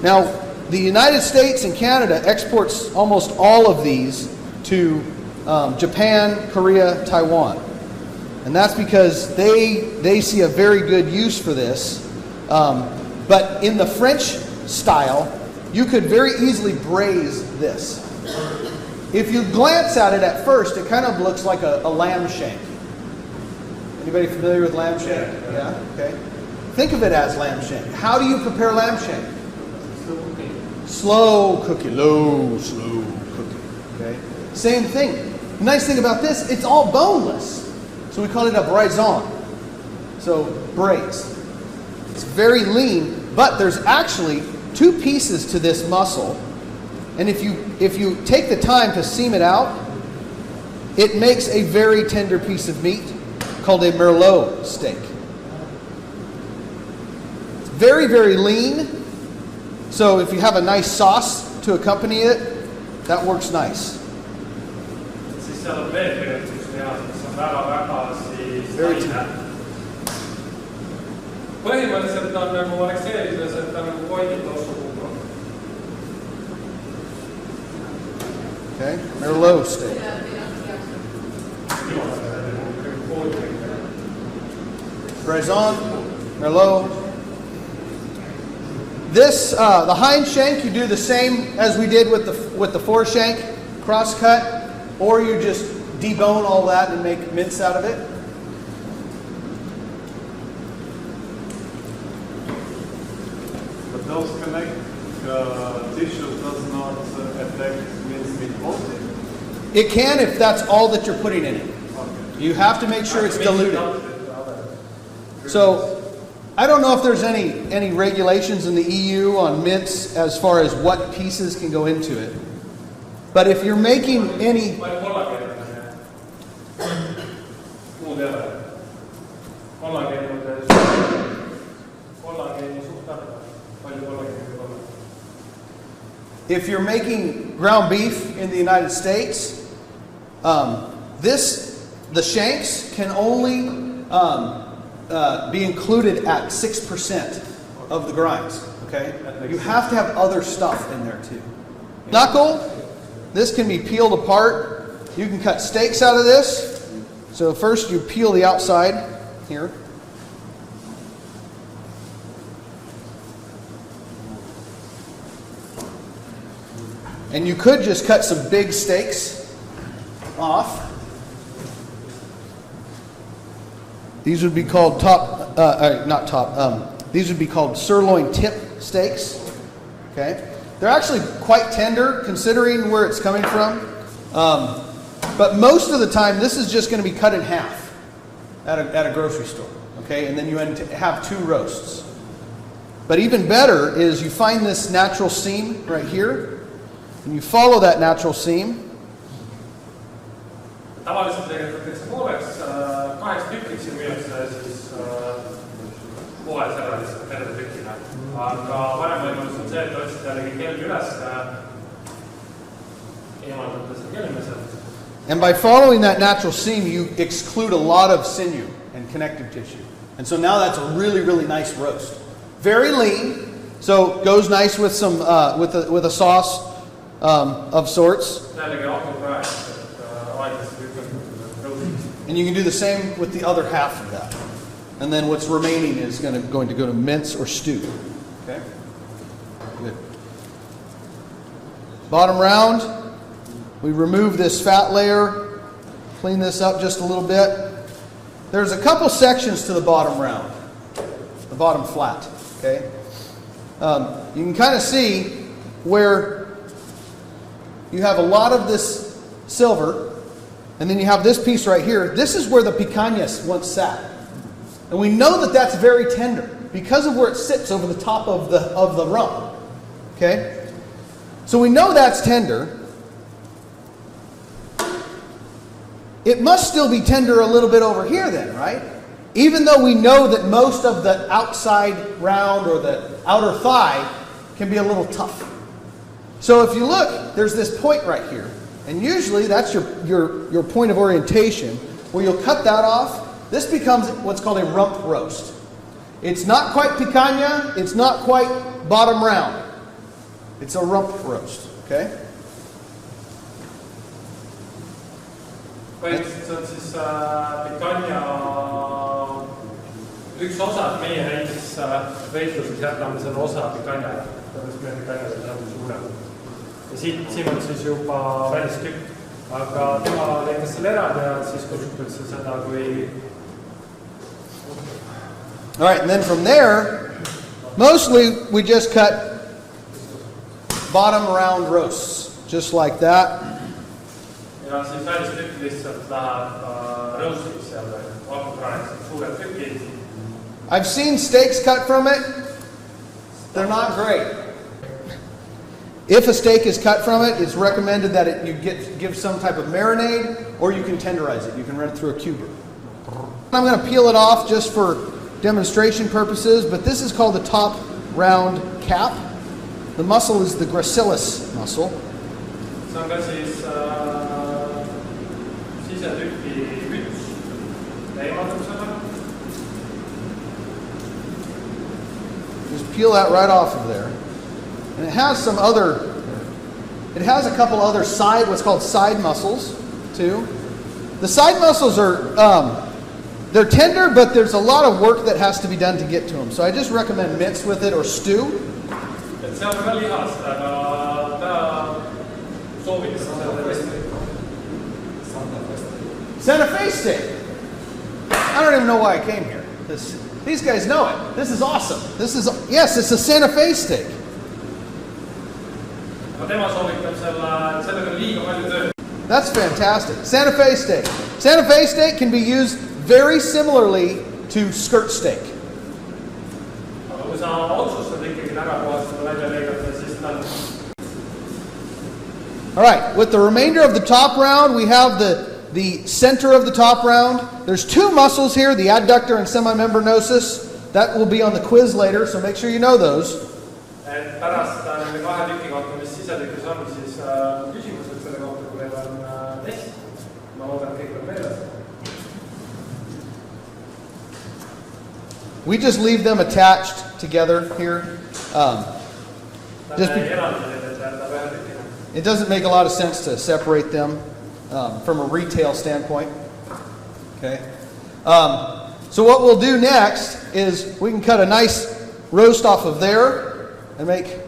Speaker 2: Now, the United States and Canada exports almost all of these to Japan, Korea, Taiwan. And that's because they see a very good use for this. But in the French style, you could very easily braise this. If you glance at it at first, it kind of looks like a lamb shank. Anybody familiar with lamb shank? Yeah? Okay. Think of it as lamb shank. How do you prepare lamb shank? Slow cooking. Slow cooking. Okay. Same thing. The nice thing about this, it's all boneless. So we call it a braison. So braise. It's very lean, but there's actually two pieces to this muscle. And if you take the time to seam it out, it makes a very tender piece of meat called a merlot steak. It's very, very lean. So if you have a nice sauce to accompany it, that works nice.
Speaker 1: Põhimõtteliselt on nagu oleks eelises, et ta nagu koidid tossupuuga.
Speaker 2: Okay, merlot steak. Braison, merlot. This, the hind shank, you do the same as we did with the foreshank, cross cut, or you just debone all that and make mince out of it.
Speaker 3: But those connective tissues does not affect mincemeat quality?
Speaker 2: It can if that's all that you're putting in it. Okay. You have to make sure it's diluted. So, I don't know if there's any regulations in the EU on mince as far as what pieces can go into it. But if you're making any... If you're making ground beef in the United States, the shanks can only be included at 6% of the grinds. Okay, you have to have other stuff in there too. Knuckle. This can be peeled apart. You can cut steaks out of this. So first you peel the outside here. And you could just cut some big steaks off. These would be called these would be called sirloin tip steaks. Okay, they're actually quite tender considering where it's coming from. But most of the time, this is just going to be cut in half at a grocery store. Okay, and then you have two roasts. But even better is you find this natural seam right here. And you follow that natural seam.
Speaker 1: Tavaliselt tegelikult tehakse pooleks, 8 tükkiks ja müüakse siis poes ära lihtsalt terve tükina. aga parem võimalus on see, et otsid jällegi kelm üles, eemaldate seda kelme sealt.
Speaker 2: And by following that natural seam, you exclude a lot of sinew and connective tissue. And so now that's a really, really nice roast. Very lean, so goes nice with some with a sauce of sorts. And you can do the same with the other half of that. And then what's remaining is going to go to mince or stew. Okay? Good. Bottom round, we remove this fat layer, clean this up just a little bit. There's a couple sections to the bottom round, the bottom flat. Okay? You can kind of see where you have a lot of this silver, and then you have this piece right here. This is where the picanhas once sat. And we know that that's very tender because of where it sits over the top of the rump. Okay? So we know that's tender. It must still be tender a little bit over here then, right? Even though we know that most of the outside round or the outer thigh can be a little tough. So if you look, there's this point right here. And usually that's your point of orientation where you'll cut that off. This becomes what's called a rump roast. It's not quite picanha, it's not quite bottom round. It's a rump roast, okay?
Speaker 1: Põhimõtteliselt see on siis picanha üks osa, et meie näiteks veitluses jätame selle osa picanhale. Tõenäoliselt meie picanhale on suurem. Ja siin on siis juba välistükk, aga tema lõikas selle eraldi ja siis kutsutakse seda kui...
Speaker 2: All right, and then from there, mostly we just cut bottom round roasts, just like that.
Speaker 1: Ja siis välistükk lihtsalt läheb roastiks seal vakupraenis, suured tükid.
Speaker 2: I've seen steaks cut from it. They're not great. If a steak is cut from it, it's recommended that you give some type of marinade, or you can tenderize it. You can run it through a cuber. I'm going to peel it off just for demonstration purposes, but this is called the top round cap. The muscle is the gracilis muscle.
Speaker 1: See on ka siis sisetüki küts eemaldamisega.
Speaker 2: Just peel that right off of there. And it has a couple other what's called side muscles too. The side muscles are, they're tender, but there's a lot of work that has to be done to get to them. So I just recommend mince with it or stew.
Speaker 1: See on ka lihaste, aga soovitused
Speaker 2: Santa Fe steak. I don't even know why I came here. These guys know it. This is awesome. Yes, it's a Santa Fe steak. That's fantastic. Santa Fe steak. Santa Fe steak can be used very similarly to skirt steak. All right, with the remainder of the top round, we have the center of the top round. There's two muscles here, the adductor and semimembranosus. That will be on the quiz later, so make sure you know those.
Speaker 1: Pärast nende kahe tüki kohta, mis sisetükis on, siis küsimused selle kohta, kui meil on test. Ma loodan, et kõik on meeles.
Speaker 2: We just leave them attached together here. It doesn't make a lot of sense to separate them from a retail standpoint. Okay. So what we'll do next is we can cut a nice roast off of there and make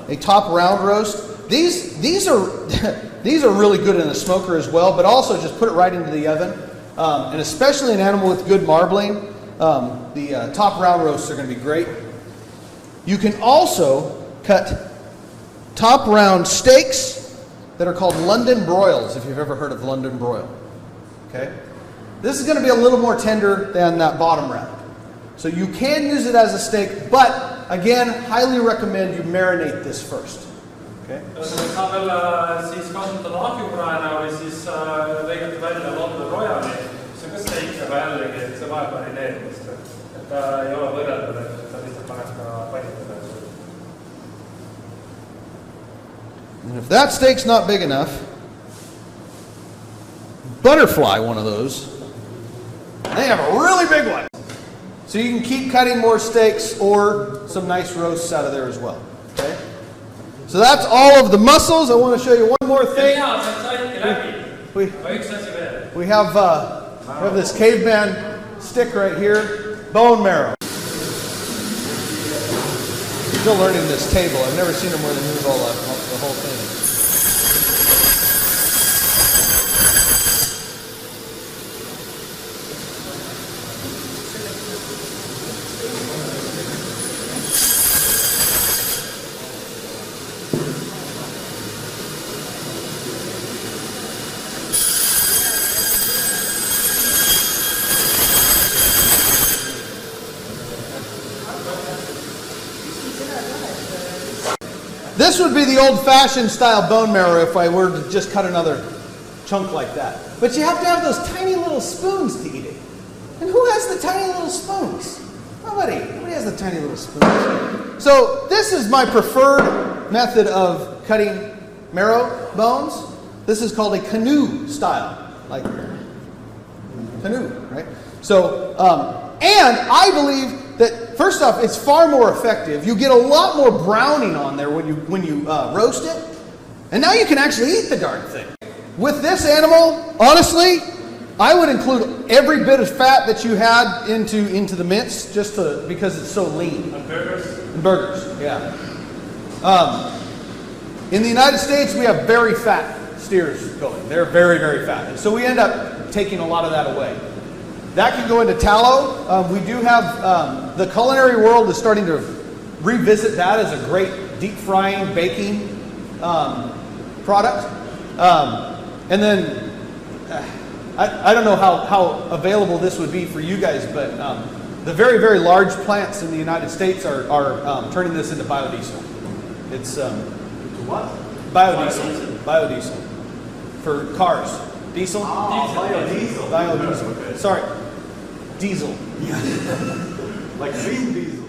Speaker 2: a top round roast. These are these are really good in a smoker as well, but also just put it right into the oven. And especially an animal with good marbling, the top round roasts are going to be great. You can also cut top round steaks that are called London broils, if you've ever heard of London broil. Okay? This is going to be a little more tender than that bottom round. So you can use it as a steak, but again, highly recommend you marinate this first. Okay?
Speaker 1: Saab veel siis kasutada ahjupraena või siis lõigata välja London broili. See on ka steik, aga jällegi, et see vajab marineerimist. Et ta ei ole võrreldav, et ta lihtsalt paneb ka pannitada.
Speaker 2: And if that steak's not big enough, butterfly one of those. They have a really big one. So you can keep cutting more steaks or some nice roasts out of there as well. Okay? So that's all of the muscles. I want to show you one more thing. We have this caveman stick right here, bone marrow. Still learning this table. I've never seen them where they move the whole thing. This would be the old-fashioned style bone marrow if I were to just cut another chunk like that. But you have to have those tiny little spoons to eat it. And who has the tiny little spoons? Nobody. Nobody has the tiny little spoons. So this is my preferred method of cutting marrow bones. This is called a canoe style. Like canoe, right? So, and I believe that first off, it's far more effective. You get a lot more browning on there when you roast it, and now you can actually eat the darn thing. With this animal, honestly, I would include every bit of fat that you had into the mince, just because it's so lean.
Speaker 1: And burgers.
Speaker 2: And burgers, yeah. In the United States, we have very fat steers going. They're very, very fat, and so we end up taking a lot of that away. That can go into tallow. We do have, the culinary world is starting to revisit that as a great deep frying, baking product. And then, I don't know how available this would be for you guys, but the very, very large plants in the United States are turning this into biodiesel. It's
Speaker 3: what?
Speaker 2: Biodiesel. Biodiesel. For cars. Diesel?
Speaker 3: Oh, biodiesel.
Speaker 2: Biodiesel.
Speaker 3: Okay.
Speaker 2: Sorry. Diesel.
Speaker 3: Like green diesel.